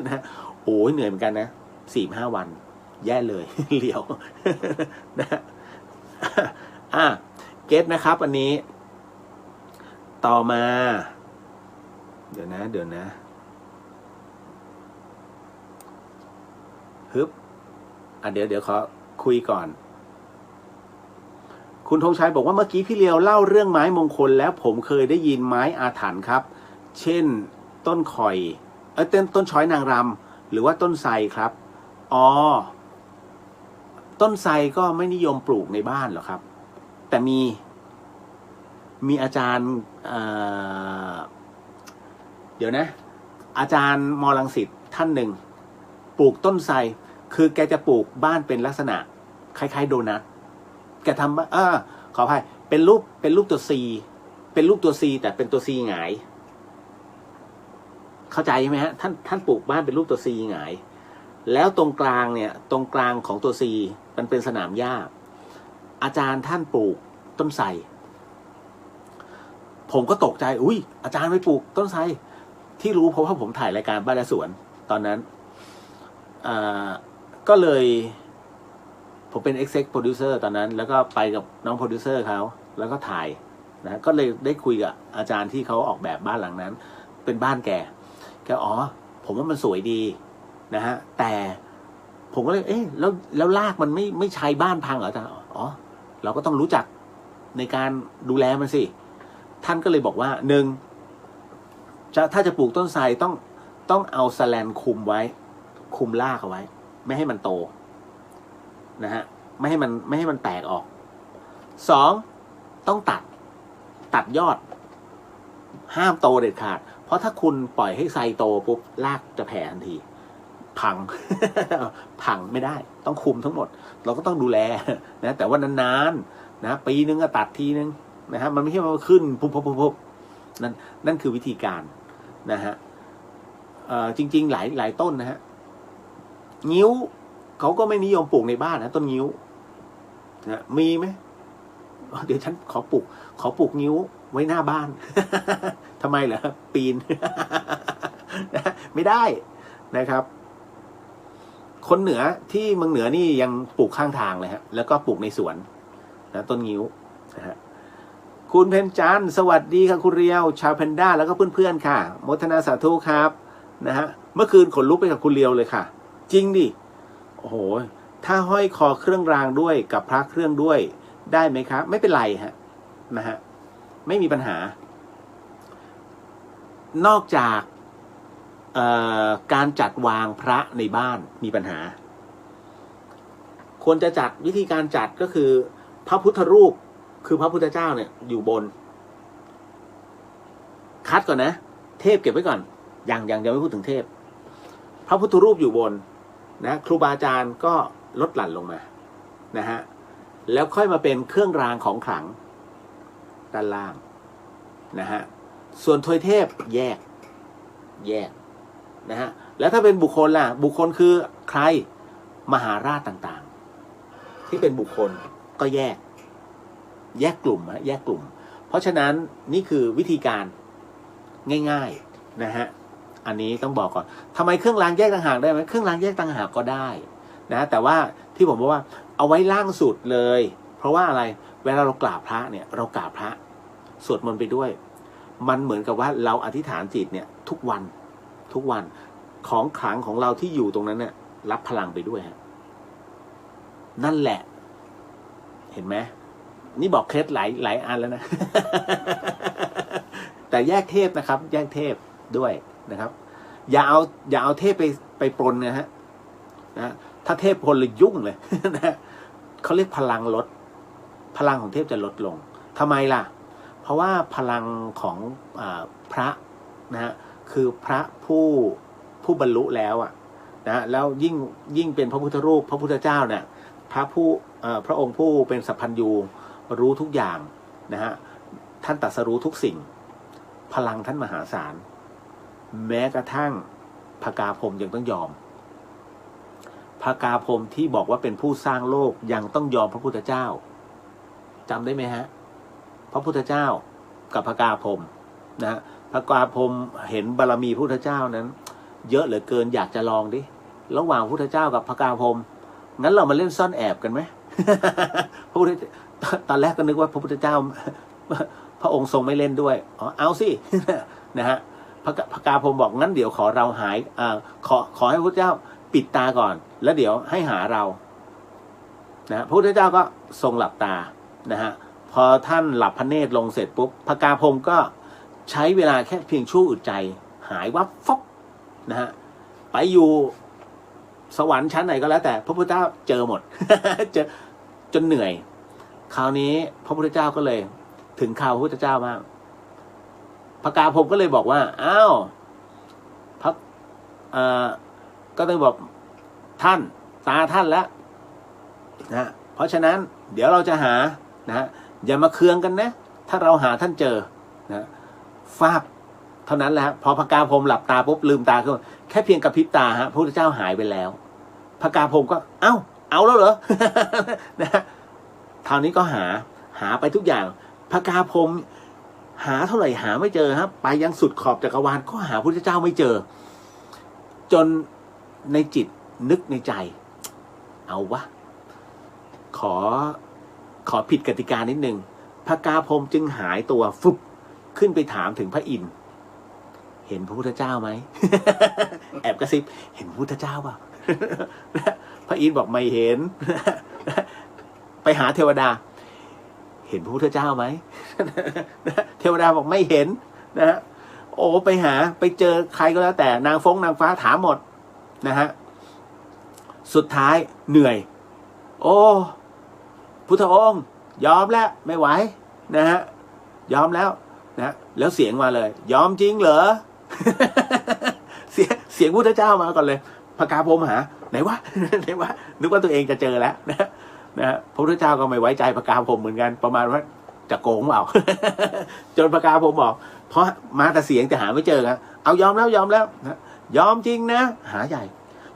นะโอ้ยเหนื่อยเหมือนกันนะ4-5 วันแย่เลย เหลียว นะเก็ตนะครับอันนี้ต่อมาเดี๋ยวนะฮึบเดี๋ยวขอคุยก่อนคุณธงชัยบอกว่าเมื่อกี้พี่เลียวเล่าเรื่องไม้มงคลแล้วผมเคยได้ยินไม้อาถรรพ์ครับเช่นต้นข่อยต้นช้อยนางรำหรือว่าต้นไทรครับต้นไทรก็ไม่นิยมปลูกในบ้านหรอกครับแต่มีอาจารย์เดี๋ยวนะอาจารย์มรังสิตท่านหนึ่งปลูกต้นไทรคือแกจะปลูกบ้านเป็นลักษณะคล้ายๆโดนัทแกทำขออภัยเป็นรูปตัวซีเป็นรูปตัวซีแต่เป็นตัวซีหงายเข้าใจใช่ไหมฮะท่านปลูกบ้านเป็นรูปตัวซีหงายแล้วตรงกลางเนี่ยตรงกลางของตัวซีมันเป็นสนามหญ้าอาจารย์ท่านปลูกต้นไทรผมก็ตกใจอาจารย์ไปปลูกต้นไทรที่รู้เพราะว่าผมถ่ายรายการบ้านและสวนตอนนั้น ก็เลยผมเป็น exec producer ตอนนั้นแล้วก็ไปกับน้องโปรดิวเซอร์เขาแล้วก็ถ่ายนะก็เลยได้คุยกับอาจารย์ที่เขาออกแบบบ้านหลังนั้นเป็นบ้านแกอ๋อผมว่ามันสวยดีนะฮะแต่ผมก็เลยแล้วลากมันไม่ใช้บ้านพังเหรออาจารย์อ๋อเราก็ต้องรู้จักในการดูแลมันสิท่านก็เลยบอกว่าหนึ่งถ้าจะปลูกต้นไทรต้องเอาแสแลนคุมไว้คุมรากเอาไว้ไม่ให้มันโตนะฮะไม่ให้มันแตกออกสองต้องตัดยอดห้ามโตเด็ดขาดเพราะถ้าคุณปล่อยให้ไทรโตปุ๊บรากจะแผ่ทันทีพัง พังไม่ได้ต้องคุมทั้งหมดเราก็ต้องดูแลนะแต่ว่านานๆนะปีนึงก็ตัดทีนึงนะฮะมันไม่ใช่ว่าขึ้นปุ๊บนั่นคือวิธีการนะฮะจริงๆหลายต้นนะฮะงิ้วเขาก็ไม่นิยมปลูกในบ้านนะต้นงิ้วนะมีไหมเดี๋ยวฉันขอปลูกงิ้วไว้หน้าบ้าน ทำไมเหรอปีน ไม่ได้นะครับคนเหนือที่เมืองเหนือนี่ยังปลูกข้างทางเลยฮะแล้วก็ปลูกในสวนนะต้นงิ้วนะฮะคุณเพนจันสวัสดีค่ะคุณเรียวชาวแพนด้าแล้วก็เพื่อนๆค่ะโมทนาสาธุครับนะฮะเมื่อคืนขนลุกไปกับคุณเรียวเลยค่ะจริงดิโอ้โหถ้าห้อยคอเครื่องรางด้วยกับพระเครื่องด้วยได้ไหมครับไม่เป็นไรฮะนะฮะไม่มีปัญหานอกจากการจัดวางพระในบ้านมีปัญหาควรจะจัดวิธีการจัดก็คือพระพุทธรูปคือพระพุทธเจ้าเนี่ยอยู่บนคัดก่อนนะเทพเก็บไว้ก่อนยังไม่พูดถึงเทพพระพุทธรูปอยู่บนนะครูบาอาจารย์ก็ลดหลั่นลงมานะฮะแล้วค่อยมาเป็นเครื่องรางของขลังด้านล่างนะฮะส่วนทวยเทพแยกนะฮะแล้วถ้าเป็นบุคคลล่ะบุคคลคือใครมหาราชต่างๆที่เป็นบุคคลก็แยกกลุ่มแยกกลุ่มเพราะฉะนั้นนี่คือวิธีการง่ายๆนะฮะอันนี้ต้องบอกก่อนทำไมเครื่องรางแยกต่างหากได้ไหมเครื่องรางแยกต่างหากก็ได้นะแต่ว่าที่ผมบอกว่าเอาไว้ล่างสุดเลยเพราะว่าอะไรเวลาเรากราบพระเนี่ยเรากราบพระสวดมนต์ไปด้วยมันเหมือนกับว่าเราอธิษฐานจิตเนี่ยทุกวันของขลังของเราที่อยู่ตรงนั้นเนี่ยรับพลังไปด้วยฮะนั่นแหละเห็นไหมนี่บอกเคล็ดหลายอันแล้วนะ แต่แยกเทพนะครับแยกเทพด้วยนะครับอย่าเอาเทพไปปนนะฮะถ้าเทพปนเลยยุ่งเลย นะเขาเรียกพลังลดพลังของเทพจะลดลงทำไมล่ะเพราะว่าพลังของพระนะฮะคือพระผู้บรรลุแล้วอ่ะนะแล้วยิ่งเป็นพระพุทธรูปพระพุทธเจ้าเนี่ยพระองค์ผู้เป็นสัพพัญญูรู้ทุกอย่างนะฮะท่านตรัสรู้ทุกสิ่งพลังท่านมหาศาลแม้กระทั่งพกาพรหมยังต้องยอมพกาพรหมที่บอกว่าเป็นผู้สร้างโลกยังต้องยอมพระพุทธเจ้าจำได้ไหมฮะพระพุทธเจ้ากับพกาพรหมนะฮะพกาพรหมเห็นบารมีพระพุทธเจ้านั้นเยอะเหลือเกินอยากจะลองดิระหว่างพระพุทธเจ้ากับพกาพรหมงั้นเรามาเล่นซ่อนแอบกันไหม พระพุทธตอนแรกก็นึกว่าพระพุทธเจ้าพระองค์ทรงไม่เล่นด้วยอ๋อเอาสิ นะฮะพกาพรหมบอกงั้นเดี๋ยวขอเราหายขอให้พระพุทธเจ้าปิดตาก่อนแล้วเดี๋ยวให้หาเรานะพระพุทธเจ้าก็ทรงหลับตานะฮะพอท่านหลับพระเนตรลงเสร็จปุ๊บพกาพรหมก็ใช้เวลาแค่เพียงชั่วอึดใจหายวับฟบนะฮะไปอยู่สวรรค์ชั้นไหนก็แล้วแต่พระพุทธเจ้าเจอหมด เจอจนเหนื่อยคราวนี้พระพุทธเจ้าก็เลยถึงข่าวพระพุทธเจ้ามากพกาพรหมก็เลยบอกว่าอ้าวก็ต้องบอกท่านตาท่านแล้วนะเพราะฉะนั้นเดี๋ยวเราจะหานะอย่ามาเคืองกันนะถ้าเราหาท่านเจอนะฟาบเท่านั้นแหละพอพกาพรหมหลับตาปุ๊บลืมตาขึ้นแค่เพียงกระพริบตาฮะพระพุทธเจ้าหายไปแล้วพกาพรหมก็เอาแล้วเหรอ นะคราวนี้ก็หาไปทุกอย่างพกาพรหมหาเท่าไหร่หาไม่เจอครับไปยังสุดขอบจักรวาลก็หาพระพุทธเจ้าไม่เจอจนในจิต นึกในใจเอาวะขอผิดกติกานิดนึงพกาพรหมจึงหายตัวฟุบขึ้นไปถามถึงพระอินทร์เห็นพระพุทธเจ้าไหม แอบกระซิบเห็นพระพุทธเจ้าเปล่า พระอินทร์บอกไม่เห็น ไปหาเทวดาเห็นพระพุทธเจ้าไหม เทวดาบอกไม่เห็นนะฮะโอ้ไปเจอใครก็แล้วแต่นางฟ้าถามหมดนะฮะสุดท้ายเหนื่อยโอ้พุทธองค์ยอมแล้วไม่ไหวนะฮะยอมแล้วนะแล้วเสียงมาเลยยอมจริงเหรอ เสียงพุทธเจ้ามาก่อนเลยพกาพรหมหาไหนวะ นึกว่าตัวเองจะเจอแล้วนะฮะพระพุทธเจ้าก็ไม่ไว้ใจพกาพรหมเหมือนกันประมาณว่าจะโกงเปล่า จนพกาพรหมบอกเพราะมาแต่เสียงจะหาไม่เจอนะเอายอมแล้วนะยอมจริงนะหาใหญ่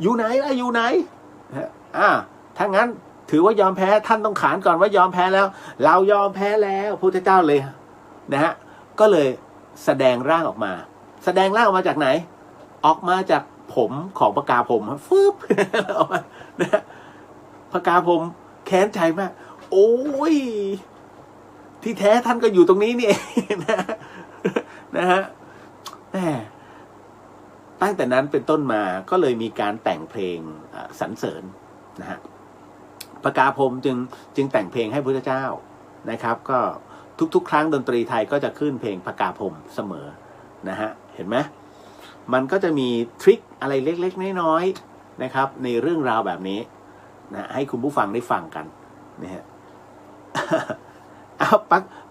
อยู่ไหนล่ะอยู่ไหนถ้างั้นถือว่ายอมแพ้ท่านต้องขานก่อนว่ายอมแพ้แล้วเรายอมแพ้แล้วพุทธเจ้าเลยนะฮะก็เลยแสดงร่างออกมาจากไหนออกมาจากผมของพกาพรหมฟึบ ออกมานะพกาพรหมแค้นใจมากโอ้ยที่แท้ท่านก็อยู่ตรงนี้นี่เองนะฮะตั้งแต่นั้นเป็นต้นมาก็เลยมีการแต่งเพลงสรรเสริญนะฮะพกาพรหมจึงแต่งเพลงให้พระพุทธเจ้านะครับก็ทุกครั้งดนตรีไทยก็จะขึ้นเพลงพกาพรหมเสมอนะฮะเห็นไหมมันก็จะมีทริคอะไรเล็กๆน้อยๆนะครับในเรื่องราวแบบนี้นะให้คุณผู้ฟังได้ฟังกันนะฮะ เอา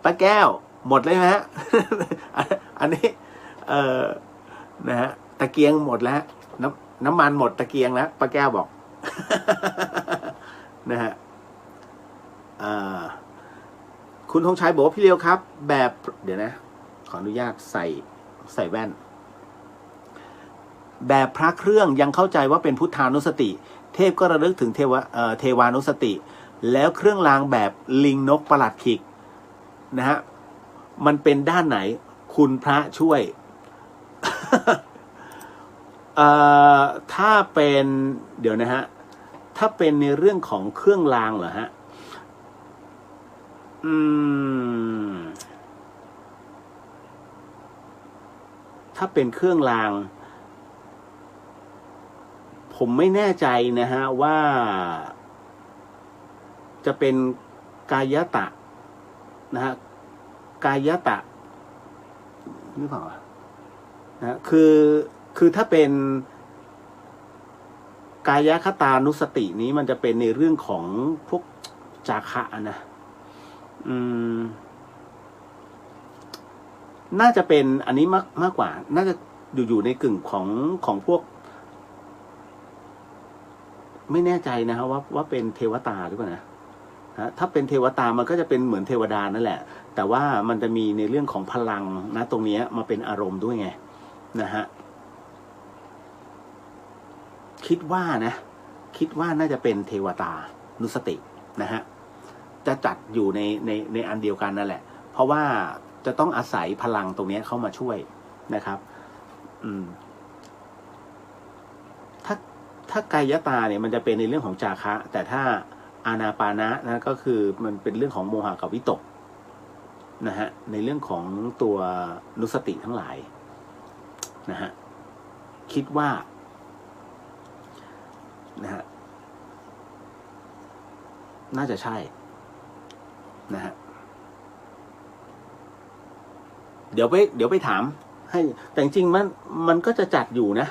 ป้าแก้วหมดเลยไหมฮะ อันนี้นะฮะตะเกียงหมดแล้วน้ำมันหมดตะเกียงแล้วป้าแก้วบอก นะฮะคุณธงชัยบอกว่าพี่เลียวครับแบบเดี๋ยวนะขออนุญาตใส่แว่นแบบพระเครื่องยังเข้าใจว่าเป็นพุทธานุสติเทพก็ระลึกถึงเทวานุสติแล้วเครื่องรางแบบลิงนกประหลัดขิกนะฮะมันเป็นด้านไหนคุณพระช่วย ถ้าเป็นเดี๋ยวนะฮะถ้าเป็นในเรื่องของเครื่องรางเหรอฮะถ้าเป็นเครื่องรางผมไม่แน่ใจนะฮะว่าจะเป็นกายตะนะฮะกายตะหรือเปล่านะคือถ้าเป็นกายคตานุสตินี้มันจะเป็นในเรื่องของพวกจาคะนะน่าจะเป็นอันนี้มากกว่าน่าจะอยู่ในกึ่งของพวกไม่แน่ใจนะครับว่าเป็นเทวตาหรือเปล่านะถ้าเป็นเทวตามันก็จะเป็นเหมือนเทวดานั่นแหละแต่ว่ามันจะมีในเรื่องของพลังนะตรงนี้มาเป็นอารมณ์ด้วยไงนะฮะคิดว่าน่าจะเป็นเทวตานุสตินะฮะจะจัดอยู่ในอันเดียวกันนั่นแหละเพราะว่าจะต้องอาศัยพลังตรงนี้เข้ามาช่วยนะครับถ้ากายตาเนี่ยมันจะเป็นในเรื่องของจาคะแต่ถ้าอานาปานะนะก็คือมันเป็นเรื่องของโมหะกับวิตกนะฮะในเรื่องของตัวนุสติทั้งหลายนะฮะคิดว่านะฮะน่าจะใช่นะฮะเดี๋ยวไปถามให้แต่จริงมันก็จะจัดอยู่นะ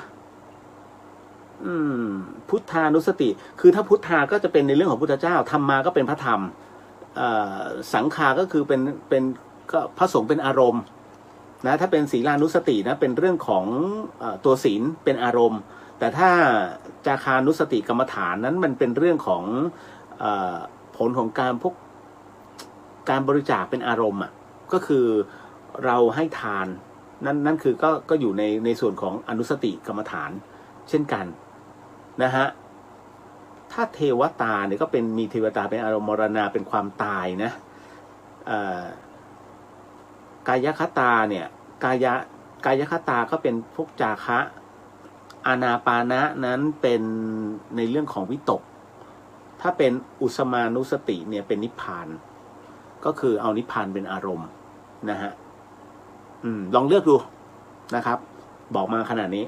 พุทธานุสติคือถ้าพุทธาก็จะเป็นในเรื่องของพุทธเจ้าธรรมาก็เป็นพระธรรมสังฆาก็คือเป็นก็พระสงฆ์เป็นอารมณ์นะถ้าเป็นศีลานุสตินะเป็นเรื่องของตัวศีลเป็นอารมณ์แต่ถ้าจาคานุสติกรรมฐานนั้นมันเป็นเรื่องของผลของการพวกการบริจาคเป็นอารมณ์ก็คือเราให้ทานนั่นคือก็อยู่ในส่วนของอนุสติกรรมฐานเช่นกันนะฮะถ้าเทวตาเนี่ยก็เป็นมีเทวตาเป็นอารมณ์มรณาเป็นความตายนะกายคตาเนี่ยกายคตาก็เป็นพวกจาคะ อานาปานะนั้นเป็นในเรื่องของวิตกถ้าเป็นอุสมานุสติเนี่ยเป็นนิพพานก็คือเอานิพพานเป็นอารมณ์นะฮะลองเลือกดูนะครับบอกมาขนาดนี้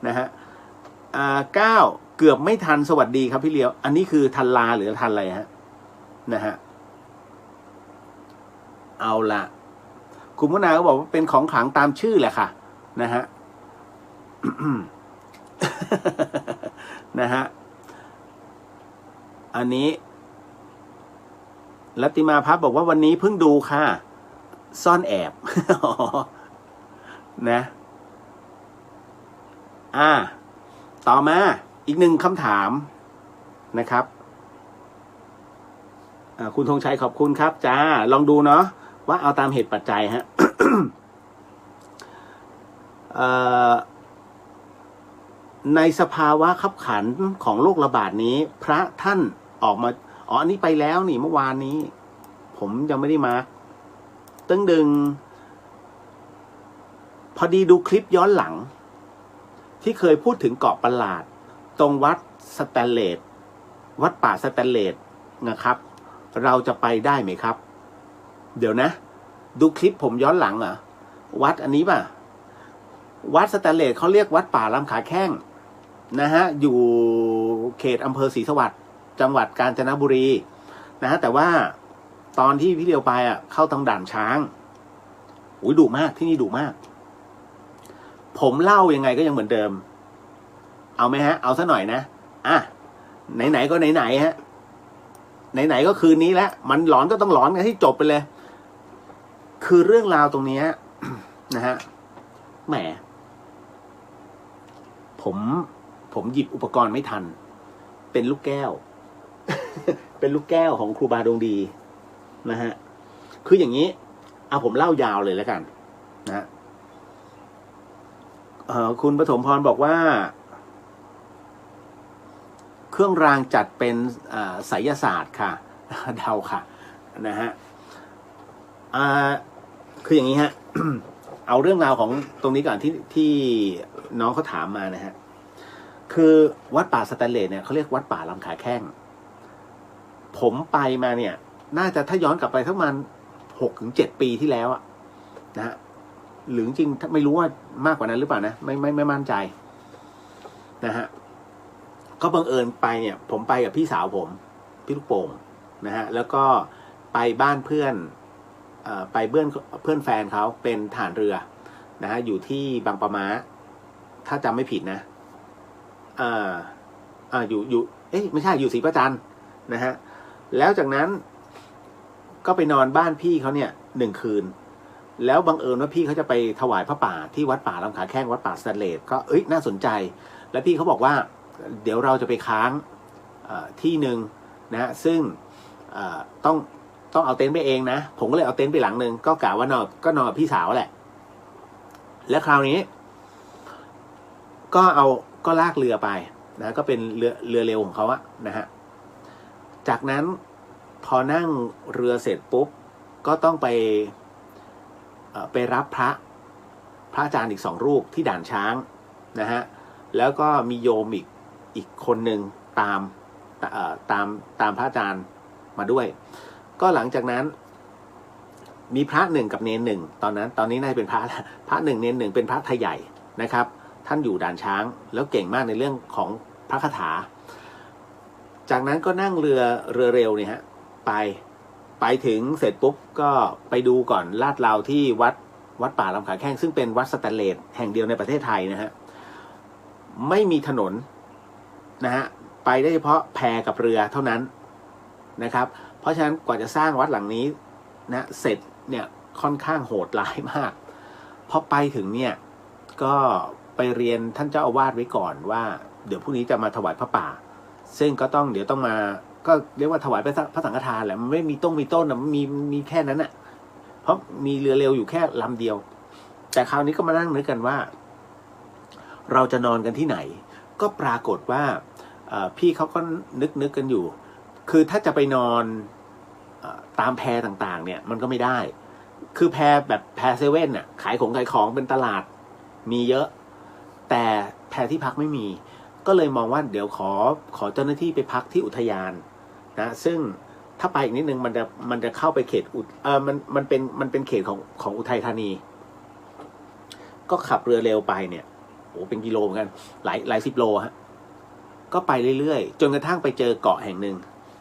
นะฮะ9เกือบไม่ทันสวัสดีครับพี่เลียวอันนี้คือทันลาหรือทันอะไรฮะนะฮะเอาละคุณมุนาก็บอกว่าเป็นของขลังตามชื่อแหละค่ะนะฮะ นะฮะอันนี้รัตติมาพับบอกว่าวันนี้เพิ่งดูค่ะซ่อนแอบ นะต่อมาอีกหนึ่งคำถามนะครับคุณธงชัยขอบคุณครับจ้าลองดูเนาะว่าเอาตามเหตุปัจจัยฮะ ในสภาวะขับขันของโรคระบาดนี้พระท่านออกมาอันนี้ไปแล้วนี่เมื่อวานนี้ผมยังไม่ได้มาตึ้งดึงพอดีดูคลิปย้อนหลังที่เคยพูดถึงเกาะประหลาดตรงวัดสแตนเลสวัดป่าสแตนเลสนะครับเราจะไปได้ไหมครับเดี๋ยวนะดูคลิปผมย้อนหลังเหรอวัดอันนี้ป่ะวัดสแตนเลสเขาเรียกวัดป่าลำขาแข้งนะฮะอยู่เขตอำเภอศรีสวัสดิ์จังหวัดกาญจนบุรีนะฮะแต่ว่าตอนที่พี่เดียวไปเข้าทางด่านช้างดุมากที่นี่ดุมากผมเล่ายังไงก็ยังเหมือนเดิมเอาไหมฮะเอาซะหน่อยนะไหนก็ไหนฮะไหนก็คืนนี้แล้วมันหลอนก็ต้องหลอนกันให้จบไปเลยคือเรื่องราวตรงนี้ นะฮะแหมผมหยิบอุปกรณ์ไม่ทันเป็นลูกแก้ว เป็นลูกแก้วของครูบาดวงดีนะฮะคืออย่างนี้ผมเล่ายาวเลยแล้วกันนะคุณปฐมพรบอกว่าเครื่องรางจัดเป็นไสยศาสตร์ค่ะเดาค่ะนะฮะคืออย่างนี้ฮะ เอาเรื่องราวของตรงนี้ก่อนที่น้องเขาถามมานะฮะคือวัดป่าสแตนเลสเนี่ยเขาเรียกวัดป่าลำขาแข้งผมไปมาเนี่ยน่าจะถ้าย้อนกลับไปทั้งมัน6-7 ปีที่แล้วนะฮะหรือจริงไม่รู้ว่ามากกว่านั้นหรือเปล่านะไม่มั่นใจนะฮะก็บังเอิญไปเนี่ยผมไปกับพี่สาวผมพี่ลูกโป่งนะฮะแล้วก็ไปบ้านเพื่อนไปเพื่อนแฟนเขาเป็นทหารเรือนะฮะอยู่ที่บางปะมาถ้าจำไม่ผิดนะอยู่ไม่ใช่อยู่ศรีประจันนะฮะแล้วจากนั้นก็ไปนอนบ้านพี่เขาเนี่ย1 คืนแล้วบังเอิญว่าพี่เขาจะไปถวายพระป่าที่วัดป่าลำขาแข้งวัดป่าสแตนเลสก็น่าสนใจแล้วพี่เขาบอกว่าเดี๋ยวเราจะไปค้างที่หนึ่งนะฮะซึ่งต้องเอาเต็นท์ไปเองนะผมก็เลยเอาเต็นท์ไปหลังนึงก็กะว่านอนกับพี่สาวแหละแล้วคราวนี้ก็ลากเรือไปนะก็เป็นเรือเร็วของเขานะฮะจากนั้นพอนั่งเรือเสร็จปุ๊บก็ต้องไปรับพระอาจารย์อีก2 รูปที่ด่านช้างนะฮะแล้วก็มีโยมอีกคนหนึ่งตามพระอาจารย์มาด้วยก็หลังจากนั้นมีพระ1กับเนน1ตอนนี้น่าจะเป็นพระ1เนน1เป็นพระไทยใหญ่นะครับท่านอยู่ด่านช้างแล้วเก่งมากในเรื่องของพระคาถาจากนั้นก็นั่งเรือเร็วเนี่ยฮะไปถึงเสร็จปุ๊บก็ไปดูก่อนลาดราวที่วัดป่าลำขาแข้งซึ่งเป็นวัดสแตนเลสแห่งเดียวในประเทศไทยนะฮะไม่มีถนนนะฮะไปได้เฉพาะแพกับเรือเท่านั้นนะครับเพราะฉะนั้นกว่าจะสร้างวัดหลังนี้นะเสร็จเนี่ยค่อนข้างโหดร้ายมากพอไปถึงเนี่ยก็ไปเรียนท่านเจ้าอาวาสไว้ก่อนว่าเดี๋ยวพรุ่งนี้จะมาถวายพระป่าซึ่งก็เดี๋ยวต้องมาก็เรียกว่าถวายพระสังฆทานแหละมันไม่มีต้นนะมีแค่นั้นน่ะเพราะมีเรือเร็วอยู่แค่ลำเดียวแต่คราวนี้ก็มานั่งนึกกันว่าเราจะนอนกันที่ไหนก็ปรากฏว่าพี่เขาก็นึกกันอยู่คือถ้าจะไปนอนตามแพต่างๆเนี่ยมันก็ไม่ได้คือแพแบบแพเซเว่นน่ะขายของเป็นตลาดมีเยอะ แต่แพที่พักไม่มี ก็เลยมองว่าเดี๋ยวขอเจ้าหน้าที่ไปพักที่อุทยานนะซึ่งถ้าไปอีกนิดนึงมันจะเข้าไปเขตมันเป็นเขตของอุทัยธานีก็ขับเรือเร็วไปเนี่ยโอ้เป็นกิโลเหมือนกันหลายสิบโลฮะก็ไปเรื่อยๆจนกระทั่งไปเจอเกาะแห่งหนึ่ง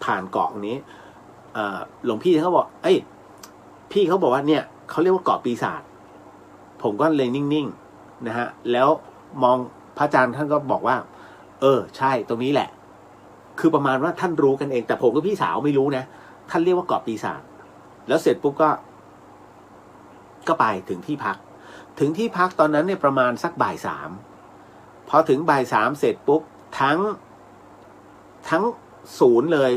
ผ่านเกาะนี้หลวงพี่เขาบอกพี่เขาบอกว่าเนี่ยเขาเรียกว่าเกาะปีศาจผมก็เลยนิ่งๆนะฮะแล้วมองพระอาจารย์ท่านก็บอกว่าใช่ตรงนี้แหละคือประมาณว่าท่านรู้กันเองแต่ผมกับพี่สาวไม่รู้นะท่านเรียกว่าเกาะปีศาจแล้วเสร็จปุ๊บก็ไปถึงที่พักตอนนั้นเนี่ยประมาณสักบ่ายสามพอถึงบ่ายสามเสร็จปุ๊บทั้งศูนย์เลย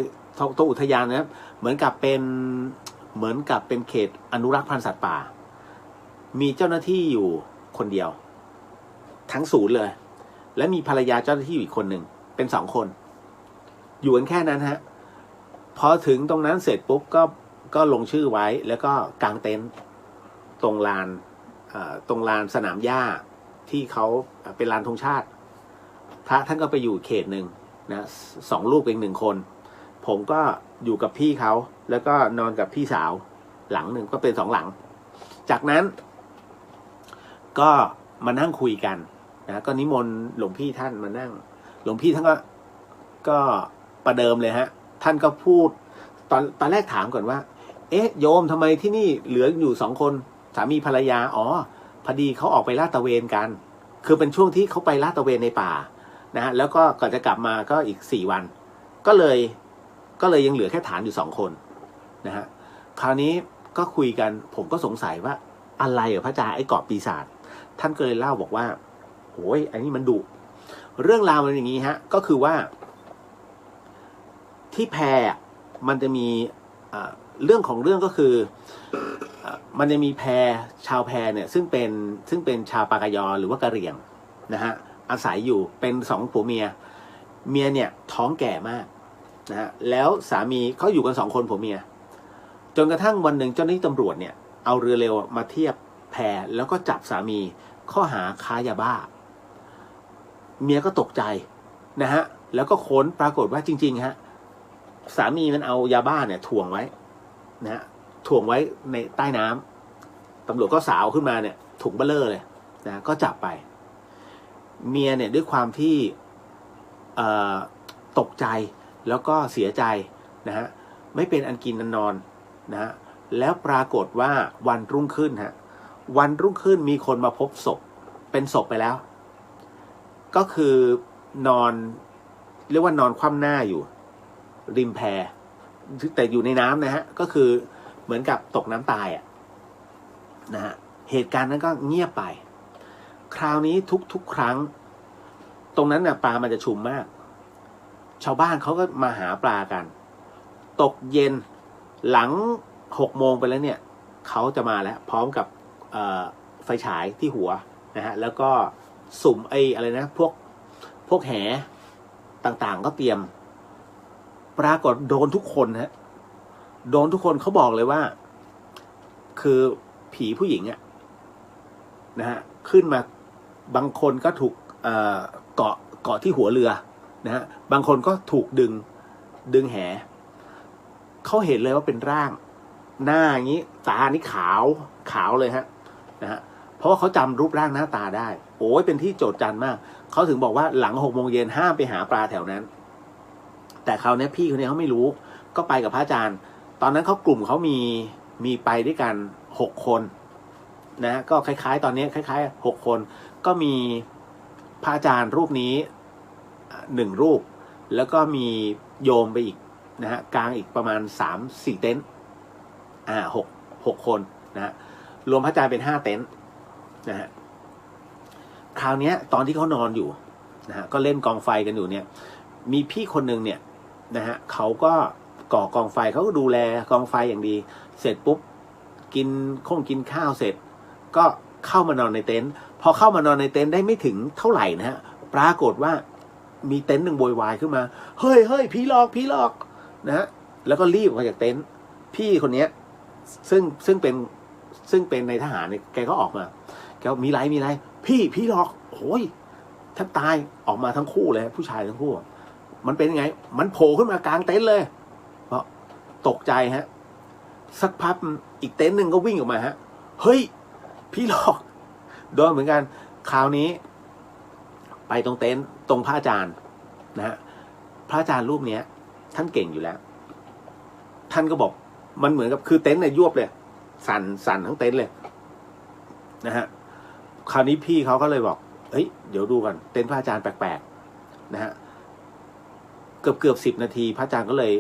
ตรงอุทยานนะครับเหมือนกับเป็นเขตอนุรักษ์พันธุ์สัตว์ป่ามีเจ้าหน้าที่อยู่คนเดียวทั้งศูนย์เลยและมีภรรยาเจ้าหน้าที่อีกคนหนึ่งเป็น2 คนอยู่กันแค่นั้นฮะพอถึงตรงนั้นเสร็จปุ๊บก็ลงชื่อไว้แล้วก็กางเต็นท์ตรงลานสนามหญ้าที่เขาเป็นลานธงชาติพระท่านก็ไปอยู่เขตหนึ่งนะ2 รูปเอง1 คนผมก็อยู่กับพี่เขาแล้วก็นอนกับพี่สาวหลังหนึ่งก็เป็น2 หลังจากนั้นก็มานั่งคุยกันนะก็นิมนต์หลวงพี่ท่านมานั่งหลวงพี่ท่านก็ประเดิมเลยฮะท่านก็พูดตอนแรกถามก่อนว่าโยมทำไมที่นี่เหลืออยู่2 คนสามีภรรยาพอดีเขาออกไปลาดตระเวนกันคือเป็นช่วงที่เขาไปลาดตระเวนในป่านะฮะแล้วก็ก่อนจะกลับมาก็อีก4 วันก็เลยยังเหลือแค่ฐานอยู่2 คนนะฮะคราวนี้ก็คุยกันผมก็สงสัยว่าอะไรพระอาจารย์ไอ้เกาะปีศาจท่านก็เลยเล่าบอกว่าโอ้ยอันนี้มันดุเรื่องราวมันอย่างนี้ฮะก็คือว่าที่แพมันจะมีเรื่องของเรื่องก็คือมันจะมีชาวแพเนี่ยซึ่งเป็นชาวปากยอหรือว่ากะเหรี่ยงนะฮะอาศัยอยู่เป็น2 ผัวเมียเนี่ยท้องแก่มากนะฮะแล้วสามีเขาอยู่กัน2 คนผัวเมียจนกระทั่งวันหนึ่งเจ้าหน้าที่ตำรวจเนี่ยเอาเรือเร็วมาเทียบแพแล้วก็จับสามีข้อหาค้ายาบ้าเมียก็ตกใจนะฮะแล้วก็ค้นปรากฏว่าจริงๆฮะสามีมันเอายาบ้าเนี่ยถ่วงไว้นะฮะถ่วงไว้ในใต้น้ำตำรวจก็สาวขึ้นมาเนี่ยถุงเบลเลอร์เลยนะก็จับไปเมียเนี่ยด้วยความที่ตกใจแล้วก็เสียใจนะฮะไม่เป็นอันกินอันนอนนะฮะแล้วปรากฏว่าวันรุ่งขึ้นมีคนมาพบศพเป็นศพไปแล้วก็คือนอนเรียกว่านอนคว่ำหน้าอยู่ริมแพแต่อยู่ในน้ำนะฮะก็คือเหมือนกับตกน้ำตายนะฮะเหตุการณ์นั้นก็เงียบไปคราวนี้ทุกครั้งตรงนั้นน่ะปลามันจะชุมมากชาวบ้านเขาก็มาหาปลากันตกเย็นหลัง6 โมงไปแล้วเนี่ยเขาจะมาแล้วพร้อมกับไฟฉายที่หัวนะฮะแล้วก็สุ่มอะไรนะพวกแหต่างๆก็เตรียมปรากฏโดนทุกคนฮะโดนทุกคนเขาบอกเลยว่าคือผีผู้หญิงนะฮะขึ้นมาบางคนก็ถูกเกาะที่หัวเรือนะฮะบางคนก็ถูกดึงแหเขาเห็นเลยว่าเป็นร่างหน้าอย่างนี้ตานี่ขาวเลยฮะนะฮะเพราะว่าเขาจำรูปร่างหน้าตาได้โอ้ยเป็นที่โจษจันมากเขาถึงบอกว่าหลัง6 โมงเย็นห้ามไปหาปลาแถวนั้นแต่คราวนี้พี่คนนี้เขาไม่รู้ก็ไปกับพระอาจารย์ตอนนั้นกลุ่มเขามีไปด้วยกัน6 คนนะก็คล้ายๆตอนนี้คล้ายๆ6 คนก็มีพระอาจารย์รูปนี้1 รูปแล้วก็มีโยมไปอีกนะฮะกลางอีกประมาณ 3-4 เต็นท์6 คนนะฮะรวมพระอาจารย์เป็น5 เต็นท์นะฮะคราวนี้ตอนที่เขานอนอยู่นะฮะก็เล่นกองไฟกันอยู่เนี่ยมีพี่คนหนึ่งเนี่ยนะฮะเขาก็ก่อกองไฟเขาก็ดูแลกองไฟอย่างดีเสร็จปุ๊บกินข้าวเสร็จก็เข้ามานอนในเต็นท์พอเข้ามานอนในเต็นท์ได้ไม่ถึงเท่าไหร่นะฮะปรากฏว่ามีเต็นท์หนึ่งโวยวายขึ้นมาเฮ้ยผีหลอกนะฮะแล้วก็รีบออกจากเต็นท์พี่คนนี้ซึ่งเป็นในทหารเนี่ยแกก็ออกมาแกมีไรผีหลอกโอ้ย ท่านตายออกมาทั้งคู่เลยผู้ชายทั้งคู่มันเป็นยังไงมันโผล่ขึ้นมากลางเต็นท์เลยเพราะตกใจฮะสักพักอีกเต็นท์หนึ่งก็วิ่งออกมาฮะเฮ้ยพี่หลอกโดนเหมือนกันคราวนี้ไปตรงเต็นท์ตรงพระอาจารย์นะฮะพระอาจารย์รูปเนี้ยท่านเก่งอยู่แล้วท่านก็บอกมันเหมือนกับคือเต็นท์เนี่ยยวบเลยสั่นทั้งเต็นท์เลยนะฮะคราวนี้พี่เขาก็เลยบอกเฮ้ยเดี๋ยวดูกันเต็นท์พระอาจารย์แปลกๆนะฮะเกือบ10 นาทีพระอาจารย์ก็เลย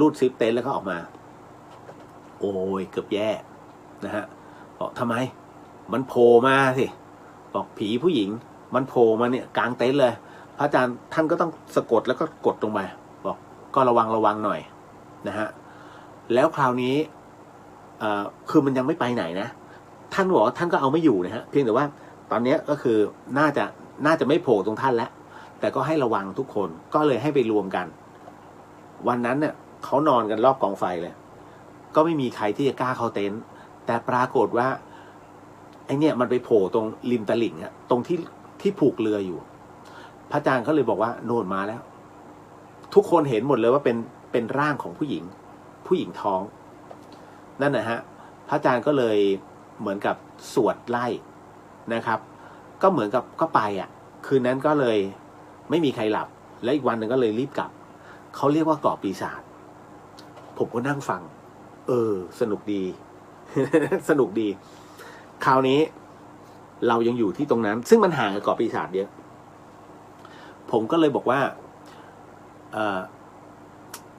รูดซิปเต็นท์แล้วก็ออกมาโอ้ยเกือบแย่นะฮะบอกทำไมมันโผล่มาสิบอกผีผู้หญิงมันโผล่มาเนี่ยกลางเต็นท์เลยพระอาจารย์ท่านก็ต้องสะกดแล้วก็กดลงมาบอกก็ระวังหน่อยนะฮะแล้วคราวนี้คือมันยังไม่ไปไหนนะท่านบอกว่าท่านก็เอาไม่อยู่นะฮะเพียงแต่ว่าตอนนี้ก็คือน่าจะไม่โผล่ตรงท่านแล้วแต่ก็ให้ระวังทุกคนก็เลยให้ไปรวมกันวันนั้นเนี่ยเขานอนกันรอบกองไฟเลยก็ไม่มีใครที่จะกล้าเข้าเต็นท์แต่ปรากฏว่าไอเนี่ยมันไปโผล่ตรงริมตลิ่งอะตรงที่ผูกเรืออยู่พระอาจารย์เขาเลยบอกว่าโน่นมาแล้วทุกคนเห็นหมดเลยว่าเป็นร่างของผู้หญิงท้องนั่นนะฮะพระอาจารย์ก็เลยเหมือนกับสวดไล่นะครับก็เหมือนกับก็ไปอ่ะคืนนั้นก็เลยไม่มีใครหลับและอีกวันหนึ่งก็เลยรีบกลับเขาเรียกว่าเกาะปีศาจผมก็นั่งฟังสนุกดี สนุกดีคราวนี้เรายังอยู่ที่ตรงนั้นซึ่งมันห่างกับเกาะปีศาจเยอะผมก็เลยบอกว่า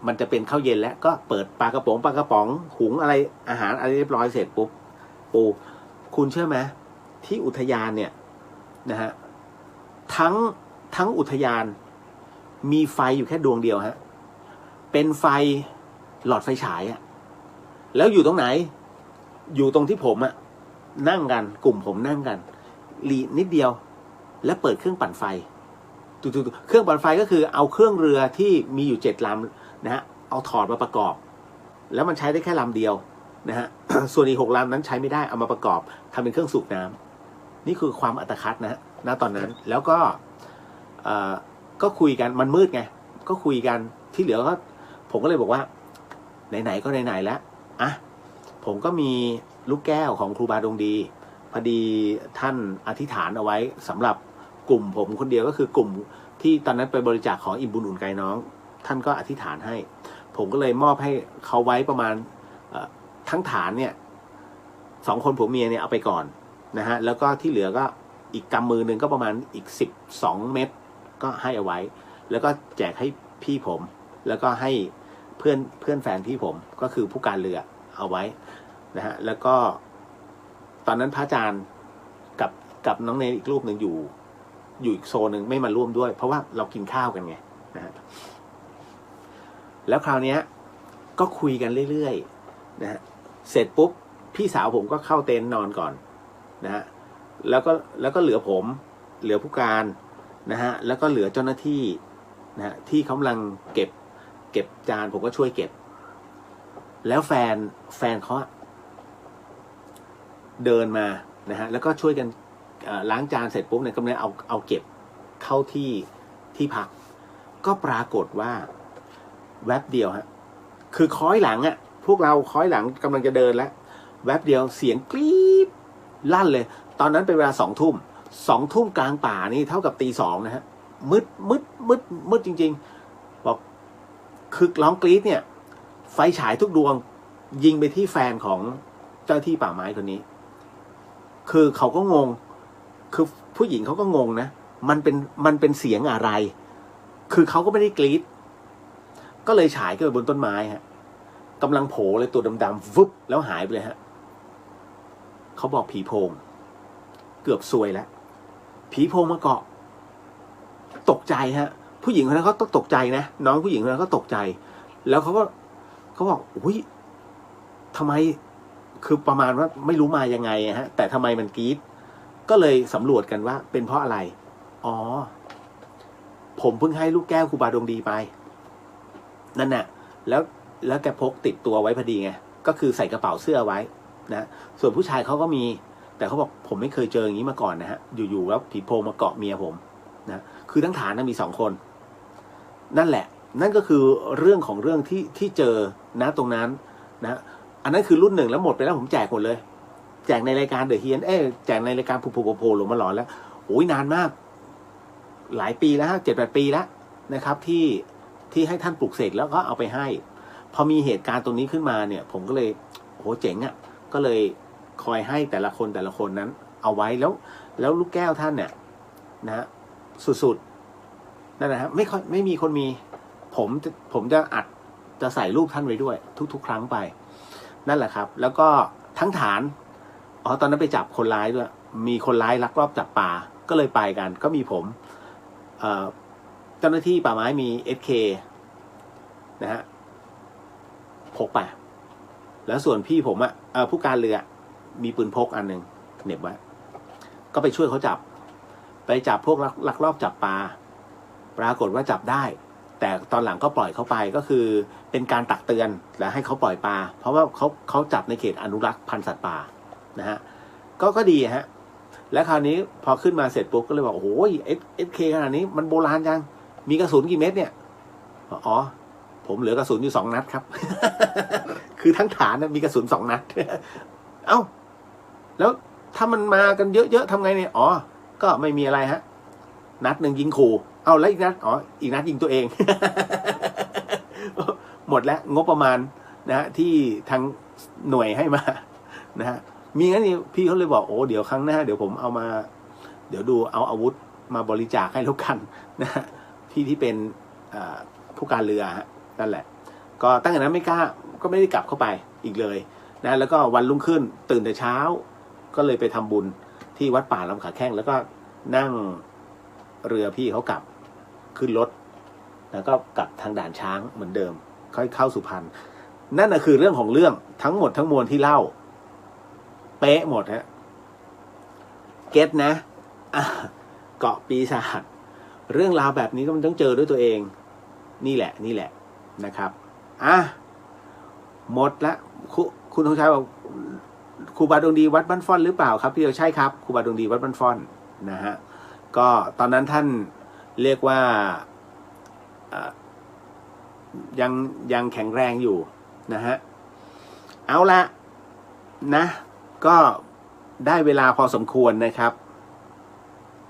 มันจะเป็นข้าวเย็นแล้วก็เปิดปลากระป๋องหุงอะไรอาหารอะไรเรียบร้อยเสร็จปุ๊บปูคุณเชื่อไหมที่อุทยานเนี่ยนะฮะทั้งอุทยานมีไฟอยู่แค่ดวงเดียวฮะเป็นไฟหลอดไฟฉายอะแล้วอยู่ตรงไหนอยู่ตรงที่ผมอะนั่งกันกลุ่มผมนั่งกันนิดเดียวแล้วเปิดเครื่องปั่นไฟเครื่องปั่นไฟก็คือเอาเครื่องเรือที่มีอยู่7 ลำนะฮะเอาถอดมาประกอบแล้วมันใช้ได้แค่ลำเดียวนะฮะ ส่วนอีก6 ลำนั้นใช้ไม่ได้เอามาประกอบทำเป็นเครื่องสูบน้ำนี่คือความอัตคัดนะฮะณตอนนั้นแล้วก็คุยกันมันมืดไงก็คุยกันที่เหลือก็ผมก็เลยบอกว่าไหนๆก็ไหนๆแล้วอ่ะผมก็มีลูกแก้วของครูบาดวงดีพอดีท่านอธิษฐานเอาไว้สำหรับกลุ่มผมคนเดียวก็คือกลุ่มที่ตอนนั้นไปบริจาคของอิ่มบุญอุ่นไกน้องท่านก็อธิษฐานให้ผมก็เลยมอบให้เขาไว้ประมาณทั้งฐานเนี่ย2 คนผัวเมียเนี่ยเอาไปก่อนนะฮะแล้วก็ที่เหลือก็อีกกำมือหนึ่งก็ประมาณอีก12 เม็ดก็ให้เอาไว้แล้วก็แจกให้พี่ผมแล้วก็ให้เพื่อนแฟนพี่ผมก็คือผู้การเรือเอาไว้นะฮะแล้วก็ตอนนั้นพระอาจารย์กับน้องเนรอีกรูปหนึ่งอยู่อีกโซนหนึ่งไม่มาร่วมด้วยเพราะว่าเรากินข้าวกันไงนะฮะแล้วคราวนี้ก็คุยกันเรื่อยๆนะฮะเสร็จปุ๊บพี่สาวผมก็เข้าเต็นท์นอนก่อนนะฮะแล้วก็เหลือผมเหลือผู้การนะฮะแล้วก็เหลือเจ้าหน้าที่นะฮะที่กำลังเก็บจานผมก็ช่วยเก็บแล้วแฟนเขาเดินมานะฮะแล้วก็ช่วยกันล้างจานเสร็จปุ๊บเนี่ยกำลังเอาเก็บเข้าที่พักก็ปรากฏว่าแวบเดียวฮะคือค้อยหลังอ่ะพวกเราค้อยหลังกำลังจะเดินแล้วแวบเดียวเสียงกรี๊ดลั่นเลยตอนนั้นเป็นเวลา2 ทุ่มกลางป่านี่เท่ากับตี 2นะฮะมืดจริงๆบอกคือร้องกรี๊ดเนี่ยไฟฉายทุกดวงยิงไปที่แฟนของเจ้าที่ป่าไม้คนนี้คือเขาก็งงคือผู้หญิงเขาก็งงนะมันเป็นเสียงอะไรคือเขาก็ไม่ได้กรี๊ดก็เลยฉายขึ้นไปบนต้นไม้ฮะกำลังโผล่เลยตัวดำๆวึบแล้วหายไปเลยฮะเขาบอกผีโพงเกือบซวยแล้วผีโพงมาเกาะตกใจฮะผู้หญิงคนนั้นเขาต้องตกใจนะน้องผู้หญิงคนนั้นก็ตกใจแล้วเขาบอกอุ้ยทำไมคือประมาณว่าไม่รู้มายังไงฮะแต่ทำไมมันกรี๊ดก็เลยสำรวจกันว่าเป็นเพราะอะไรอ๋อผมเพิ่งให้ลูกแก้วครูบาดวงดีไปนั่นน่ะแล้วแกพกติดตัวไว้พอดีไงก็คือใส่กระเป๋าเสื้อไว้นะส่วนผู้ชายเขาก็มีแต่เขาบอกผมไม่เคยเจออย่างนี้มาก่อนนะฮะอยู่ๆแล้วผีโพงมาเกาะเมียผม นะคือทั้งฐานมี2 คนนั่นแหละนั่นก็คือเรื่องของเรื่องที่เจอนะตรงนั้นนะอันนั้นคือรุ่น 1แล้วหมดไปแล้วผมแจกหมดเลยแจกในรายการเดอะเฮียนแจกในรายการผูโผล่ลงมาหลอนแล้วโอ้ยนานมากหลายปีแล้ว7-8 ปีแล้วนะครับที่ให้ท่านปลุกเสกแล้วก็เอาไปให้พอมีเหตุการณ์ตรงนี้ขึ้นมาเนี่ยผมก็เลยโหเจ๋งอ่ะก็เลยคอยให้แต่ละคนนั้นเอาไว้แล้วลูกแก้วท่านเนี่ยนะสุดๆนั่นนะฮะไม่มีคนมีผมจะอัดจะใส่รูปท่านไว้ด้วยทุกครั้งไปนั่นแหละครับแล้วก็ทั้งฐานตอนนั้นไปจับคนร้ายด้วยมีคนร้ายลักลอบจับปลาก็เลยไปกันก็มีผมเจ้าหน้าที่ป่าไม้มี SK นะฮะพกไปแล้วส่วนพี่ผมผู้การเรือมีปืนพกอันหนึ่งเหน็บไว้ก็ไปช่วยเขาจับไปจับพวกลักลอบจับปลาปรากฏว่าจับได้แต่ตอนหลังก็ปล่อยเขาไปก็คือเป็นการตักเตือนและให้เขาปล่อยปลาเพราะว่าเขาจับในเขตอนุรักษ์พันธุ์สัตว์ป่านะฮะก็ดีฮะและคราวนี้พอขึ้นมาเสร็จปุ๊บก็เลยบอกโอ้โหSK ขนาดนี้มันโบราณจังมีกระสุนกี่เม็ดเนี่ยผมเหลือกระสุนอยู่2 นัดครับ คือทั้งฐานมีกระสุน2 นัด เอ้าแล้วถ้ามันมากันเยอะๆทำไงเนี่ยก็ไม่มีอะไรฮะนัดหนึ่งยิงขู่เอาแล้วอีกนัดอีกนัดยิงตัวเอง หมดแล้วงบประมาณนะฮะที่ทางหน่วยให้มานะฮะมีงั้นนี่พี่เขาเลยบอกเดี๋ยวครั้งหน้าเดี๋ยวผมเอามาเดี๋ยวดูเอาอาวุธมาบริจาคให้ลูกกันนะฮะพี่ที่เป็นผู้การเรือฮะนั่นแหละก็ตั้งแต่นั้นไม่กล้าก็ไม่ได้กลับเข้าไปอีกเลยนะแล้วก็วันรุ่งขึ้นตื่นแต่เช้าก็เลยไปทำบุญที่วัดป่าลำขาแข้งแล้วก็นั่งเรือพี่เขากลับขึ้นรถแล้วก็กลับทางด่านช้างเหมือนเดิมค่อยเข้าสุพรรณนั่นคือเรื่องของเรื่องทั้งหมดทั้งมวลที่เล่าเป๊ะหมดฮะเก็ตนะเกาะปีศาจเรื่องราวแบบนี้ก็มันต้องเจอด้วยตัวเองนี่แหละนะครับหมดละคุณธงชัยบอกครูบาดวงดีวัดบ้านฟ่อนหรือเปล่าครับพี่ใช่ครับครูบาดวงดีวัดบ้านฟ่อนนะฮะก็ตอนนั้นท่านเรียกว่ายังแข็งแรงอยู่นะฮะเอาละนะก็ได้เวลาพอสมควรนะครับ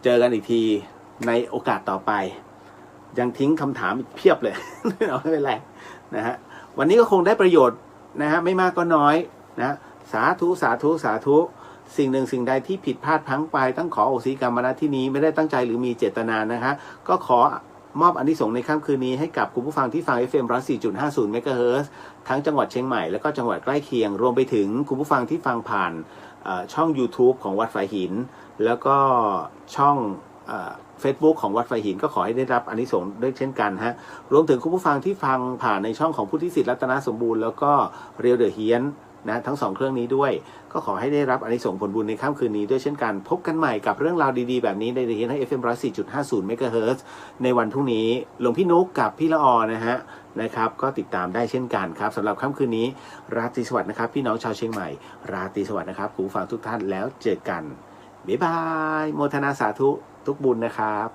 เจอกันอีกทีในโอกาสต่อไปยังทิ้งคำถามอีกเพียบเลย ไม่เป็นไรนะฮะวันนี้ก็คงได้ประโยชน์นะฮะไม่มากก็น้อยนะสาธุสิ่งหนึ่งสิ่งใดที่ผิดพลาดพลั้งไปต้องขอโอสิกรรมณที่นี้ไม่ได้ตั้งใจหรือมีเจตนานะคะก็ขอมอบอานิสงส์ในค่ำคืนนี้ให้กับคุณผู้ฟังที่ฟัง FM 104.50 เมกะเฮิรตซ์ทั้งจังหวัดเชียงใหม่และก็จังหวัดใกล้เคียงรวมไปถึงคุณผู้ฟังที่ฟังผ่านช่อง YouTube ของวัดฝายหินแล้วก็ช่องFacebook ของวัดฝายหินก็ขอให้ได้รับอานิสงส์ด้วยเช่นกันฮะรวมถึงคุณผู้ฟังที่ฟังผ่านในช่องของพุทธิสิทธิ์รัตนสมบูรณ์แล้วก็เรียวเดอะเฮียนนะทั้ง2เครื่องนี้ด้วยก็ขอให้ได้รับอานิสงส์ผลบุญในค่ำคืนนี้ด้วยเช่นกันพบกันใหม่กับเรื่องราวดีๆแบบนี้ในเดอะเฮียนให้ FM 104.50 เมกะเฮิรตซ์ในวันพรุ่งนี้หลวงพี่นุ๊กกับพี่ละออนะครับก็ติดตามได้เช่นกันครับสำหรับค่ำคืนนี้ราตรีสวัสดิ์นะครับพี่น้องชาวเชียงใหม่ราตรีสวัสดิ์นะครับคุณผู้ฟังทุกท่านแล้วเจอกันบ๊ายบายโมทนาสาธุทุกบุญนะครับ